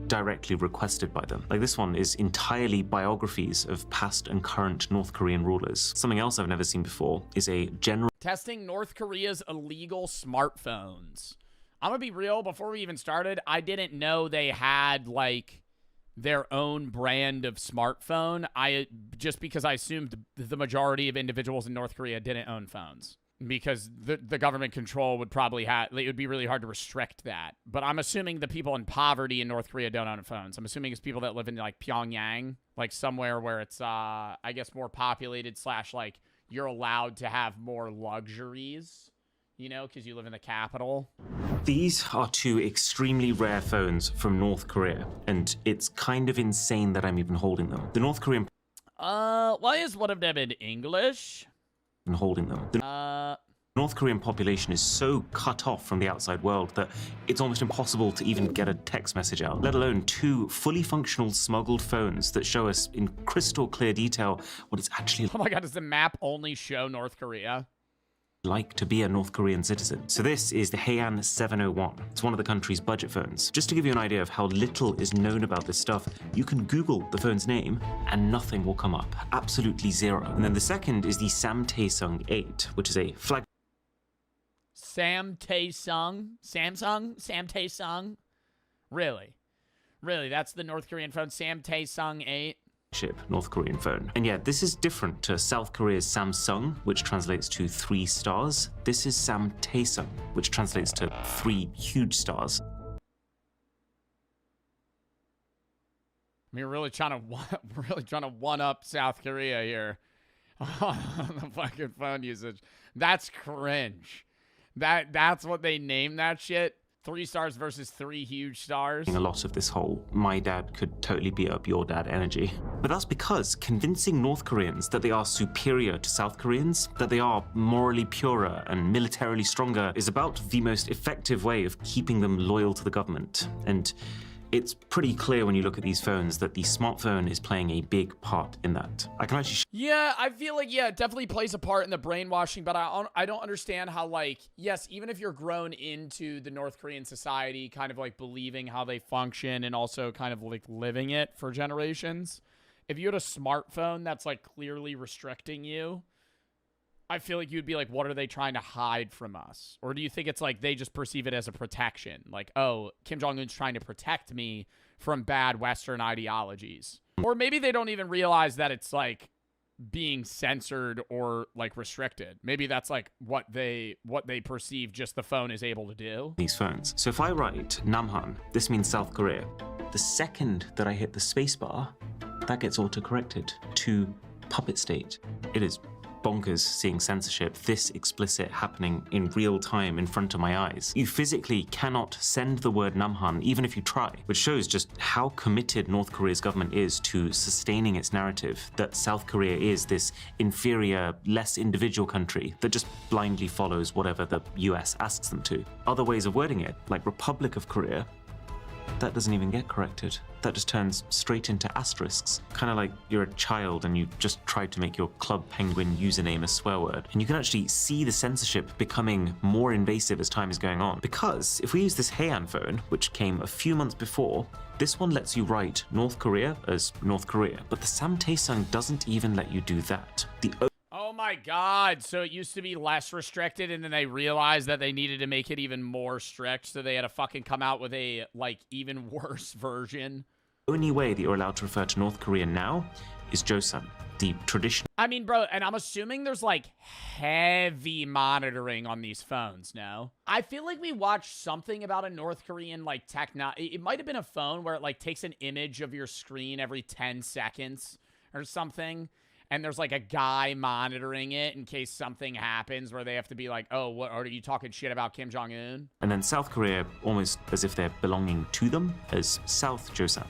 S18: directly requested by them. Like this one is entirely biographies of past and current North Korean rulers. Something else I've never seen before is a general
S1: Testing North Korea's illegal smartphones. I'm gonna be real, before we even started, I didn't know they had, like, their own brand of smartphone. Just because I assumed the majority of individuals in North Korea didn't own phones. Because the government control would probably it would be really hard to restrict that. But I'm assuming the people in poverty in North Korea don't own phones. I'm assuming it's people that live in, like, Pyongyang, like, somewhere where it's, I guess, more populated / like, you're allowed to have more luxuries, you know, because you live in the capital.
S18: These are two extremely rare phones from North Korea, and it's kind of insane that I'm even holding them. The North Korean
S1: why is one of them in English?
S18: Holding them. The North Korean population is so cut off from the outside world that it's almost impossible to even get a text message out, let alone two fully functional smuggled phones that show us in crystal clear detail what it's actually
S1: Oh my god, does the map only show North Korea?
S18: like to be a North Korean citizen. So this is the Heian 701. It's one of the country's budget phones. Just to give you an idea of how little is known about this stuff, you can Google the phone's name and nothing will come up. Absolutely zero. And then the second is the Samtaesung 8, which is a flag
S1: Samtaesung? Samtaesung? Really? Really, that's the North Korean phone, Samtaesung 8?
S18: North Korean phone. And yeah, this is different to South Korea's Samsung, which translates to 3 stars. This is Samtaesung, which translates to 3 huge stars.
S1: I mean, we're really trying to one up South Korea here on the fucking phone usage. That's cringe. That's what they named that shit. 3 stars versus 3 huge stars.
S18: A lot of this whole my dad could totally beat up your dad energy. But that's because convincing North Koreans that they are superior to South Koreans, that they are morally purer and militarily stronger, is about the most effective way of keeping them loyal to the government. And it's pretty clear when you look at these phones that the smartphone is playing a big part in that. I can actually
S1: Yeah, I feel like, yeah, it definitely plays a part in the brainwashing, but I don't understand how, like, yes, even if you're grown into the North Korean society, kind of, like, believing how they function and also kind of, like, living it for generations, if you had a smartphone that's, like, clearly restricting you, I feel like you'd be like, what are they trying to hide from us? Or do you think it's like they just perceive it as a protection? Like, oh, Kim Jong-un's trying to protect me from bad Western ideologies. Or maybe they don't even realize that it's like being censored or like restricted. Maybe that's like what they perceive just the phone is able to do.
S18: These phones. So if I write Namhan, this means South Korea. The second that I hit the spacebar, that gets auto-corrected to puppet state. It is bonkers seeing censorship this explicit happening in real time in front of my eyes. You physically cannot send the word Namhan even if you try, which shows just how committed North Korea's government is to sustaining its narrative that South Korea is this inferior, less individual country that just blindly follows whatever the US asks them to. Other ways of wording it, like Republic of Korea, that doesn't even get corrected. That just turns straight into asterisks. Kind of like you're a child and you just tried to make your Club Penguin username a swear word. And you can actually see the censorship becoming more invasive as time is going on. Because if we use this Heian phone, which came a few months before, this one lets you write North Korea as North Korea. But the Samtaesung doesn't even let you do that.
S1: Oh my god, so it used to be less restricted and then they realized that they needed to make it even more strict, so they had to fucking come out with a, like, even worse version.
S18: The only way that you're allowed to refer to North Korea now is Joseon, the traditional.
S1: I mean, bro, and I'm assuming there's, like, heavy monitoring on these phones, no? I feel like we watched something about a North Korean, like, it might have been a phone where it, like, takes an image of your screen every 10 seconds or something. And there's, like, a guy monitoring it in case something happens where they have to be like, oh, what, are you talking shit about Kim Jong-un?
S18: And then South Korea, almost as if they're belonging to them, as South Joseon.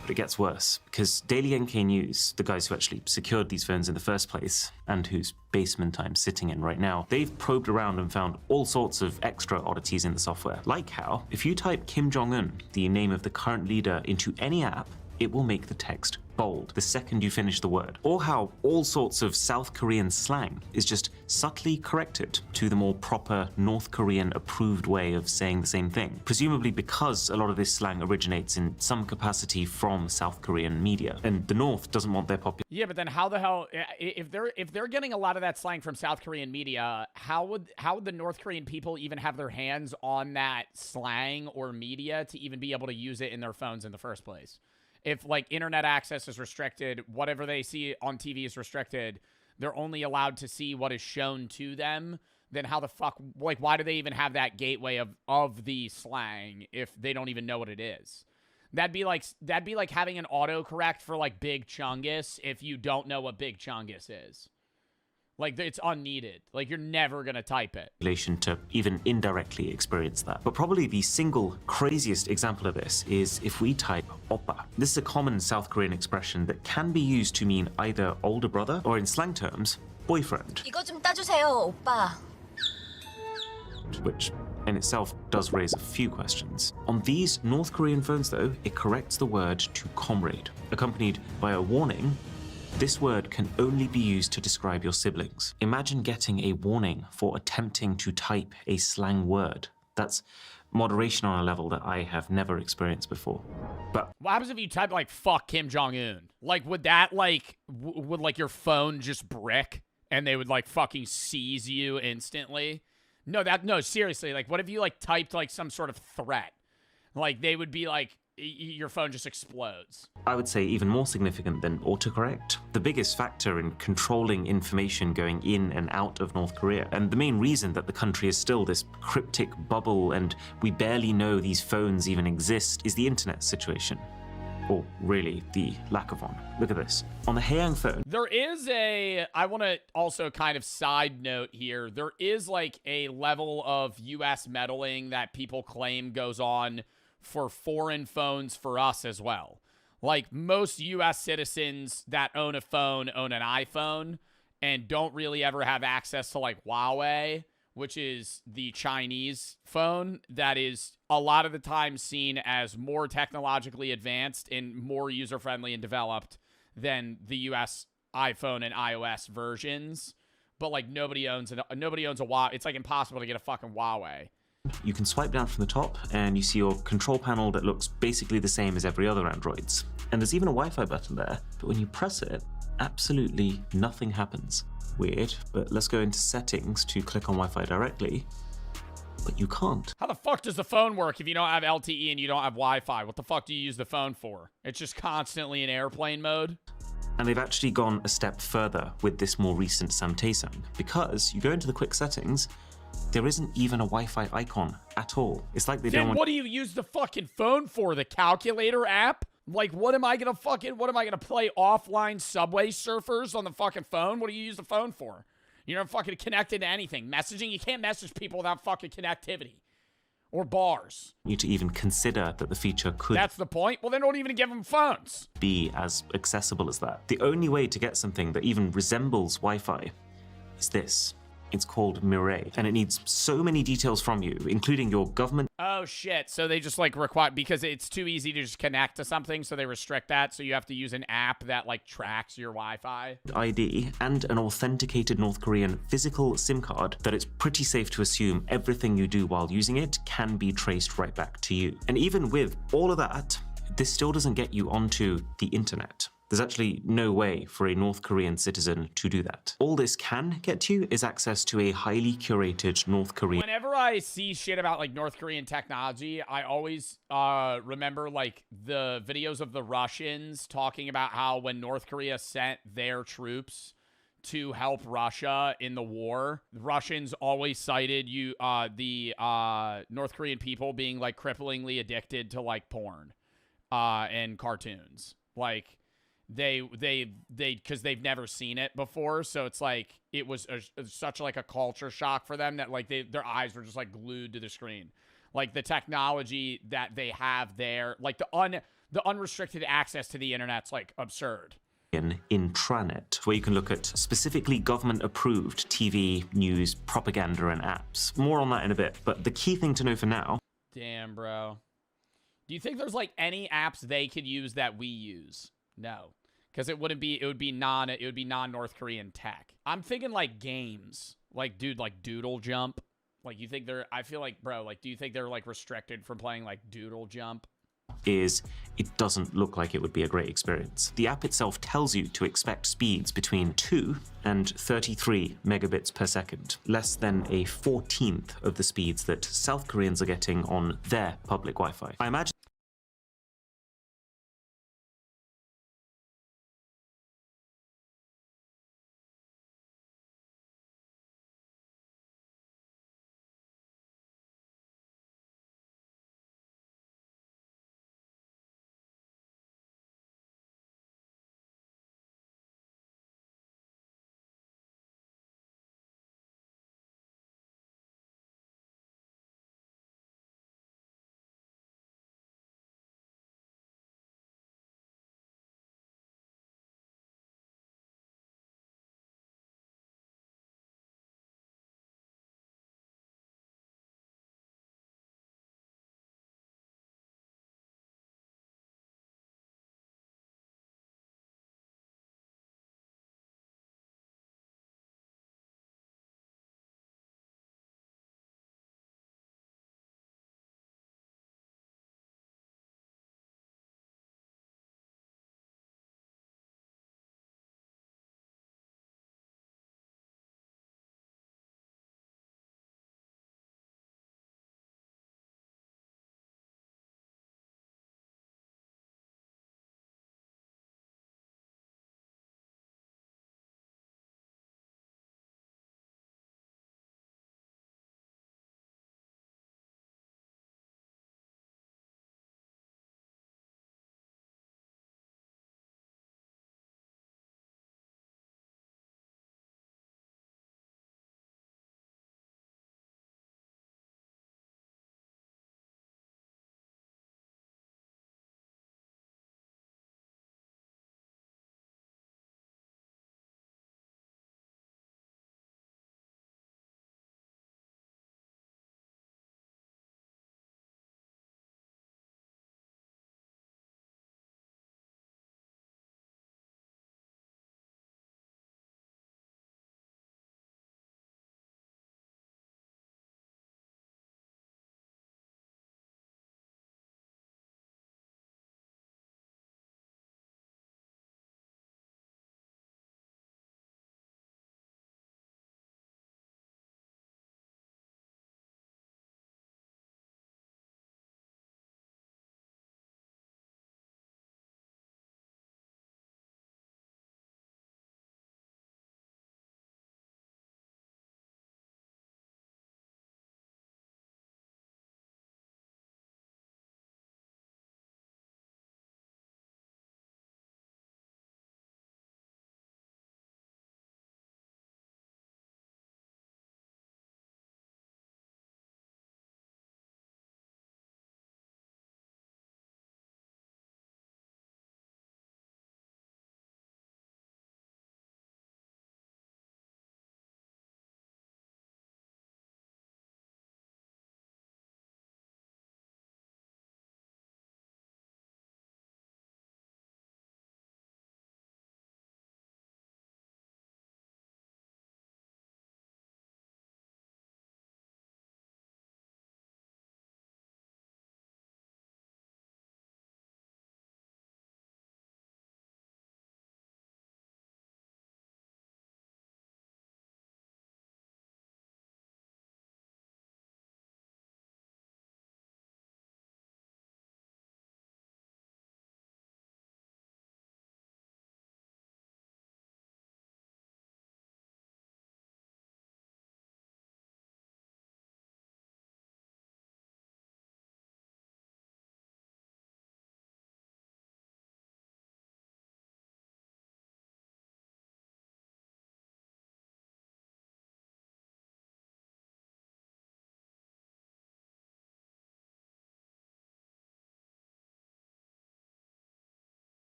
S18: But it gets worse, because Daily NK News, the guys who actually secured these phones in the first place, and whose basement I'm sitting in right now, they've probed around and found all sorts of extra oddities in the software. Like how, if you type Kim Jong-un, the name of the current leader, into any app, it will make the text bold the second you finish the word. Or how all sorts of South Korean slang is just subtly corrected to the more proper North Korean approved way of saying the same thing. Presumably because a lot of this slang originates in some capacity from South Korean media, and the North doesn't want their population.
S1: Yeah, but then how the hell, if they're getting a lot of that slang from South Korean media, how would the North Korean people even have their hands on that slang or media to even be able to use it in their phones in the first place? If, like, internet access is restricted, whatever they see on TV is restricted, they're only allowed to see what is shown to them, then how the fuck, like, why do they even have that gateway of the slang if they don't even know what it is? That'd be like having an autocorrect for, like, Big Chungus if you don't know what Big Chungus is. Like, it's unneeded. Like, you're never gonna type it.
S18: To even indirectly experience that. But probably the single craziest example of this is if we type oppa. This is a common South Korean expression that can be used to mean either older brother or, in slang terms, boyfriend.
S4: 이거 좀 따주세요, 오빠.
S18: Which in itself does raise a few questions. On these North Korean phones, though, it corrects the word to comrade, accompanied by a warning. This word can only be used to describe your siblings. Imagine getting a warning for attempting to type a slang word. That's moderation on a level that I have never experienced before. But
S1: what happens if you type, like, fuck Kim Jong-un? Like, would that, like, would, like, your phone just brick and they would, like, fucking seize you instantly? No, seriously, like, what if you, like, typed, like, some sort of threat? Like, they would be, like, your phone just explodes.
S18: I would say even more significant than autocorrect, the biggest factor in controlling information going in and out of North Korea, and the main reason that the country is still this cryptic bubble and we barely know these phones even exist, is the internet situation. Or really, the lack of one. Look at this. On the Haeyang phone,
S1: there is I want to also kind of side note here, there is, like, a level of U.S. meddling that people claim goes on for foreign phones for us as well. Like, most U.S. citizens that own a phone own an iPhone and don't really ever have access to, like, Huawei, which is the Chinese phone that is a lot of the time seen as more technologically advanced and more user-friendly and developed than the U.S. iPhone and iOS versions. But, like, nobody owns a Huawei. It's, like, impossible to get a fucking Huawei.
S18: you can swipe down from the top and you see your control panel that looks basically the same as every other Android's. And there's even a Wi-Fi button there, but when you press it, absolutely nothing happens. Weird, but let's go into settings to click on Wi-Fi directly, but you can't.
S1: How the fuck does the phone work if you don't have LTE and you don't have Wi-Fi? What the fuck do you use the phone for? It's just constantly in airplane mode?
S18: And they've actually gone a step further with this more recent Samtaesung, because you go into the quick settings, there isn't even a Wi-Fi icon at all. It's like they don't want—
S1: What do you use the fucking phone for? The calculator app? Like, what am I gonna play offline Subway Surfers on the fucking phone? What do you use the phone for? You're not fucking connected to anything. Messaging, you can't message people without fucking connectivity. Or bars.
S18: You to even consider that the feature could—
S1: That's the point? Well, then don't even give them phones.
S18: —be as accessible as that. The only way to get something that even resembles Wi-Fi is this. It's called Mirai, and it needs so many details from you, including your government—
S1: Oh shit, so they just like require, because it's too easy to just connect to something, so they restrict that, so you have to use an app that like tracks your Wi-Fi.
S18: ID and an authenticated North Korean physical SIM card that it's pretty safe to assume everything you do while using it can be traced right back to you. And even with all of that, this still doesn't get you onto the internet. There's actually no way for a North Korean citizen to do that. All this can get you is access to a highly curated North Korean—
S1: Whenever I see shit about like North Korean technology, I always remember like the videos of the Russians talking about how when North Korea sent their troops to help Russia in the war, the Russians always cited the North Korean people being like cripplingly addicted to like porn and cartoons. Like, they because they've never seen it before, so it's like it was such like a culture shock for them that like their eyes were just like glued to the screen. Like the technology that they have there, like the unrestricted access to the internet's like absurd.
S18: Intranet, where you can look at specifically government-approved TV, news, propaganda, and apps. More on that in a bit, but the key thing to know for now—
S1: Damn, bro. Do you think there's like any apps they could use that we use? No. Because it would be non North Korean tech. I'm thinking like games. Like, dude, like Doodle Jump. Like, you think they're, I feel like, bro, like, do you think they're like restricted from playing like Doodle Jump?
S18: Is it doesn't look like it would be a great experience. The app itself tells you to expect speeds between 2 and 33 megabits per second, less than a 14th of the speeds that South Koreans are getting on their public Wi-Fi. I imagine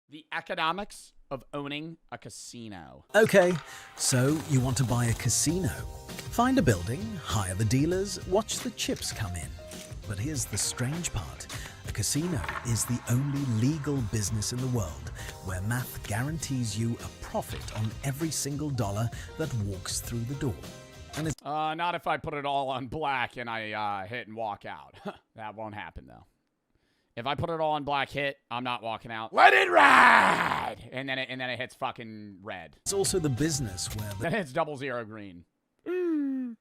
S1: The economics of owning a casino.
S9: Okay, so you want to buy a casino. Find a building, hire the dealers, watch the chips come in. But here's the strange part. A casino is the only legal business in the world where math guarantees you a profit on every single dollar that walks through the door. And it's
S1: Not if I put it all on black and I hit and walk out. That won't happen, though. If I put it all on black hit, I'm not walking out. Let it ride! And then it hits fucking red.
S9: It's also the business where
S1: Then it's 00 green.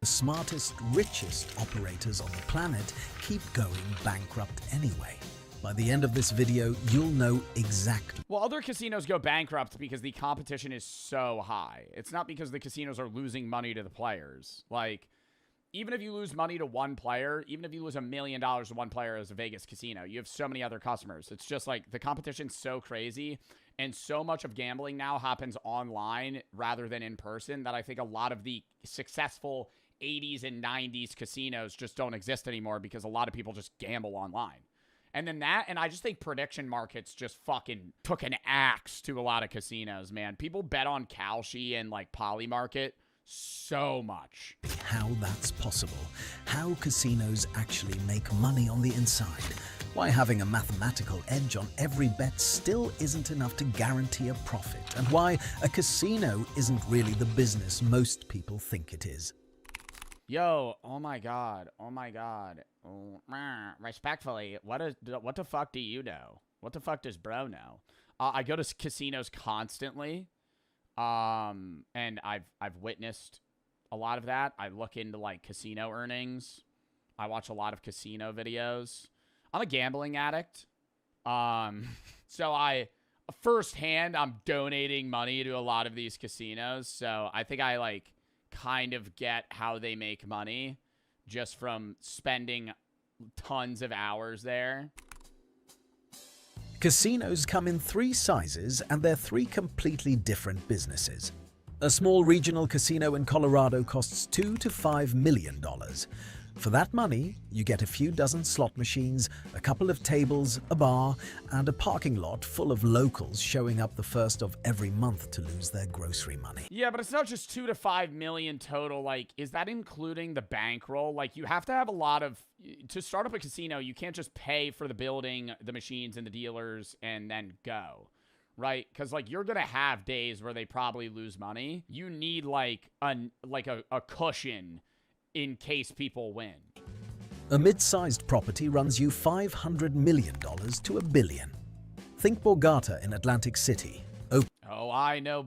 S9: the smartest, richest operators on the planet keep going bankrupt anyway. By the end of this video, you'll know exactly.
S1: Well, other casinos go bankrupt because the competition is so high. It's not because the casinos are losing money to the players. Like, even if you lose money to one player, even if you lose $1 million to one player as a Vegas casino, you have so many other customers. It's just like the competition's so crazy, and so much of gambling now happens online rather than in person that I think a lot of the successful 80s and 90s casinos just don't exist anymore because a lot of people just gamble online. And then and I just think prediction markets just fucking took an axe to a lot of casinos, man. People bet on Kalshi and like Polymarket so much.
S9: How that's possible, how casinos actually make money on the inside, why having a mathematical edge on every bet still isn't enough to guarantee a profit, and why a casino isn't really the business most people think it is.
S1: Yo, oh my god, oh, respectfully, what the fuck do you know? What the fuck does bro know? I go to casinos constantly, and I've witnessed a lot of that. I look into like casino earnings. I watch a lot of casino videos. I'm a gambling addict, so firsthand I'm donating money to a lot of these casinos. So I think I like kind of get how they make money just from spending tons of hours there.
S9: Casinos come in 3 sizes, and they're 3 completely different businesses. A small regional casino in Colorado costs $2 to $5 million. For that money, you get a few dozen slot machines, a couple of tables, a bar, and a parking lot full of locals showing up the first of every month to lose their grocery money.
S1: Yeah, but it's not just 2 to 5 million total. Like, is that including the bankroll? Like, you have to have a lot of... To start up a casino, you can't just pay for the building, the machines, and the dealers, and then go. Right? Because, like, you're going to have days where they probably lose money. You need, like a cushion in case people win.
S9: A mid-sized property runs you $500 million to $1 billion. Think Borgata in Atlantic City.
S1: Oh, I know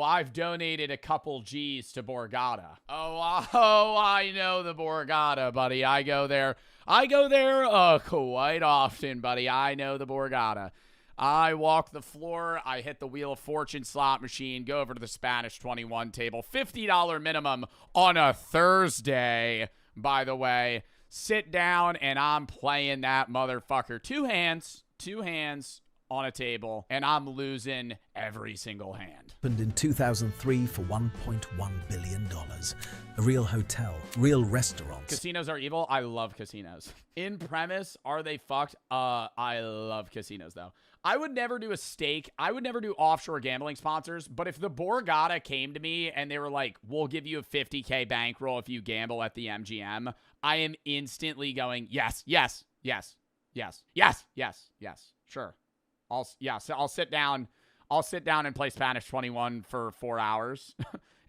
S1: I've donated a couple G's to Borgata. Oh, I know the Borgata, buddy. I go there quite often, buddy. I know the Borgata. I walk the floor, I hit the Wheel of Fortune slot machine, go over to the Spanish 21 table, $50 minimum on a Thursday, by the way. Sit down, and I'm playing that motherfucker. Two hands on a table, and I'm losing every single hand.
S9: Opened in 2003 for $1.1 billion. A real hotel, real restaurants.
S1: Casinos are evil. I love casinos. In premise, are they fucked? I love casinos, though. I would never do a stake. I would never do offshore gambling sponsors, but if the Borgata came to me and they were like, we'll give you a $50K bankroll if you gamble at the MGM, I am instantly going, yes, sure. I'll sit down and play Spanish 21 for 4 hours.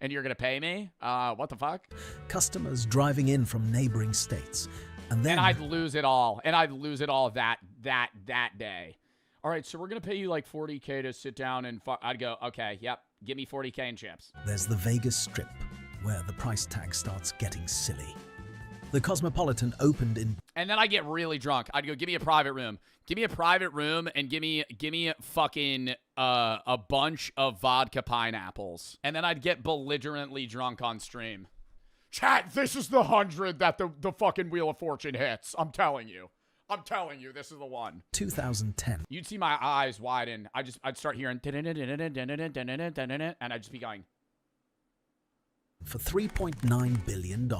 S1: And you're going to pay me? What the fuck?
S9: Customers driving in from neighboring states. And
S1: I'd lose it all. That day. All right, so we're going to pay you like $40K to sit down and I'd go, okay, yep, give me $40K in chips.
S9: There's the Vegas Strip, where the price tag starts getting silly. The Cosmopolitan opened in...
S1: And then I get really drunk. I'd go, give me a private room. Give me a private room and give me fucking a bunch of vodka pineapples. And then I'd get belligerently drunk on stream. Chat, this is the 100 that the fucking Wheel of Fortune hits. I'm telling you, this is the one.
S9: 2010.
S1: You'd see my eyes widen. I'd start hearing and I'd just be going.
S9: for $3.9 billion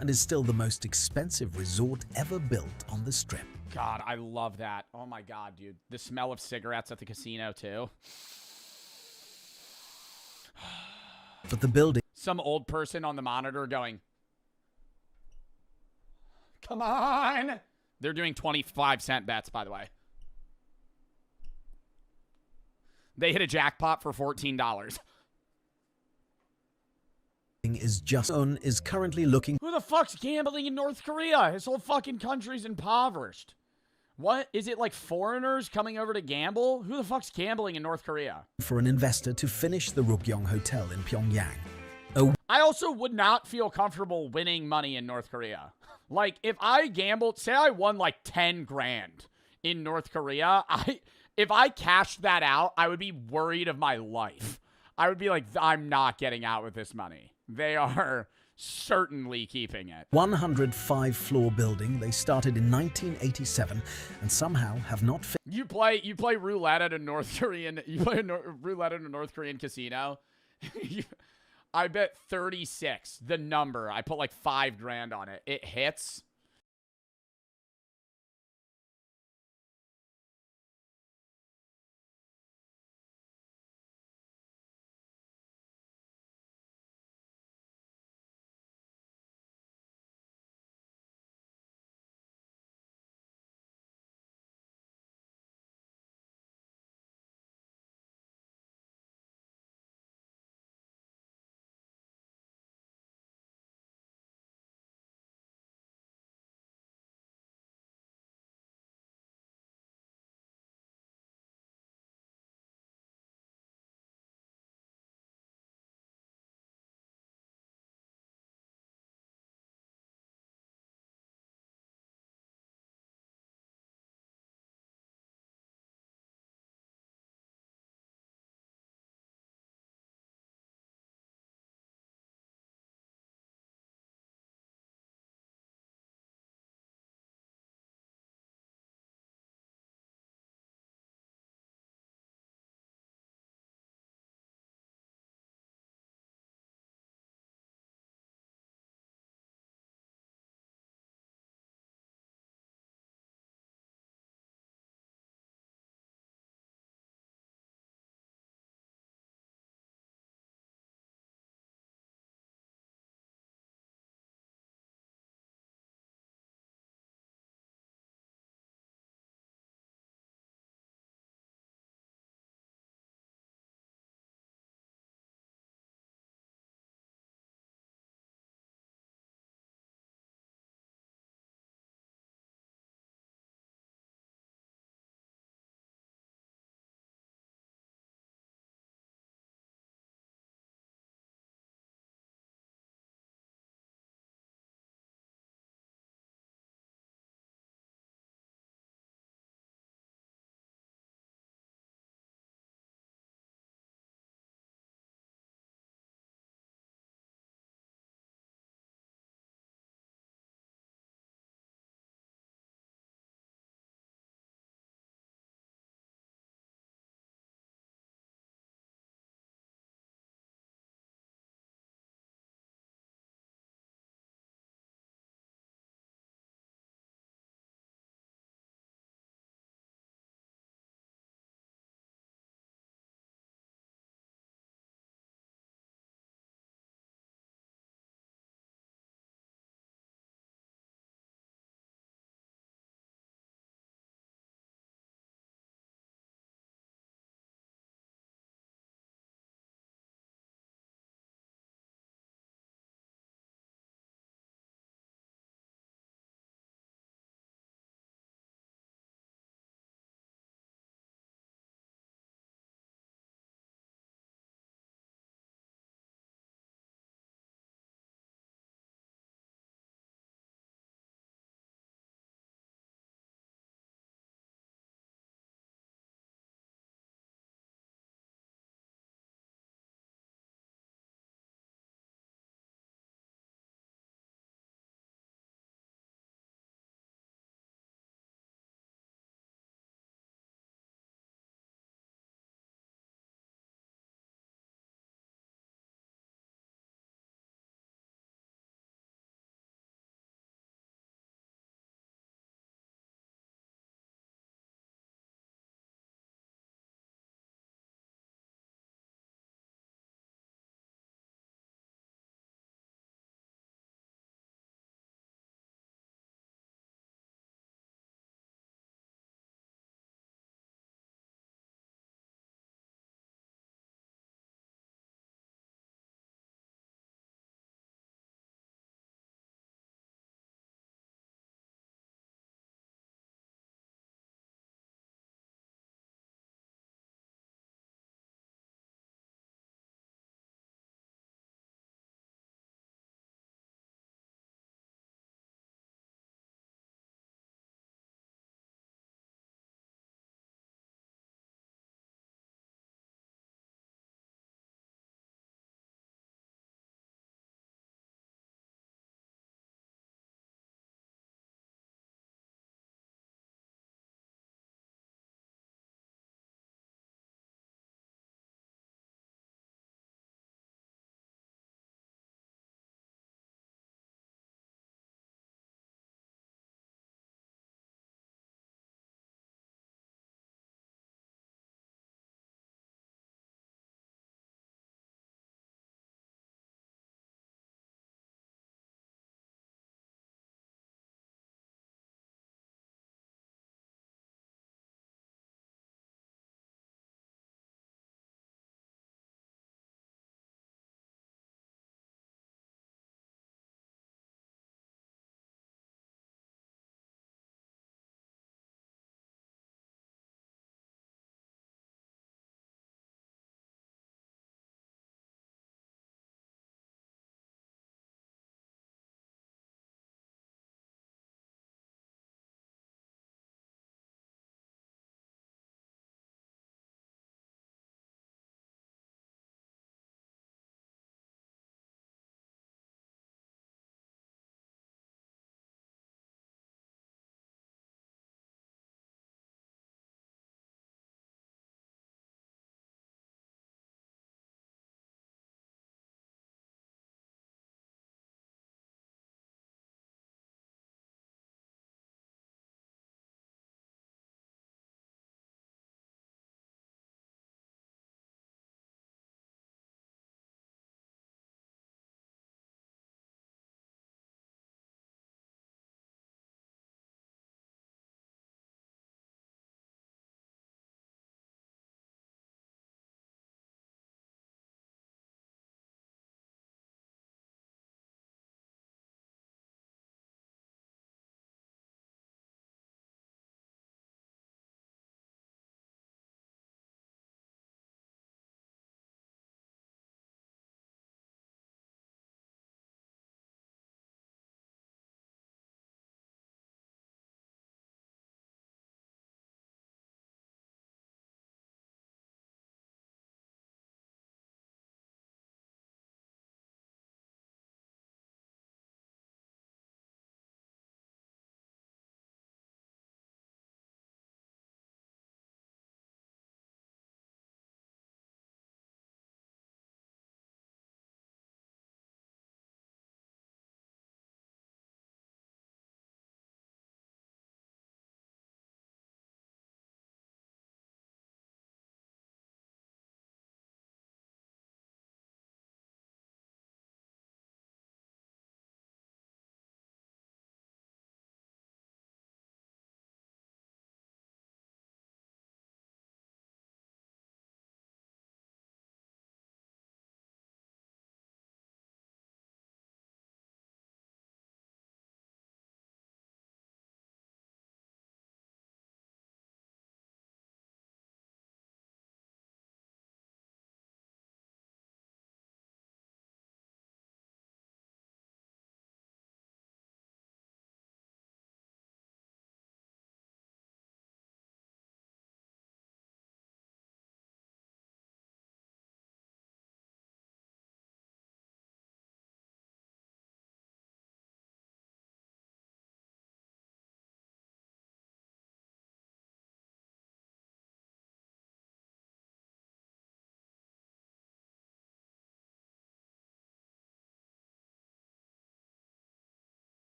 S9: and is still the most expensive resort ever built on the Strip.
S1: God, I love that. Oh my God, dude. The smell of cigarettes at the casino, too.
S9: But the building...
S1: Some old person on the monitor going, come on. They're doing 25-cent bets, by the way. They hit a jackpot for $14.
S9: is currently looking...
S1: Who the fuck's gambling in North Korea? His whole fucking country's impoverished. What? Is it like foreigners coming over to gamble? Who the fuck's gambling in North Korea?
S9: ...for an investor to finish the Rukyong Hotel in Pyongyang.
S1: I also would not feel comfortable winning money in North Korea. Like, if I gambled, say I won like 10 grand in North Korea, if I cashed that out, I would be worried of my life. I would be like, I'm not getting out with this money. They are certainly keeping it.
S9: 105-floor building. They started in 1987 and somehow have not
S1: You play roulette at a North Korean roulette at a North Korean casino. I bet 36, the number. I put like 5 grand on it. It hits.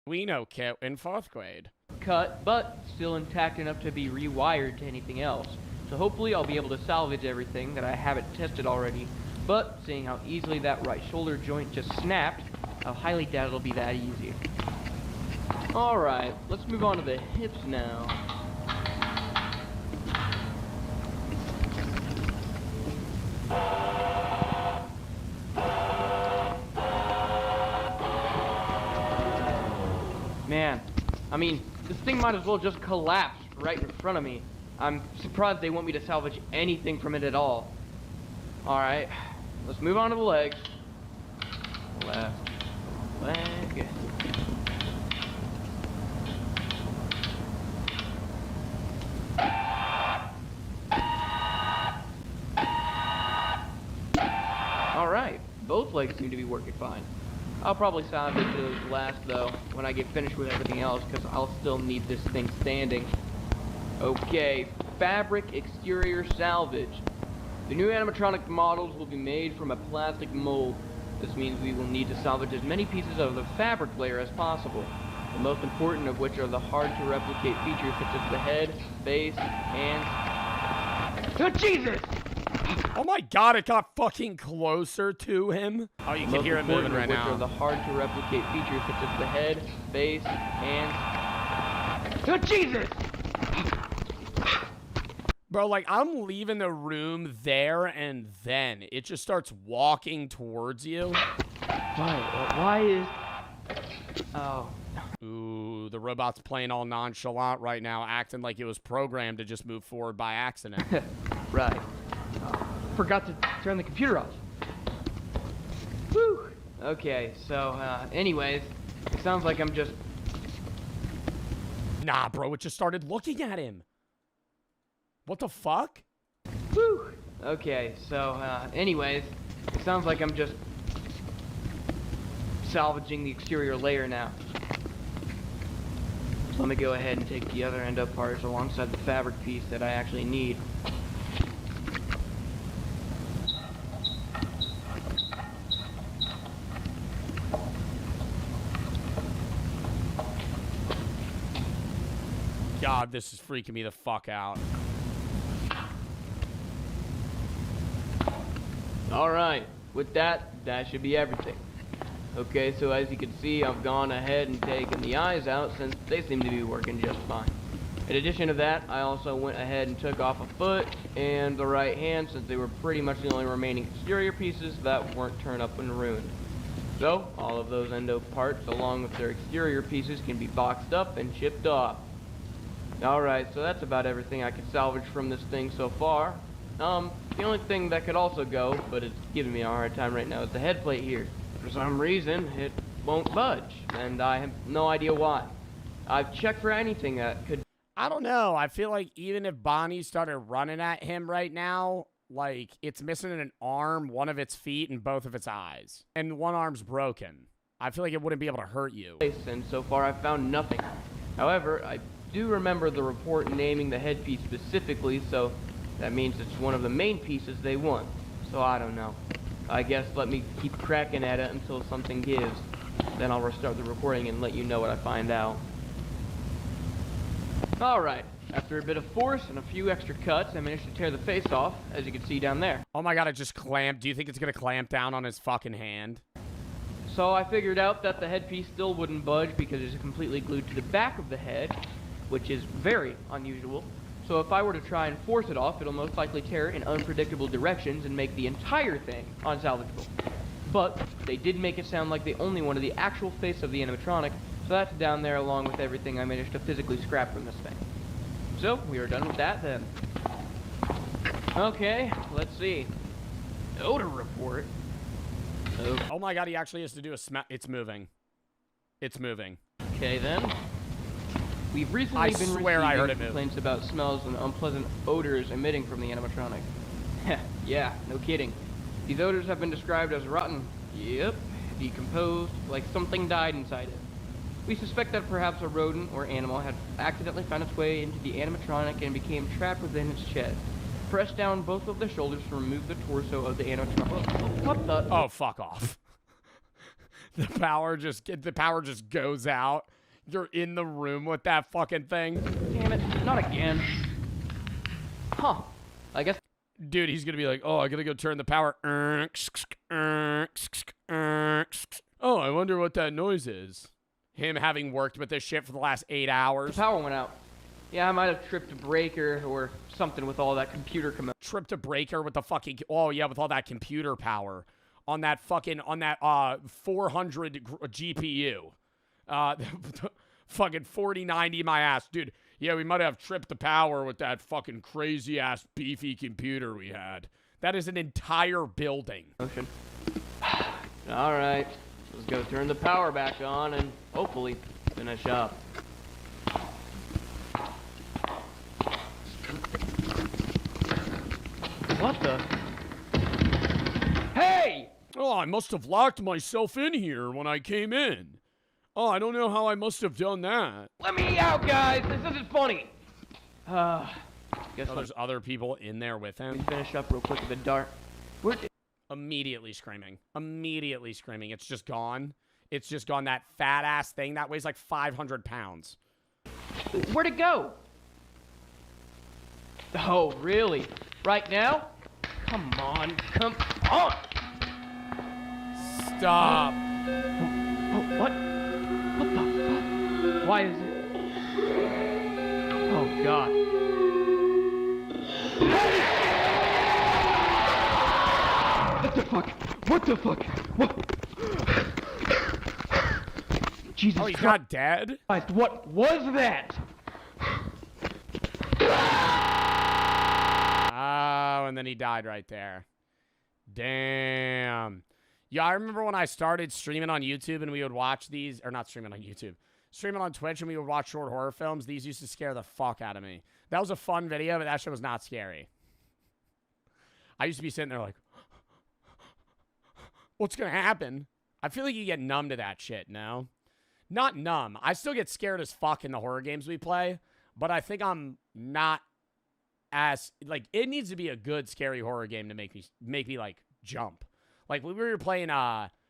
S1: We know Kit in 4th grade.
S17: Cut, but still intact enough to be rewired to anything else. So hopefully I'll be able to salvage everything that I haven't tested already. But seeing how easily that right shoulder joint just snapped, I highly doubt it'll be that easy. Alright, let's move on to the hips now. Man, I mean, this thing might as well just collapse right in front of me. I'm surprised they want me to salvage anything from it at all. Alright, let's move on to the legs. Left leg. Alright, both legs seem to be working fine. I'll probably salvage those last though when I get finished with everything else because I'll still need this thing standing. Okay, fabric exterior salvage. The new animatronic models will be made from a plastic mold. This means we will need to salvage as many pieces of the fabric layer as possible. The most important of which are the hard to replicate features such as the head, face, hands. Oh, Jesus!
S1: Oh my god, it got fucking closer to him. Oh, you can hear it moving right now.
S17: Which are the hard to replicate features such as the head, face, hands. Oh, Jesus!
S1: Bro, like, I'm leaving the room there, and then it just starts walking towards you.
S17: Why is... Oh.
S1: Ooh, the robot's playing all nonchalant right now, acting like it was programmed to just move forward by accident.
S17: Right. Forgot to turn the computer off. Whew. Okay, so, anyways, it sounds like I'm just...
S1: Nah, bro, it just started looking at him. What the fuck?
S17: Whew. Okay, so, anyways, it sounds like I'm just salvaging the exterior layer now. So let me go ahead and take the other end apart alongside the fabric piece that I actually need.
S1: God, this is freaking me the fuck out.
S17: Alright, with that should be everything. Okay, so as you can see, I've gone ahead and taken the eyes out since they seem to be working just fine. In addition to that, I also went ahead and took off a foot and the right hand since they were pretty much the only remaining exterior pieces that weren't torn up and ruined. So, all of those endo parts along with their exterior pieces can be boxed up and shipped off. Alright, so that's about everything I could salvage from this thing so far. The only thing that could also go, but it's giving me a hard time right now, is the head plate here. For some reason, it won't budge, and I have no idea why. I've checked for anything that could...
S1: I don't know. I feel like even if Bonnie started running at him right now, like, it's missing an arm, one of its feet, and both of its eyes. And one arm's broken. I feel like it wouldn't be able to hurt you.
S17: And so far, I've found nothing. However, I do remember the report naming the headpiece specifically, so that means it's one of the main pieces they want. So I don't know. I guess let me keep cracking at it until something gives. Then I'll restart the recording and let you know what I find out. Alright, after a bit of force and a few extra cuts, I managed to tear the face off, as you can see down there.
S1: Oh my god, it just clamped. Do you think it's gonna clamp down on his fucking hand?
S17: So I figured out that the headpiece still wouldn't budge because it's completely glued to the back of the head, which is very unusual. So if I were to try and force it off, it'll most likely tear in unpredictable directions and make the entire thing unsalvageable. But they did make it sound like they only wanted the actual face of the animatronic, so that's down there along with everything I managed to physically scrap from this thing. So we are done with that then. Okay, let's see. Odor report.
S1: Oh my god, he actually has to do a it's moving. It's moving.
S17: Okay then. We've recently been receiving complaints about smells and unpleasant odors emitting from the animatronic. Yeah, no kidding. These odors have been described as rotten. Yep, decomposed, like something died inside it. We suspect that perhaps a rodent or animal had accidentally found its way into the animatronic and became trapped within its chest. Press down both of the shoulders to remove the torso of the animatronic. What the?
S1: Oh, fuck off. The power just goes out. You're in the room with that fucking thing.
S17: Damn it, not again. Huh. I guess.
S1: Dude, he's gonna be like, oh, I gotta go turn the power. Oh, I wonder what that noise is. Him having worked with this shit for the last 8 hours.
S17: The power went out. Yeah, I might have tripped a breaker or something with all that computer
S1: Tripped a breaker with the fucking, oh yeah, with all that computer power. On that fucking, 400 GPU. Fucking 4090 my ass. Dude, yeah, we might have tripped the power with that fucking crazy ass beefy computer we had. That is an entire building.
S17: Motion. All right, let's go turn the power back on and hopefully finish up. What the? Hey!
S1: Oh, I must have locked myself in here when I came in. Oh, I don't know how I must have done that.
S17: Let me out, guys! This isn't funny! Guess
S1: there's other people in there with him.
S17: Finish up real quick in the dark.
S1: Immediately screaming. Immediately screaming. It's just gone. It's just gone. That fat ass thing that weighs like 500 pounds.
S17: Where'd it go? Oh, really? Right now? Come on, come on!
S1: Stop.
S17: Oh, what? What the fuck? Why is it? Oh, God. What the fuck? What the fuck? What? Jesus
S1: Christ. Oh, he's
S17: Christ.
S1: not dead?
S17: What was that?
S1: Oh, and then he died right there. Damn. Yeah, I remember when I started streaming on YouTube and we would watch these, or not streaming on YouTube, streaming on Twitch and we would watch short horror films. These used to scare the fuck out of me. That was a fun video, but that shit was not scary. I used to be sitting there like, what's gonna happen? I feel like you get numb to that shit, no? Not numb. I still get scared as fuck in the horror games we play, but I think I'm not as, like, it needs to be a good scary horror game to make me like jump. Like when we were playing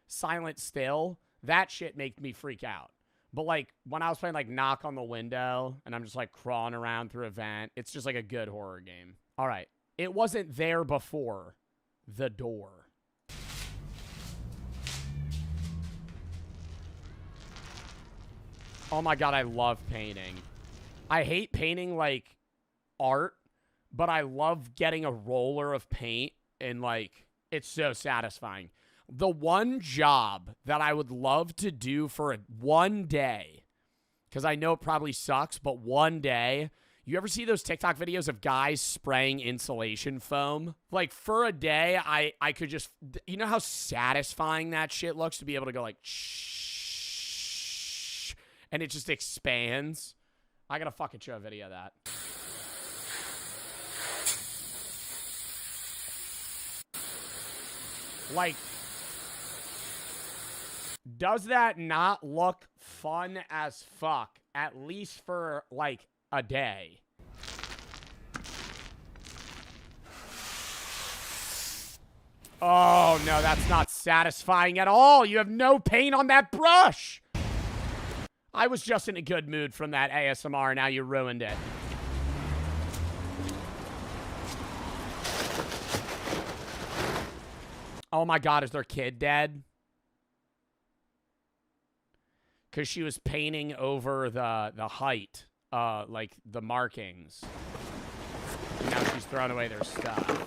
S1: Silent Still, that shit made me freak out. But like when I was playing like Knock on the Window and I'm just like crawling around through a vent, it's just like a good horror game. All right. It wasn't there before. The door. Oh my God, I love painting. I hate painting like art, but I love getting a roller of paint and like, it's so satisfying. The one job that I would love to do for one day, because I know it probably sucks, but one day, you ever see those TikTok videos of guys spraying insulation foam? Like for a day, I could just, you know how satisfying that shit looks to be able to go like, shh, and it just expands. I gotta fucking show a video of that. Like, does that not look fun as fuck? At least for, like, a day. Oh, no, that's not satisfying at all. You have no paint on that brush. I was just in a good mood from that ASMR. Now you ruined it. Oh my God, is their kid dead? Because she was painting over the height, like the markings. And now she's throwing away their stuff.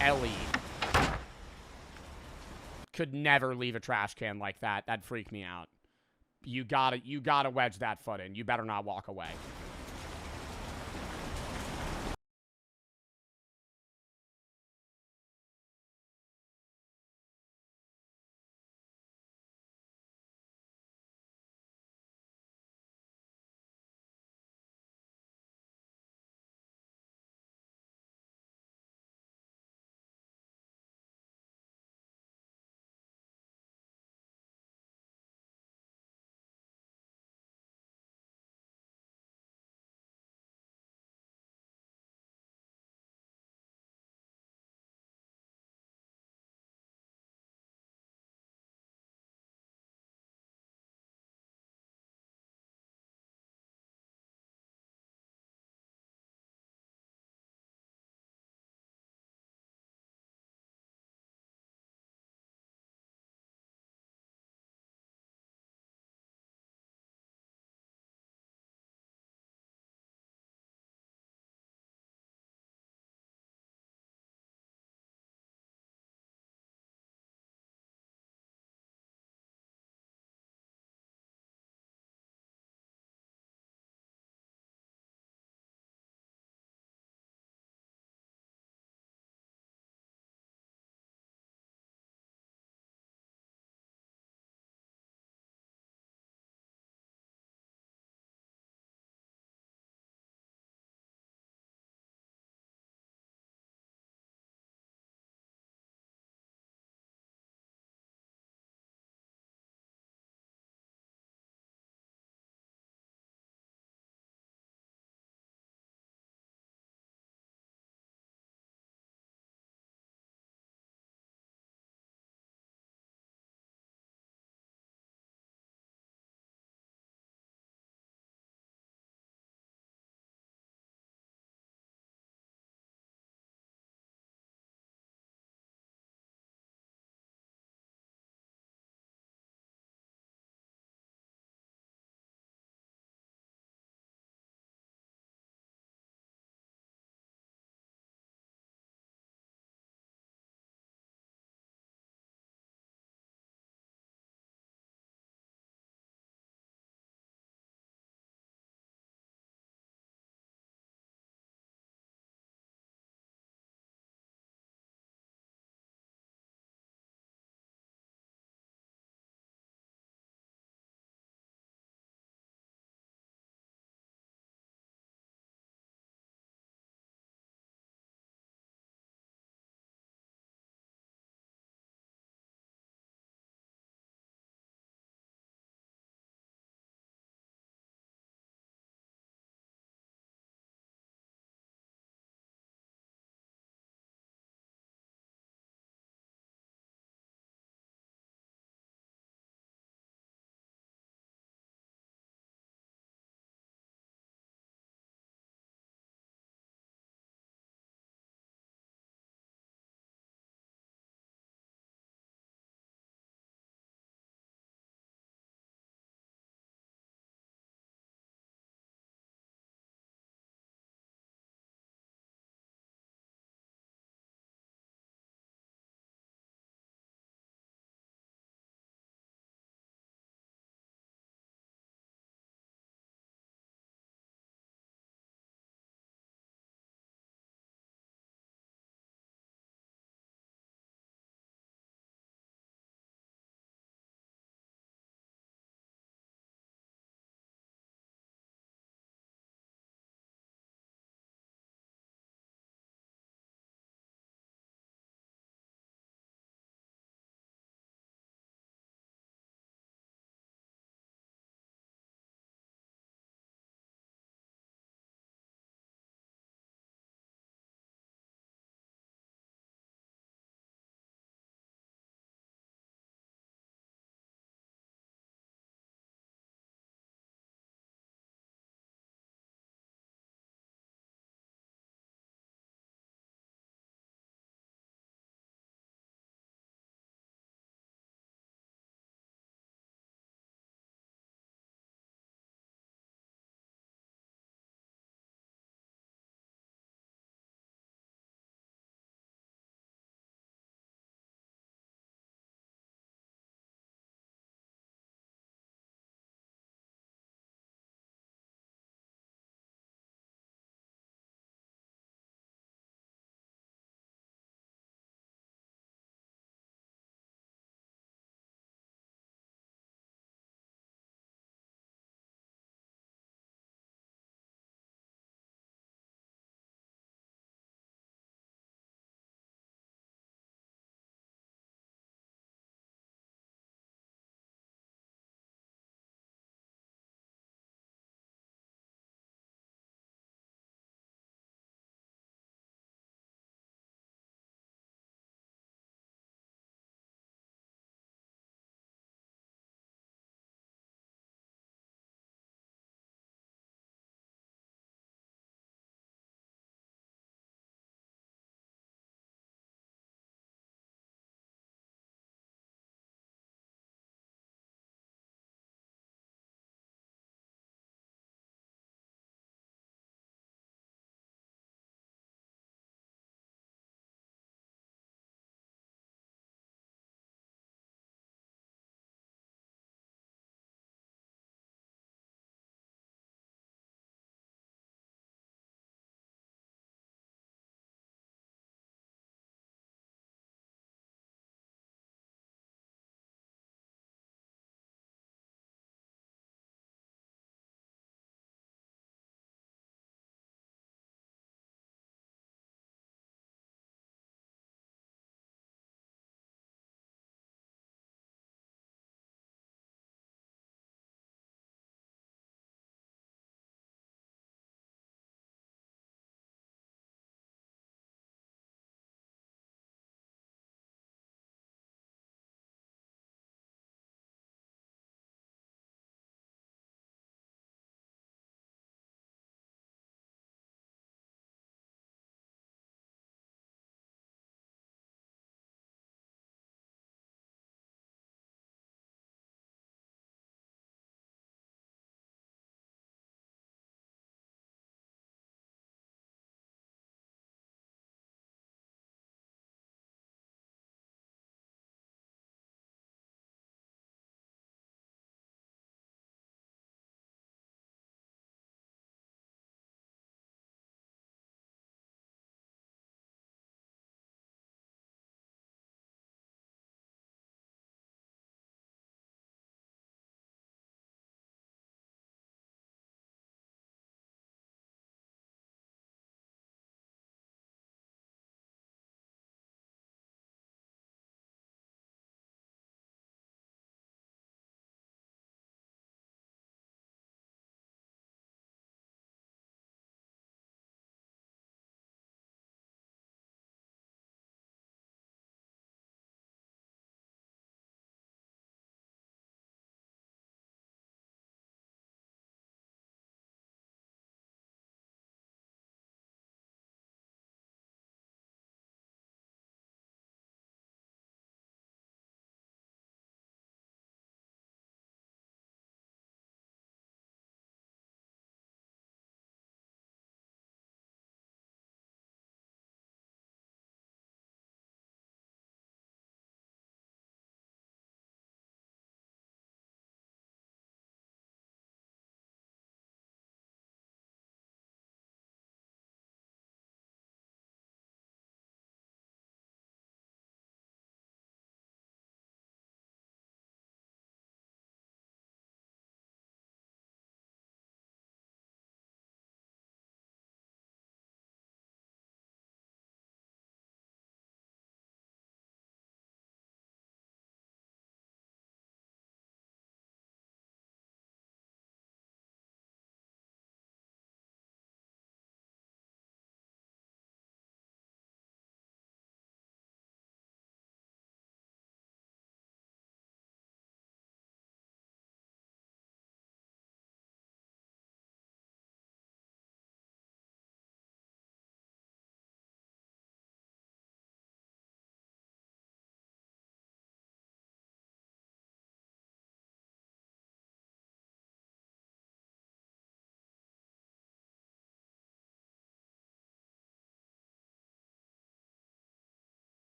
S1: Ellie. Could never leave a trash can like that. That'd freak me out. You gotta wedge that foot in. You better not walk away.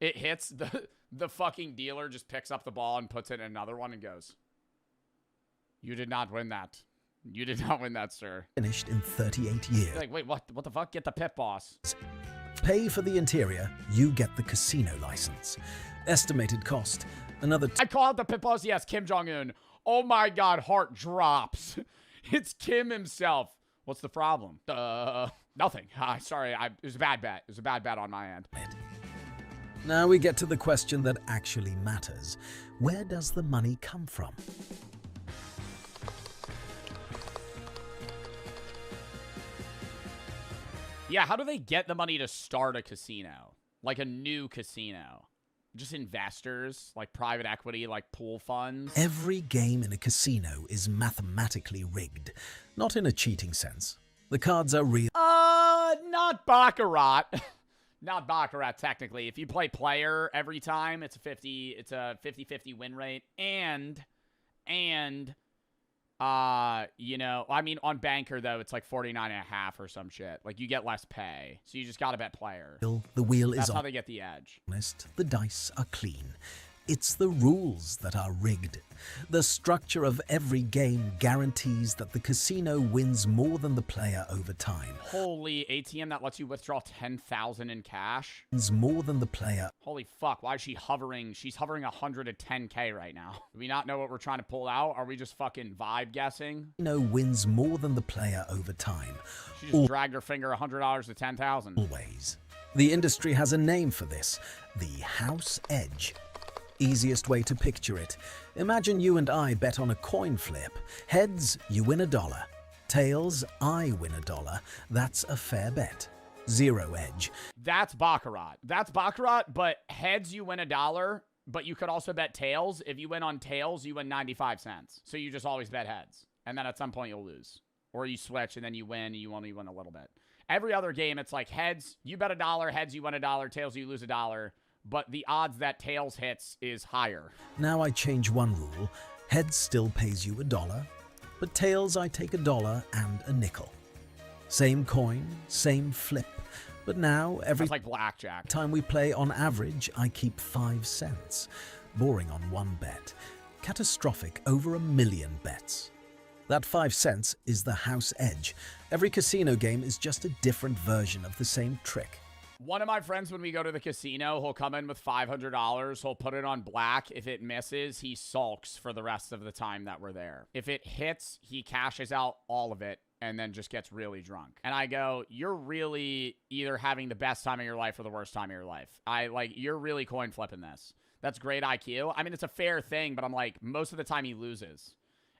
S1: It hits, the fucking dealer just picks up the ball and puts it in another one and goes, "You did not win that. You did not win that, sir."
S9: Finished in 38 years.
S1: You're like, wait, what the fuck? Get the pit boss.
S9: Pay for the interior, you get the casino license. Estimated cost, another...
S1: I call it the pit boss, yes, Kim Jong-un. Oh my god, heart drops. It's Kim himself. What's the problem? Nothing. Sorry, it was a bad bet. It was a bad bet on my end.
S9: Now we get to the question that actually matters. Where does the money come from?
S1: Yeah, how do they get the money to start a casino? Like a new casino? Just investors, like private equity, like pool funds?
S9: Every game in a casino is mathematically rigged. Not in a cheating sense. The cards are real.
S1: Not Baccarat. Not Baccarat, technically. If you play player every time, it's a 50-50 win rate. And, you know, I mean, on Banker, though, it's like 49.5 or some shit. Like, you get less pay. So you just gotta bet player.
S9: The wheel is
S1: That's
S9: on.
S1: how they get the edge.
S9: Honest, the dice are clean. It's the rules that are rigged. The structure of every game guarantees that the casino wins more than the player over time.
S1: Holy, ATM that lets you withdraw 10,000 in cash?
S9: Wins more than the player.
S1: Holy fuck, why is she hovering? She's hovering 110K right now. Do we not know what we're trying to pull out? Are we just fucking vibe guessing?
S9: Casino wins more than the player over time.
S1: She just dragged her finger $100 to 10,000.
S9: Always. The industry has a name for this. The house edge. Easiest way to picture it. Imagine you and I bet on a coin flip. Heads, you win $1. Tails, I win $1. That's a fair bet. Zero edge.
S1: That's Baccarat. That's Baccarat, but heads you win $1, but you could also bet tails. If you win on tails, you win 95 cents. So you just always bet heads. And then at some point you'll lose. Or you switch and then you win and you only win a little bit. Every other game, it's like heads, you bet $1, heads you win $1, tails you lose $1. But the odds that tails hits is higher.
S9: Now I change one rule. Heads still pays you $1, but tails I take $1 and a nickel. Same coin, same flip, but now every
S1: That's like blackjack.
S9: time we play on average, I keep 5 cents. Boring on one bet. Catastrophic over 1 million bets. That 5 cents is the house edge. Every casino game is just a different version of the same trick.
S1: One of my friends, when we go to the casino, he'll come in with $500. He'll put it on black. If it misses, he sulks for the rest of the time that we're there. If it hits, he cashes out all of it and then just gets really drunk. And I go, you're really either having the best time of your life or the worst time of your life. You're really coin flipping this. That's great IQ. I mean, it's a fair thing, but I'm like, most of the time he loses.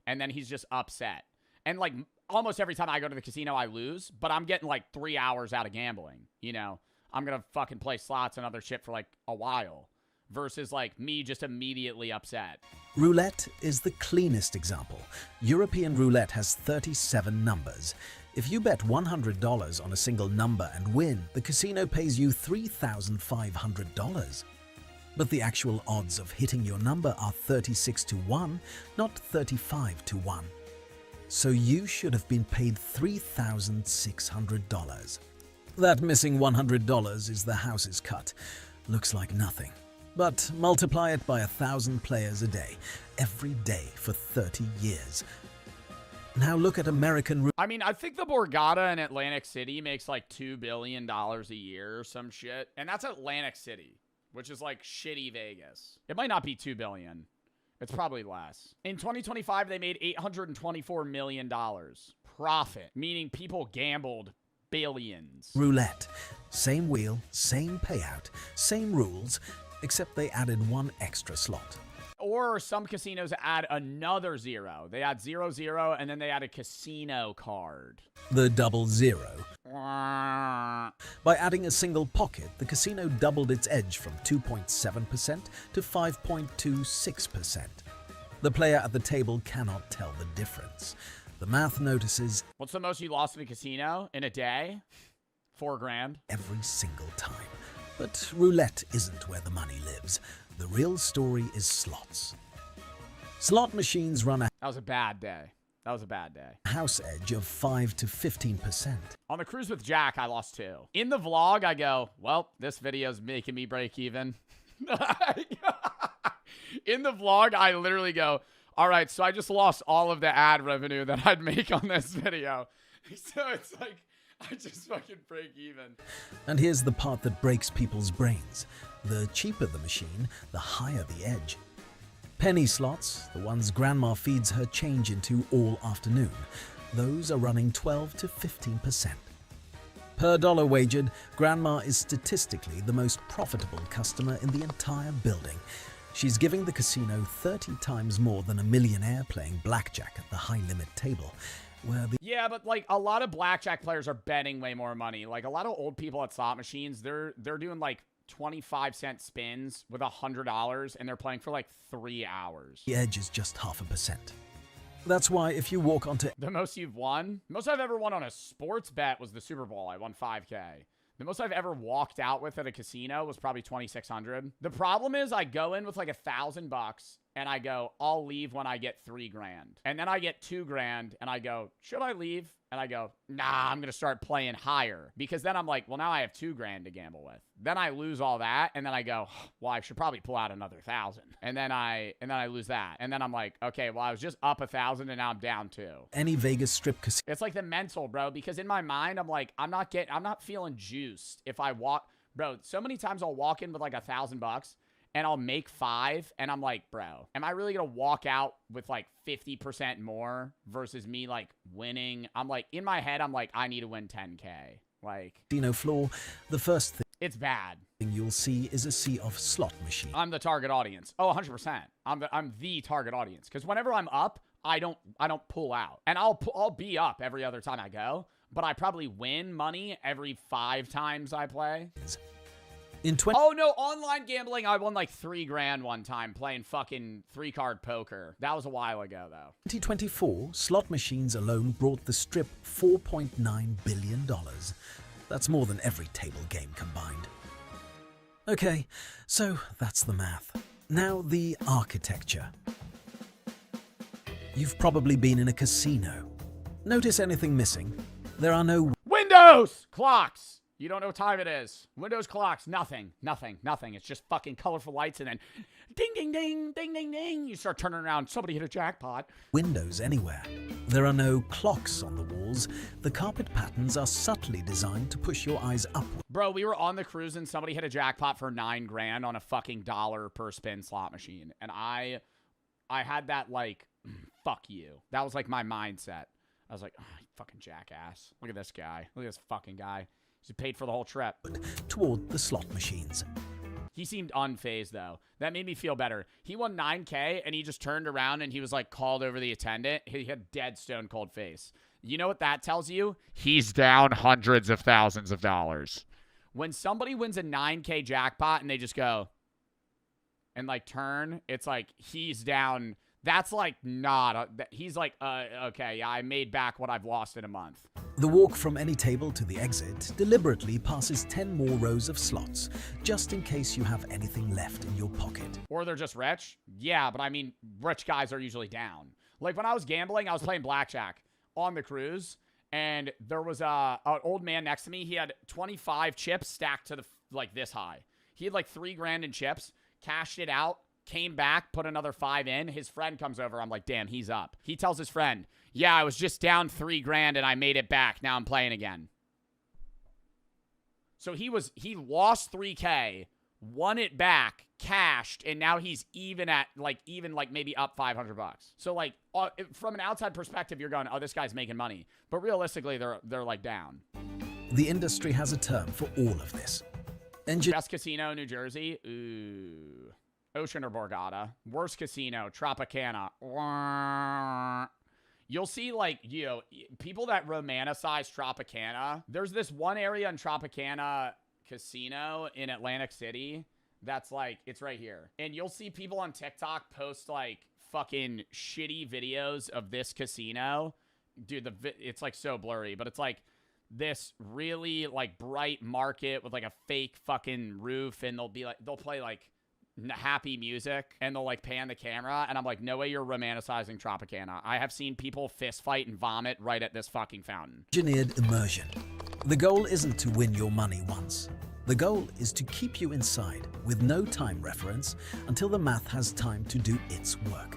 S1: And then he's just upset. And like, almost every time I go to the casino, I lose. But I'm getting like 3 hours out of gambling, you know? I'm going to fucking play slots and other shit for like a while versus like me just immediately upset.
S9: Roulette is the cleanest example. European roulette has 37 numbers. If you bet $100 on a single number and win, the casino pays you $3,500. But the actual odds of hitting your number are 36 to 1, not 35 to 1. So you should have been paid $3,600. That missing $100 is the house's cut. Looks like nothing. But multiply it by 1,000 players a day, every day for 30 years. Now look at American...
S1: I mean, I think the Borgata in Atlantic City makes like $2 billion a year or some shit. And that's Atlantic City, which is like shitty Vegas. It might not be $2 billion. It's probably less. In 2025, they made $824 million profit, meaning people gambled billions.
S9: Roulette. Same wheel, same payout, same rules, except they added one extra slot.
S1: Or some casinos add another 0. They add 00, and then they add a casino card.
S9: The double zero. By adding a single pocket, the casino doubled its edge from 2.7% to 5.26%. The player at the table cannot tell the difference. The math notices...
S1: What's the most you lost in a casino in a day? $4 grand.
S9: Every single time. But roulette isn't where the money lives. The real story is slots. Slot machines run a...
S1: That was a bad day. That was a bad day.
S9: House edge of 5 to 15%.
S1: On the cruise with Jack, I lost 2. In the vlog, I go, well, this video's making me break even. In the vlog, I literally go, all right, so I just lost all of the ad revenue that I'd make on this video. So it's like, I just fucking break even.
S9: And here's the part that breaks people's brains. The cheaper the machine, the higher the edge. Penny slots, the ones Grandma feeds her change into all afternoon, those are running 12 to 15%. Per dollar wagered, Grandma is statistically the most profitable customer in the entire building. She's giving the casino 30 times more than a millionaire playing blackjack at the high-limit table, where the...
S1: Yeah, but like a lot of blackjack players are betting way more money. Like a lot of old people at slot machines, they're doing like 25-cent spins with $100, and they're playing for like 3 hours.
S9: The edge is just 0.5%. That's why if you walk onto...
S1: The most you've won? The most I've ever won on a sports bet was the Super Bowl. I won $5K. The most I've ever walked out with at a casino was probably $2,600. The problem is I go in with like $1,000 and I go, I'll leave when I get $3 grand. And then I get $2 grand and I go, should I leave? And I go, nah, I'm going to start playing higher, because then I'm like, well, now I have $2 grand to gamble with. Then I lose all that. And then I go, well, I should probably pull out another 1,000. And then I lose that. And then I'm like, okay, well, I was just up 1,000 and now I'm down 2.
S9: Any Vegas strip casino.
S1: It's like the mental, bro, because in my mind, I'm like, I'm not feeling juiced if I walk, bro. So many times I'll walk in with like $1,000 and I'll make 5, and I'm like, bro, am I really gonna walk out with like 50% more versus me like winning? I'm like, in my head, I'm like, I need to win 10K. Like,
S9: Casino floor, the first thing
S1: it's bad.
S9: You'll see is a sea of slot machines.
S1: I'm the target audience. Oh, 100%. I'm the target audience, because whenever I'm up, I don't pull out, and I'll be up every other time I go, but I probably win money every 5 times I play. Oh no, online gambling, I won like $3 grand one time playing fucking 3-card poker. That was a while ago though.
S9: 2024, slot machines alone brought the strip $4.9 billion. That's more than every table game combined. Okay, so that's the math. Now the architecture. You've probably been in a casino. Notice anything missing? There are no
S1: windows, clocks. You don't know what time it is. Windows, clocks, nothing. It's just fucking colorful lights, and then ding, ding, ding, ding, ding, ding. You start turning around. Somebody hit a jackpot.
S9: windows anywhere. There are no clocks on the walls. The carpet patterns are subtly designed to push your eyes upward.
S1: Bro, we were on the cruise and somebody hit a jackpot for $9 grand on a fucking $1 per spin slot machine. And I had that like, fuck you. That was like my mindset. I was like, oh, you fucking jackass. Look at this guy. Look at this fucking guy. He paid for the whole trip.
S9: Toward the slot machines.
S1: He seemed unfazed, though. That made me feel better. He won $9K, and he just turned around, and he was, like, called over the attendant. He had dead stone cold face. You know what that tells you? He's down hundreds of thousands of dollars. When somebody wins a $9K jackpot, and they just go and, like, turn, it's like he's down. That's, like, not. He's like, okay, yeah, I made back what I've lost in a month.
S9: The walk from any table to the exit deliberately passes 10 more rows of slots, just in case you have anything left in your pocket.
S1: Or they're just rich? Yeah, but I mean, rich guys are usually down. Like, when I was gambling, I was playing blackjack on the cruise, and there was an old man next to me. He had 25 chips stacked to the, like, this high. He had, like, $3 grand in chips, cashed it out, came back, put another 5 in. His friend comes over. I'm like, damn, he's up. He tells his friend, yeah, I was just down 3 grand and I made it back. Now I'm playing again. So he lost 3K, won it back, cashed, and now he's even maybe up $500. So like from an outside perspective, you're going, oh, this guy's making money. But realistically, they're like down.
S9: The industry has a term for all of this.
S1: Best casino, New Jersey. Ooh. Ocean or Borgata. Worst casino, Tropicana. You'll see, like, you know, people that romanticize Tropicana. There's this one area in Tropicana Casino in Atlantic City that's, like, it's right here. And you'll see people on TikTok post, like, fucking shitty videos of this casino. Dude, it's, like, so blurry. But it's, like, this really, like, bright market with, like, a fake fucking roof. And they'll play, like, happy music, and they'll like pan the camera, and I'm like, no way you're romanticizing Tropicana. I have seen people fist fight and vomit right at this fucking fountain.
S9: Engineered immersion. The goal isn't to win your money once. The goal is to keep you inside with no time reference until the math has time to do its work.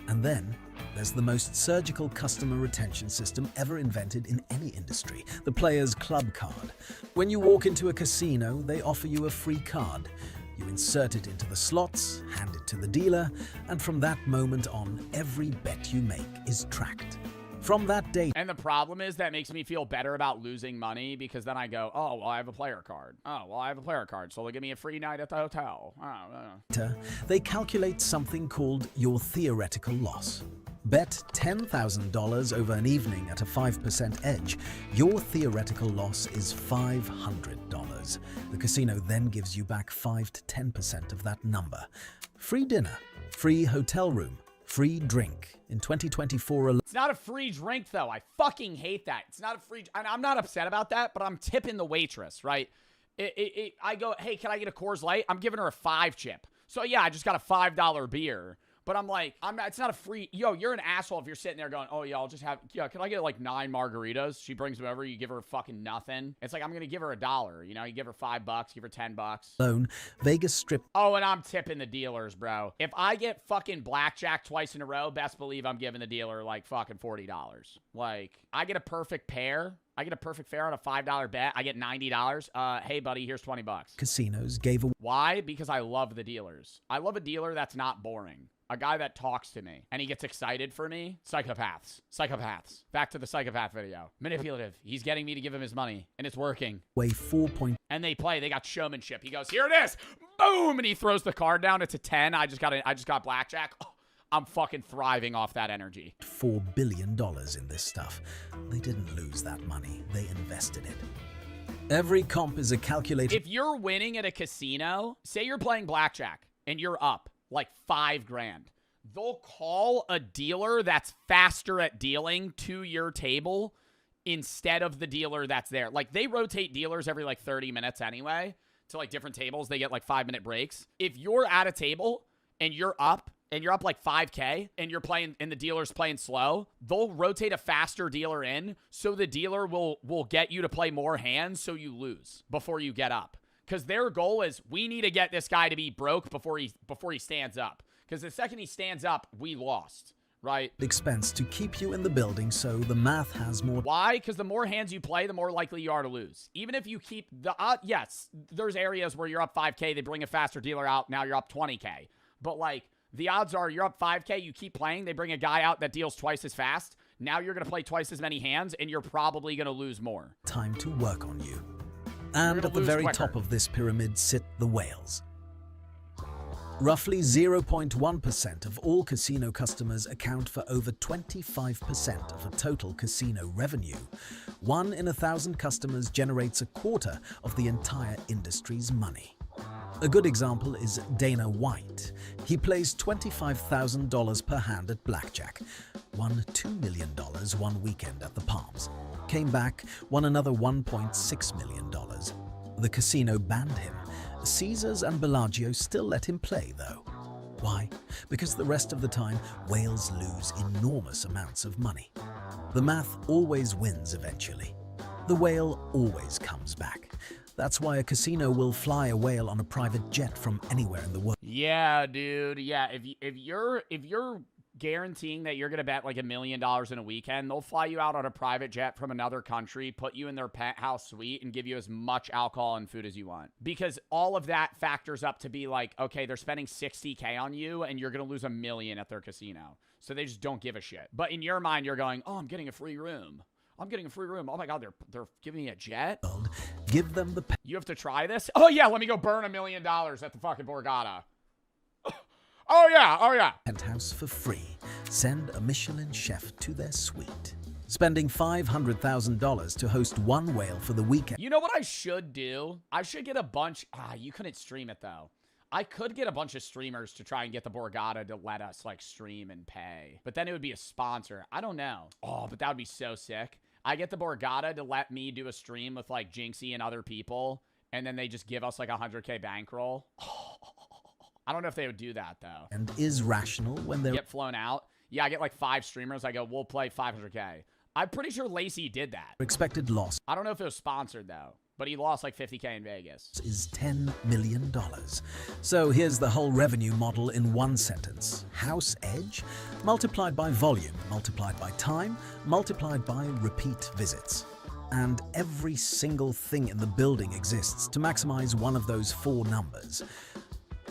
S9: And then there's the most surgical customer retention system ever invented in any industry, the player's club card. When you walk into a casino, they offer you a free card. You insert it into the slots, hand it to the dealer, and from that moment on, every bet you make is tracked. From that date,
S1: and the problem is that makes me feel better about losing money because then I go, oh, well, I have a player card. Oh, well, I have a player card, so they'll give me a free night at the hotel.
S9: they calculate something called your theoretical loss. Bet $10,000 over an evening at a 5% edge. Your theoretical loss is $500. The casino then gives you back 5 to 10% of that number. Free dinner, free hotel room, free drink. In 2024 alone.
S1: It's not a free drink, though. I fucking hate that. It's not a free... And I'm not upset about that, but I'm tipping the waitress, right? I go, hey, can I get a Coors Light? I'm giving her a 5 chip. So, yeah, I just got a $5 beer. But I'm like, it's not a free... Yo, you're an asshole if you're sitting there going, oh, yeah, I'll just have... Yeah, can I get, like, 9 margaritas? She brings them over. You give her fucking nothing. It's like, I'm going to give her $1. You know, you give her $5, give her $10.
S9: Alone, Vegas Strip.
S1: Oh, and I'm tipping the dealers, bro. If I get fucking blackjack twice in a row, best believe I'm giving the dealer, like, fucking $40. Like, I get a perfect pair. I get a perfect fare on a $5 bet. I get $90. Hey, buddy, here's $20.
S9: Casinos gave away.
S1: Why? Because I love the dealers. I love a dealer that's not boring. A guy that talks to me and he gets excited for me. Psychopaths. Psychopaths. Back to the psychopath video. Manipulative. He's getting me to give him his money and it's working.
S9: Way 4 point.
S1: And they play. They got showmanship. He goes, here it is. Boom. And he throws the card down. It's a 10. I just got blackjack. Oh, I'm fucking thriving off that energy.
S9: $4 billion in this stuff. They didn't lose that money. They invested it. Every comp is a calculated.
S1: If you're winning at a casino, say you're playing blackjack and you're up like $5 grand. They'll call a dealer that's faster at dealing to your table instead of the dealer that's there. Like, they rotate dealers every like 30 minutes anyway to like different tables. They get like 5-minute breaks. If you're at a table and you're up like 5K and you're playing and the dealer's playing slow, they'll rotate a faster dealer in so the dealer will get you to play more hands so you lose before you get up. Because their goal is, we need to get this guy to be broke before he stands up. Because the second he stands up, we lost, right?
S9: Expense to keep you in the building, so the math has more.
S1: Why? Because the more hands you play, the more likely you are to lose. Even if you keep the... yes, there's areas where you're up 5K, they bring a faster dealer out, now you're up 20K. But, like, the odds are you're up 5K, you keep playing, they bring a guy out that deals twice as fast, now you're going to play twice as many hands, and you're probably going to lose more.
S9: Time to work on you. And at the very top of this pyramid sit the whales. Roughly 0.1% of all casino customers account for over 25% of a total casino revenue. 1 in 1,000 customers generates a quarter of the entire industry's money. A good example is Dana White. He plays $25,000 per hand at blackjack, won $2 million one weekend at the Palms, came back, won another $1.6 million. The casino banned him. Caesars and Bellagio still let him play, though. Why? Because the rest of the time, whales lose enormous amounts of money. The math always wins eventually. The whale always comes back. That's why a casino will fly a whale on a private jet from anywhere in the world.
S1: Yeah, dude. Yeah, if you're guaranteeing that you're going to bet like $1 million in a weekend, they'll fly you out on a private jet from another country, put you in their penthouse suite, and give you as much alcohol and food as you want. Because all of that factors up to be like, okay, they're spending $60K on you, and you're going to lose $1 million at their casino. So they just don't give a shit. But in your mind, you're going, oh, I'm getting a free room. I'm getting a free room. Oh my God, they're giving me a jet?
S9: Give them the...
S1: You have to try this? Oh yeah, let me go burn $1 million at the fucking Borgata. Oh yeah.
S9: Penthouse for free. Send a Michelin chef to their suite. Spending $500,000 to host one whale for the weekend.
S1: You know what I should do? I should get a bunch... you couldn't stream it though. I could get a bunch of streamers to try and get the Borgata to let us like stream and pay. But then it would be a sponsor. I don't know. Oh, but that would be so sick. I get the Borgata to let me do a stream with like Jinxie and other people, and then they just give us like a 100K bankroll. I don't know if they would do that, though.
S9: And is rational when they're
S1: Get flown out. Yeah, I get like 5 streamers. I go, we'll play 500K. I'm pretty sure Lacey did that.
S9: expected loss
S1: I don't know if it was sponsored, though. But he lost like 50K in Vegas.
S9: is $10 million. So here's the whole revenue model in one sentence. House edge multiplied by volume, multiplied by time, multiplied by repeat visits. And every single thing in the building exists to maximize one of those 4 numbers.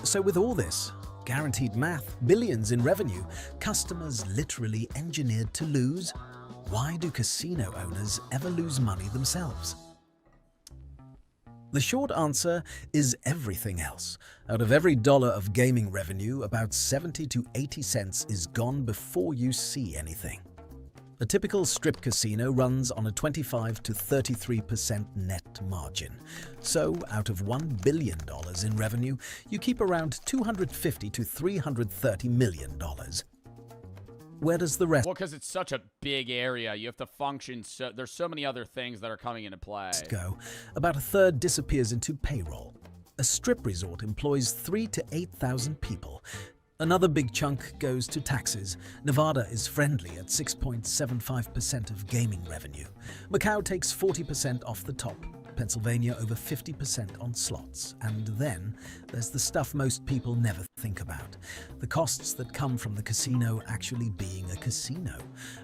S9: So with all this, guaranteed math, billions in revenue, customers literally engineered to lose, why do casino owners ever lose money themselves? The short answer is everything else. Out of every dollar of gaming revenue, about 70 to 80 cents is gone before you see anything. A typical strip casino runs on a 25 to 33% net margin. So, out of $1 billion in revenue, you keep around $250 to $330 million. Where does the rest
S1: Well, because it's such a big area, you have to function. So there's so many other things that are coming into play.
S9: go? About a third disappears into payroll. A strip resort employs 3,000 to 8,000 people. Another big chunk goes to taxes. Nevada is friendly at 6.75% of gaming revenue. Macau takes 40% off the top. Pennsylvania over 50% on slots. And then there's the stuff most people never think about. The costs that come from the casino actually being a casino.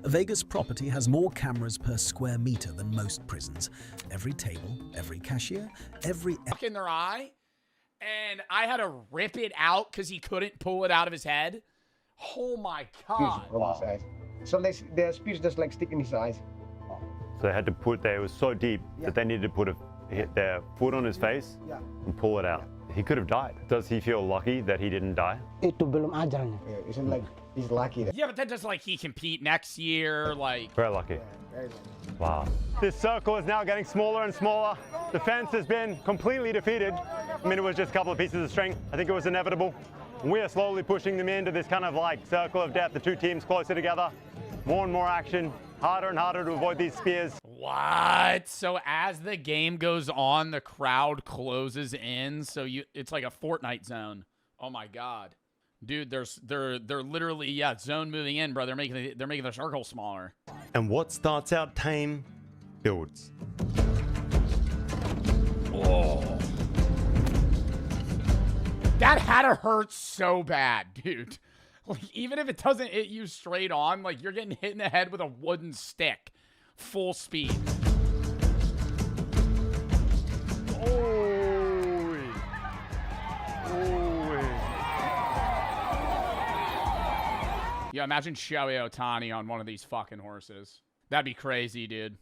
S9: A Vegas property has more cameras per square meter than most prisons. Every table, every cashier, every...
S1: In their eye, and I had to rip it out because he couldn't pull it out of his head. Oh my god.
S19: So their speech just like stick in his eyes.
S20: So they had to it was so deep that they needed to put their foot on his face and pull it out. He could have died. Does he feel lucky that he didn't die?
S19: Itu belum ajalnya. It's like he's lucky.
S1: Yeah, but that doesn't like he compete next year, like...
S20: Very lucky. Wow. This circle is now getting smaller and smaller. The fence has been completely defeated. I mean, it was just a couple of pieces of string. I think it was inevitable. We are slowly pushing them into this kind of like circle of death, the 2 teams closer together. More and more action, harder and harder to avoid these spears.
S1: What? So as the game goes on, the crowd closes in, so it's like a Fortnite zone. Oh my god. Dude, they're literally zone moving in, bro. They're making the circle smaller.
S20: And what starts out tame builds.
S1: Oh. That had to hurt so bad, dude. Like, even if it doesn't hit you straight on, like, you're getting hit in the head with a wooden stick. Full speed. Yeah, imagine Shohei Ohtani on one of these fucking horses. That'd be crazy, dude.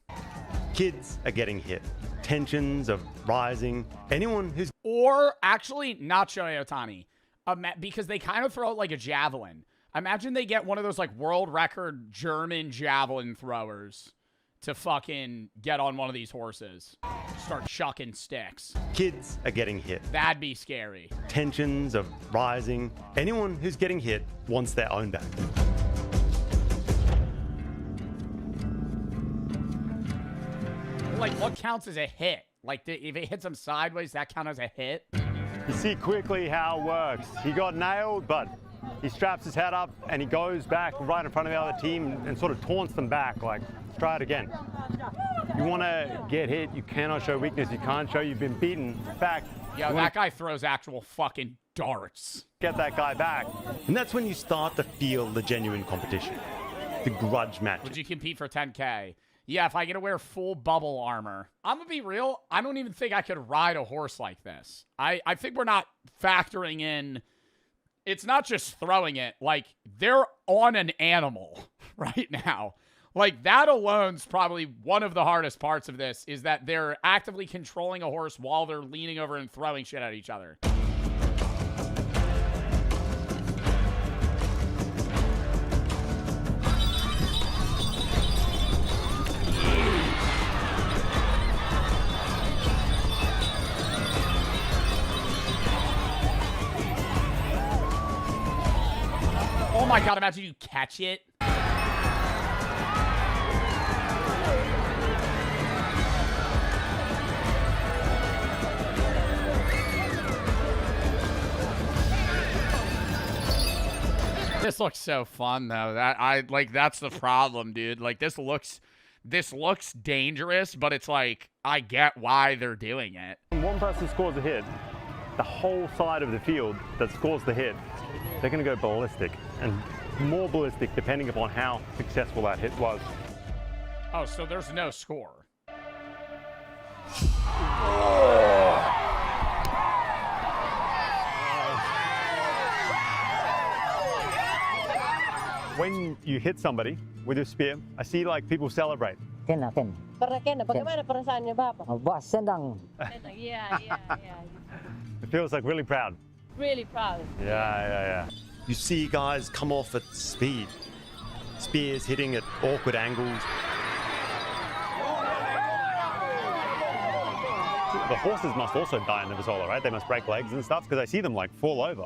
S20: Kids are getting hit. Tensions are rising. Anyone who's...
S1: Or, actually, not Shohei Ohtani. Because they kind of throw it like a javelin. Imagine they get one of those, like, world record German javelin throwers to fucking get on one of these horses. Start chucking sticks.
S20: Kids are getting hit.
S1: That'd be scary.
S20: Tensions are rising. Anyone who's getting hit wants their own back.
S1: Like, what counts as a hit? Like, if it hits him sideways, that counts as a hit?
S20: You see quickly how it works. He got nailed, but he straps his head up and he goes back right in front of the other team and sort of taunts them back, like, let's try it again. You want to get hit, you cannot show weakness, you can't show you've been beaten. In fact,
S1: yo, that guy throws actual fucking darts.
S20: Get that guy back. And that's when you start to feel the genuine competition, the grudge match.
S1: Would you compete for 10K? Yeah, if I get to wear full bubble armor. I'm going to be real, I don't even think I could ride a horse like this. I think we're not factoring in, it's not just throwing it, like, they're on an animal right now. Like, that alone's probably one of the hardest parts of this, is that they're actively controlling a horse while they're leaning over and throwing shit at each other. Oh my god, imagine you catch it. This looks so fun though. That's the problem, dude. Like this looks dangerous, but it's like I get why they're doing it.
S20: When one person scores a hit, the whole side of the field that scores the hit, they're going to go ballistic, and more ballistic depending upon how successful that hit was.
S1: Oh, so there's no score.
S20: When you hit somebody with your spear, I see like people celebrate.
S8: Karena bagaimana perasaannya Bapak? Senang. Yeah.
S20: It feels like really proud.
S8: Really proud.
S20: Yeah. You see guys come off at speed. Spears hitting at awkward angles. The horses must also die in the Pasola, right? They must break legs and stuff because I see them like fall over.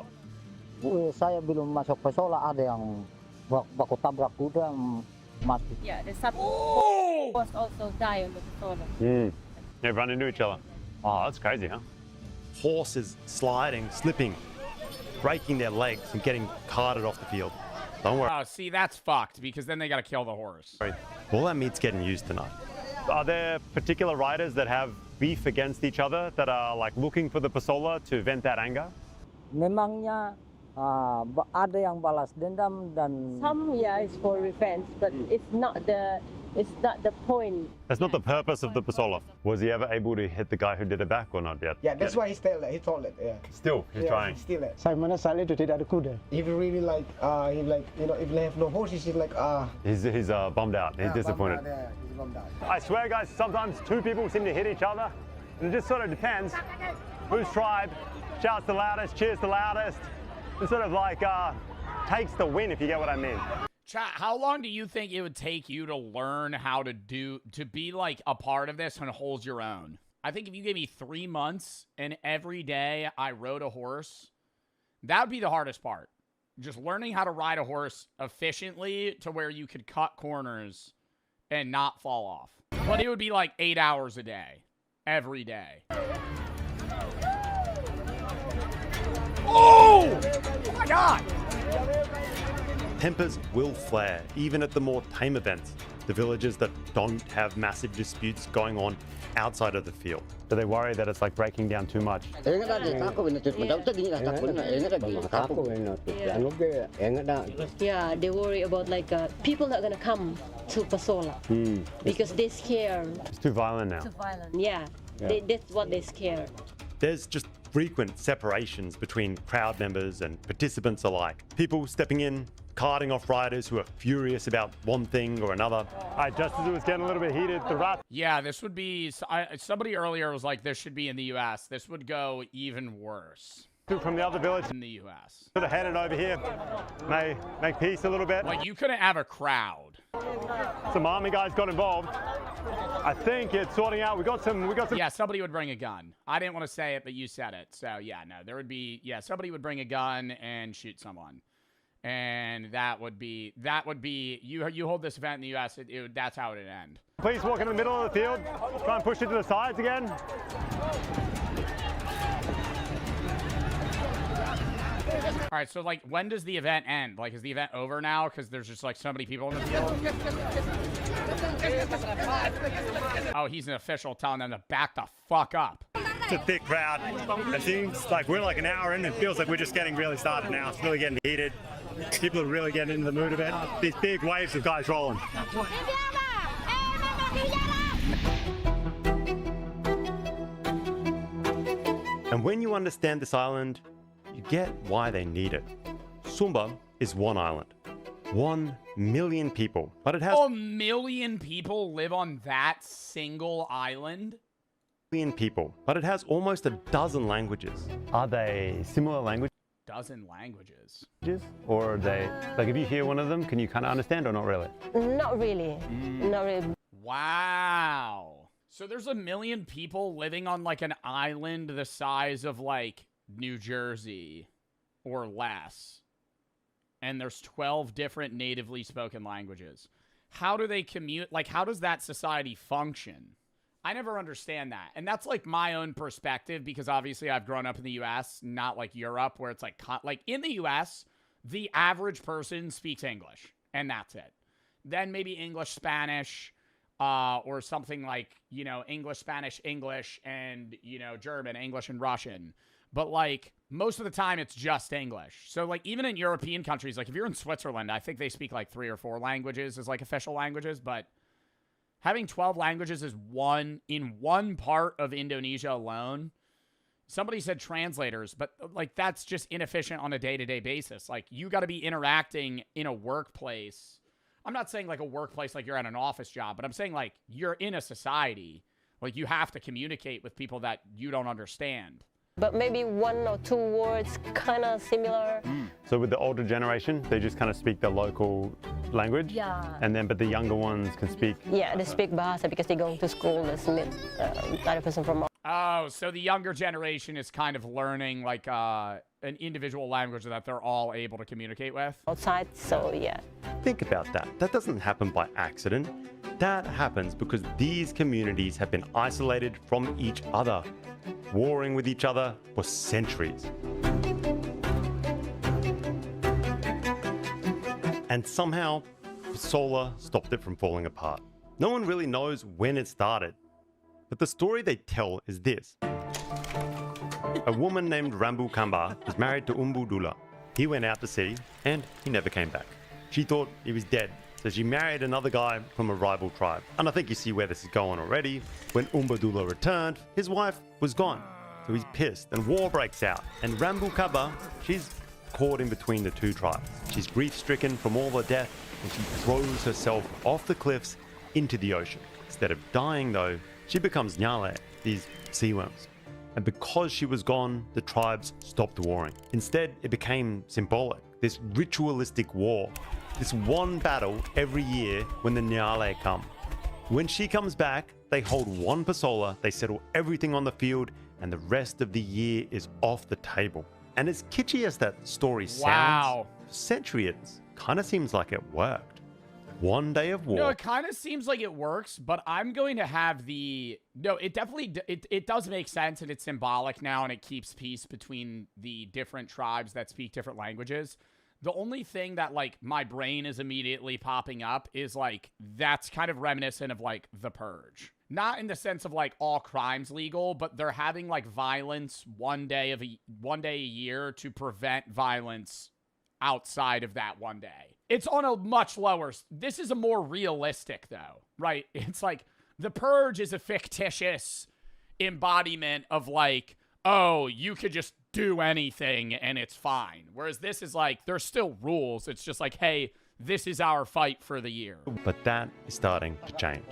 S8: Saya belum masuk Pasola, ada yang baku tabrak kuda mati. Yeah, the horse also die on the Pasola.
S20: They run into each other. Oh, that's crazy, huh? Horses sliding, slipping, breaking their legs and getting carted off the field. Don't worry.
S1: Oh, see, that's fucked because then they got to kill the horse.
S20: All that meat's getting used tonight. Are there particular riders that have beef against each other that are like looking for the Pasola to vent that anger?
S8: Memangnya ada yang balas dendam dan some is for revenge, but it's not the point.
S20: That's not the purpose of the Pasola. Was he ever able to hit the guy who did it back or not yet?
S19: Yeah, that's why he told it. Yeah.
S20: Still, he's trying.
S19: Still it. Saya menyesal itu tidak ada kuda. If he really like, if they have no horses, he's like,
S20: He's bummed out. He's disappointed.
S19: He's bummed out.
S20: I swear, guys, sometimes two people seem to hit each other, and it just sort of depends whose tribe shouts the loudest, cheers the loudest. It sort of like takes the win, if you get what I mean.
S1: Chat, how long do you think it would take you to learn how to be like a part of this and hold your own? I think if you gave me 3 months and every day I rode a horse, that would be the hardest part. Just learning how to ride a horse efficiently to where you could cut corners and not fall off. But it would be like 8 hours a day, every day. Oh! Oh my God!
S20: Tempers will flare, even at the more tame events, the villages that don't have massive disputes going on outside of the field. Do they worry that it's like breaking down too much?
S8: Yeah, they worry about like people not gonna come to Pasola because they're scared.
S20: It's too violent now.
S8: Too violent. Yeah. That's what they're scared.
S20: There's just frequent separations between crowd members and participants alike. People stepping in, carting off riders who are furious about one thing or another. Just as it was getting a little bit heated, the rat.
S1: Yeah, this would be... somebody earlier was like, this should be in the U.S. This would go even worse.
S20: From the other village
S1: in the U.S.
S20: Sort of headed over here, may make peace a little bit.
S1: Like, you couldn't have a crowd.
S20: Some army guys got involved. I think it's sorting out. We got some.
S1: Yeah, somebody would bring a gun. I didn't want to say it, but you said it. So yeah, no, there would be. Yeah, somebody would bring a gun and shoot someone, and that would be. You hold this event in the U.S. That's how it would end.
S20: Please walk in the middle of the field. Try and push it to the sides again.
S1: All right, so like, when does the event end? Like, is the event over now? Because there's just like so many people in the field. Oh, he's an official telling them to back the fuck up.
S20: It's a thick crowd. It seems like we're like an hour in. It feels like we're just getting really started now. It's really getting heated. People are really getting into the mood of it. These big waves of guys rolling. And when you understand this island, you get why they need it. Sumba is one island. 1 million people, but it has
S1: 1 million people live on that single island.
S20: People, but it has almost a dozen languages. Are they similar languages?
S1: Dozen languages.
S20: Or are they like if you hear one of them, can you kind of understand or not really?
S8: Not really. Not really.
S1: Wow. So there's 1 million people living on like an island the size of like New Jersey or less. And there's 12 different natively spoken languages. How do they commute? Like, how does that society function? I never understand that. And that's like my own perspective because obviously I've grown up in the US, not like Europe where it's like in the US, the average person speaks English, and that's it. Then maybe English, Spanish, or something like, you know, English, Spanish, English, and, you know, German, English, and Russian. But, like, most of the time it's just English. So, like, even in European countries, like, if you're in Switzerland, I think they speak, like, 3 or 4 languages as, like, official languages. But having 12 languages is in one part of Indonesia alone. Somebody said translators, but, like, that's just inefficient on a day-to-day basis. Like, you got to be interacting in a workplace. I'm not saying, like, a workplace like you're at an office job, but I'm saying, like, you're in a society. Like, you have to communicate with people that you don't understand.
S21: But maybe 1 or 2 words kind of similar.
S20: So with the older generation, they just kind of speak the local language.
S21: Yeah.
S20: And then, but the younger ones can speak.
S21: Yeah, they speak Bahasa because they go to school. That's another person from.
S1: Oh, so the younger generation is kind of learning, like, an individual language that they're all able to communicate with?
S21: Outside, so yeah.
S20: Think about that. That doesn't happen by accident. That happens because these communities have been isolated from each other, warring with each other for centuries. And somehow, Solar stopped it from falling apart. No one really knows when it started, but the story they tell is this. A woman named Rambu Kamba was married to Umbu Dula. He went out to sea and he never came back. She thought he was dead, so she married another guy from a rival tribe. And I think you see where this is going already. When Umbu Dula returned, his wife was gone. So he's pissed and war breaks out. And Rambu Kamba, she's caught in between the 2 tribes. She's grief-stricken from all the death and she throws herself off the cliffs into the ocean. Instead of dying though, she becomes Nyale, these sea worms. And because she was gone, the tribes stopped warring. Instead, it became symbolic, this ritualistic war, this one battle every year when the Nyale come. When she comes back, they hold one Pasola, they settle everything on the field, and the rest of the year is off the table. And as kitschy as that story sounds, for centuries, kind of seems like it worked. One day of war.
S1: No, it kind of seems like it works, but I'm going to have the... No, it definitely... It does make sense, and it's symbolic now, and it keeps peace between the different tribes that speak different languages. The only thing that, like, my brain is immediately popping up is, like, that's kind of reminiscent of, like, The Purge. Not in the sense of, like, all crimes legal, but they're having, like, violence one day a year to prevent violence outside of that one day. It's on a much lower... This is a more realistic, though, right? It's like, The Purge is a fictitious embodiment of, like, oh, you could just do anything and it's fine. Whereas this is like, there's still rules. It's just like, hey, this is our fight for the year.
S20: But that is starting to change.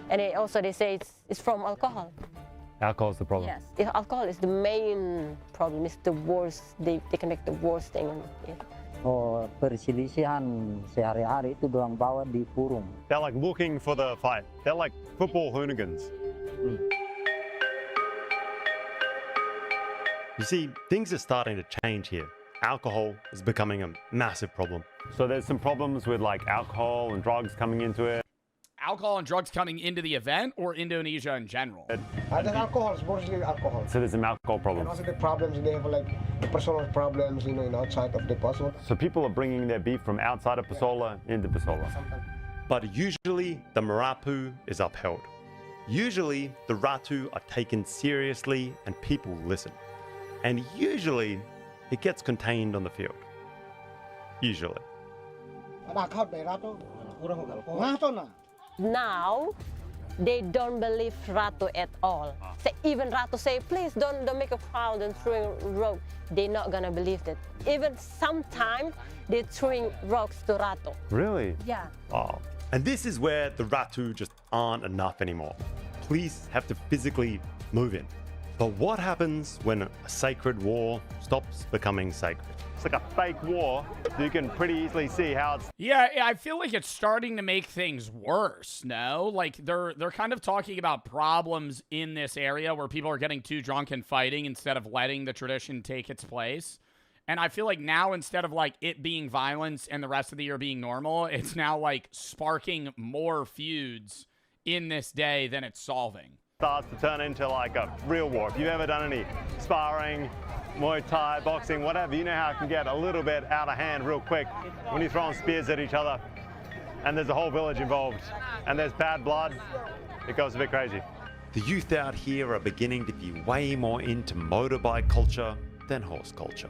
S21: And they say it's from alcohol.
S20: Alcohol is the problem.
S21: Yes, if alcohol is the main problem. It's the worst. They connect the worst thing. Yeah.
S8: Oh, perselisihan sehari-hari itu doang bawa di kurung.
S20: They're like looking for the fight. They're like football hooligans. You see, things are starting to change here. Alcohol is becoming a massive problem. So there's some problems with like alcohol and drugs coming into it.
S1: Alcohol and drugs coming into the event or Indonesia in general?
S19: There's alcohol, it's mostly alcohol.
S20: So there's some alcohol
S19: And
S20: problems.
S19: also the problems, they have like the personal problems, you know, outside of the puzzle.
S20: So people are bringing their beef from outside of Pasola into Pasola. But usually the Marapu is upheld. Usually the Ratu are taken seriously and people listen. And usually it gets contained on the field. Usually.
S21: Now, they don't believe Ratu at all. So even Ratu say, please don't make a crowd and throwing rock. They're not gonna believe that. Even sometimes they're throwing rocks to Ratu.
S20: Really?
S21: Yeah.
S20: Oh. And this is where the Ratu just aren't enough anymore. Police have to physically move in. But what happens when a sacred war stops becoming sacred? It's like a fake war. You can pretty easily see how it's...
S1: Yeah, I feel like it's starting to make things worse, no? Like, they're kind of talking about problems in this area where people are getting too drunk and fighting instead of letting the tradition take its place. And I feel like now, instead of, like, it being violence and the rest of the year being normal, it's now, like, sparking more feuds in this day than it's solving.
S20: starts to turn into like a real war. If you've ever done any sparring, Muay Thai, boxing, whatever, you know how it can get a little bit out of hand real quick when you're throwing spears at each other and there's a whole village involved and there's bad blood, it goes a bit crazy.
S3: The youth out here are beginning to be way more into motorbike culture than horse culture.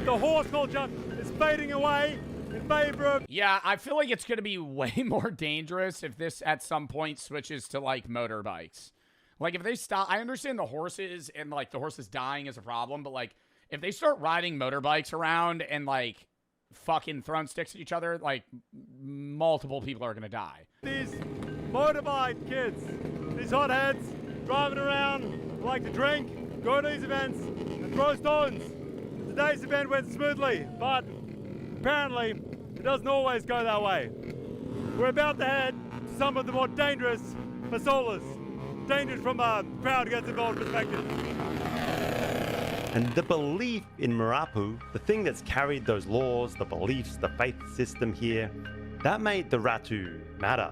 S20: The horse culture is fading away in favor of...
S1: Yeah, I feel like it's going to be way more dangerous if this at some point switches to, like, motorbikes. Like, if they stop... I understand the horses and, like, the horses dying is a problem, but, like, if they start riding motorbikes around and, like, fucking throwing sticks at each other, like, multiple people are going to die.
S20: These motorbike kids, these hotheads, driving around, like to drink, go to these events, and throw stones. Today's event went smoothly, but apparently it doesn't always go that way. We're about to head to some of the more dangerous fasolas. Dangerous from a crowd gets involved perspective.
S3: And the belief in Marapu, the thing that's carried those laws, the beliefs, the faith system here, that made the Ratu matter.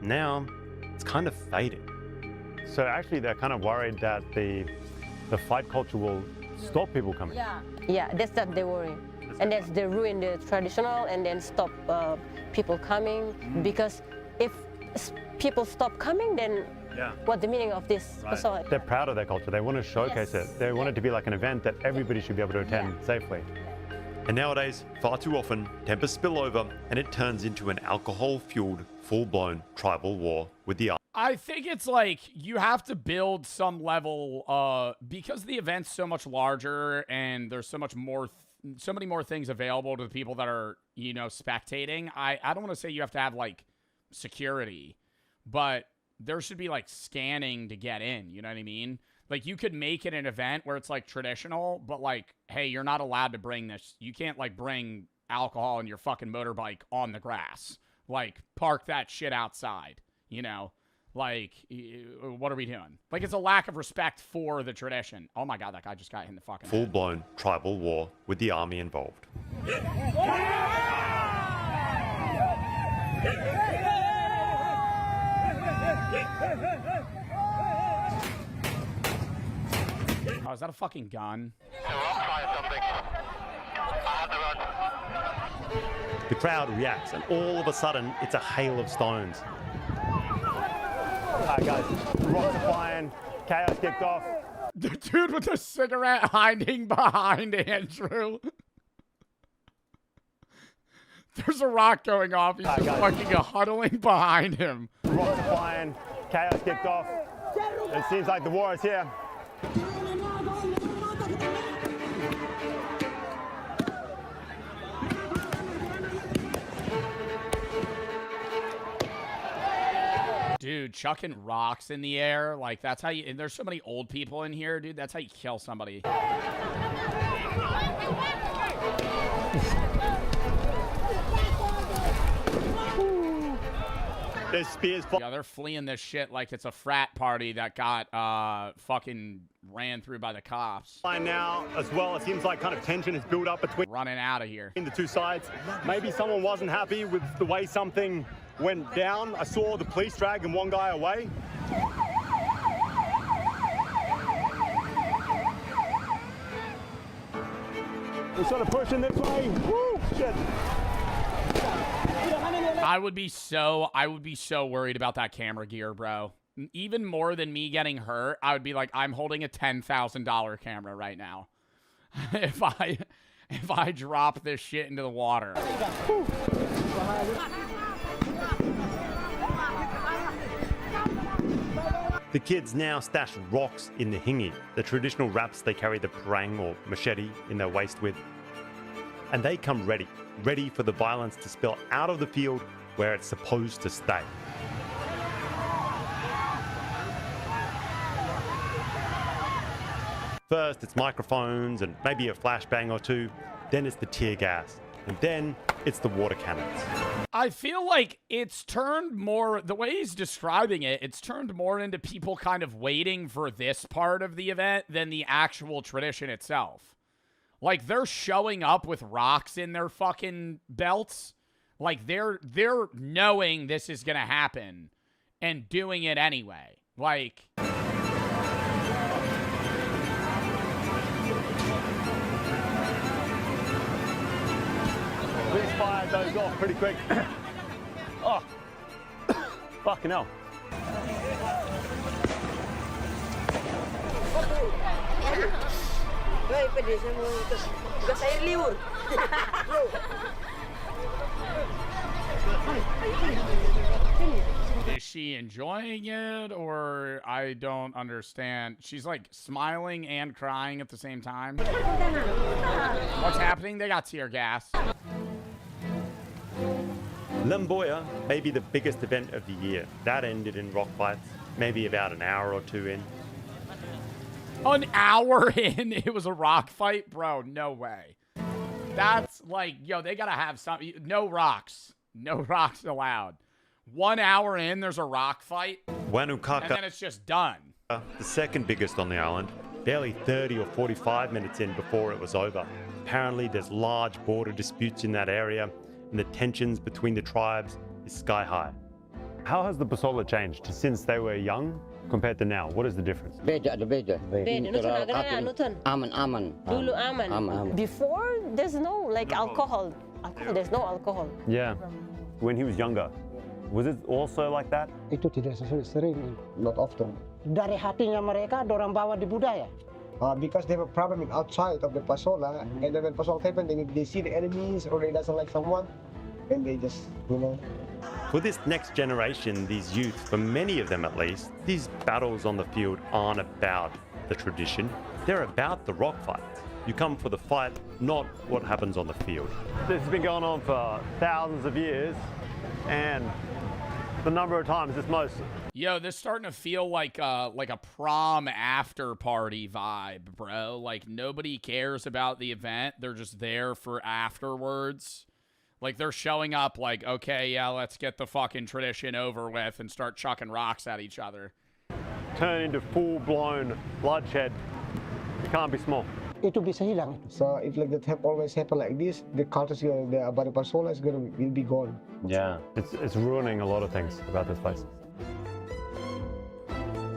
S3: Now, it's kind of faded.
S20: So actually they're kind of worried that the fight culture will stop people coming.
S21: Yeah, that's that they worry. And that's they ruin the traditional and then stop people coming. Because if people stop coming, then what's the meaning of this?
S20: Right. They're proud of their culture. They want to showcase it. They want it to be like an event that everybody should be able to attend safely.
S3: And nowadays, far too often, tempers spill over and it turns into an alcohol-fueled, full-blown tribal war with the
S1: I think it's like you have to build some level because the event's so much larger and there's so much more so many more things available to the people that are, you know, spectating. I don't want to say you have to have like security, but there should be like scanning to get in, you know what I mean? Like you could make it an event where it's like traditional, but like, hey, you're not allowed to bring this. You can't like bring alcohol in your fucking motorbike on the grass. Like park that shit outside, you know? Like, what are we doing? Like, it's a lack of respect for the tradition. Oh my god, that guy just got hit in the fucking head.
S3: full-blown tribal war with the army involved.
S1: Oh, is that a fucking gun?
S3: The crowd reacts, and all of a sudden, it's a hail of stones.
S20: Alright guys, rocks are flying, chaos kicked off.
S1: The dude with the cigarette hiding behind Andrew. There's a rock going off. He's just fucking huddling behind him.
S20: Rocks are flying, chaos kicked off. It seems like the war is here.
S1: Dude, chucking rocks in the air, like that's how you, and there's so many old people in here, dude, that's how you kill somebody.
S20: There's spears.
S1: Yeah, they're fleeing this shit like it's a frat party that got fucking ran through by the cops.
S20: Now, as well, it seems like kind of tension is built up between
S1: running out of here.
S20: The two sides. Maybe someone wasn't happy with the way something went down. I saw the police dragging one guy away. We're sort of pushing this way. Woo, shit.
S1: I would be so worried about that camera gear, bro. Even more than me getting hurt, I would be like, I'm holding a $10,000 camera right now. if I drop this shit into the water.
S3: The kids now stash rocks in the hingi, the traditional wraps they carry the parang or machete in their waist with. And they come ready for the violence to spill out of the field where it's supposed to stay. First, it's microphones and maybe a flashbang or two. Then it's the tear gas. And then it's the water cannons.
S1: I feel like it's turned more, the way he's describing it, it's turned more into people kind of waiting for this part of the event than the actual tradition itself. Like, they're showing up with rocks in their fucking belts. Like, they're knowing this is going to happen and doing it anyway. Like...
S20: This fire goes off pretty quick. Oh, fucking hell.
S1: Is she enjoying it, or I don't understand? She's like smiling and crying at the same time. What's happening? They got tear gas.
S3: Limboya may be the biggest event of the year. That ended in rock fights, maybe about an hour or two in.
S1: An hour in, it was a rock fight? Bro, no way. That's like, yo, they gotta have something. No rocks. No rocks allowed. 1 hour in, there's a rock fight.
S3: Wanukaka,
S1: and then it's just done.
S3: The second biggest on the island, barely 30 or 45 minutes in before it was over. Apparently there's large border disputes in that area, and the tensions between the tribes is sky high. How has the Pasola changed since they were young compared to now? What is the difference?
S8: Beda. Aman.
S21: Dulu aman. Before, there's no like alcohol. There's no alcohol.
S20: Yeah. When he was younger, was it also like that?
S19: Itu tidak sering, not often. Dari hatinya mereka, dorang bawa di budaya. Because they have a problem outside of the Pasola, and then when Pasola happen, they see the enemies or they doesn't like someone, and they just, you know.
S3: For this next generation, these youth, for many of them at least, these battles on the field aren't about the tradition. They're about the rock fights. You come for the fight, not what happens on the field.
S20: This has been going on for thousands of years, and the number of times it's most...
S1: Yo, this starting to feel like a prom after party vibe, bro. Like, nobody cares about the event. They're just there for afterwards. Like, they're showing up like, okay, yeah, let's get the fucking tradition over with and start chucking rocks at each other.
S20: Turn into full-blown bloodshed. You can't be small.
S19: Itu bisa hilang. So if like that always happen like this, the culture about the Pasola will be gone.
S20: Yeah, it's ruining a lot of things about this place.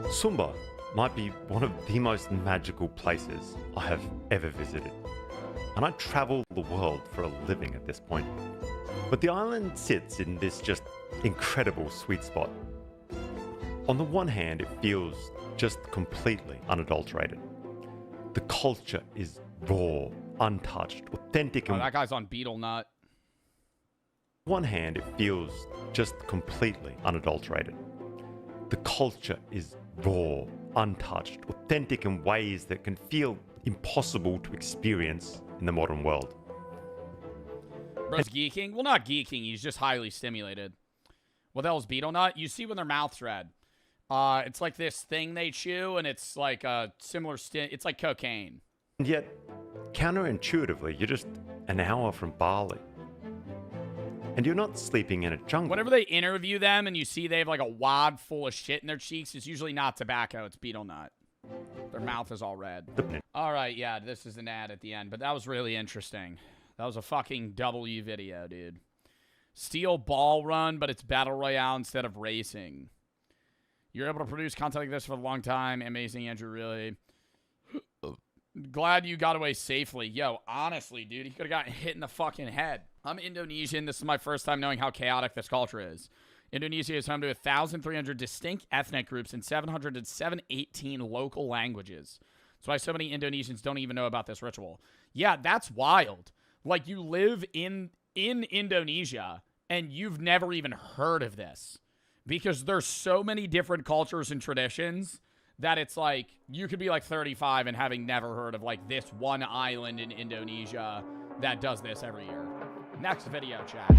S3: Sumba might be one of the most magical places I have ever visited. And I travel the world for a living at this point. But the island sits in this just incredible sweet spot. On the one hand, it feels just completely unadulterated. The culture is raw, untouched, authentic, and...
S1: Oh, that guy's on Beetle Nut.
S3: On one hand, it feels just completely unadulterated. The culture is raw, untouched, authentic in ways that can feel impossible to experience in the modern world.
S1: Bro's geeking? Well, not geeking. He's just highly stimulated. What the hell is Beetle Nut? You see when their mouth's red. It's like this thing they chew, and it's like a similar... It's like cocaine.
S3: And yet, counterintuitively, you're just an hour from Bali. And you're not sleeping in a jungle.
S1: Whenever they interview them and you see they have like a wad full of shit in their cheeks, it's usually not tobacco, it's Beetle Nut. Their mouth is all red. All right, yeah, this is an ad at the end, but that was really interesting. That was a fucking W video, dude. Steel ball run, but it's battle royale instead of racing. You're able to produce content like this for a long time. Amazing, Andrew, really. Glad you got away safely. Yo, honestly, dude, he could have gotten hit in the fucking head. I'm Indonesian. This is my first time knowing how chaotic this culture is. Indonesia is home to 1,300 distinct ethnic groups and 718 local languages. That's why so many Indonesians don't even know about this ritual. Yeah, that's wild. Like, you live in Indonesia, and you've never even heard of this. Because there's so many different cultures and traditions that it's like, you could be like 35 and having never heard of like this one island in Indonesia that does this every year. Next video, chat.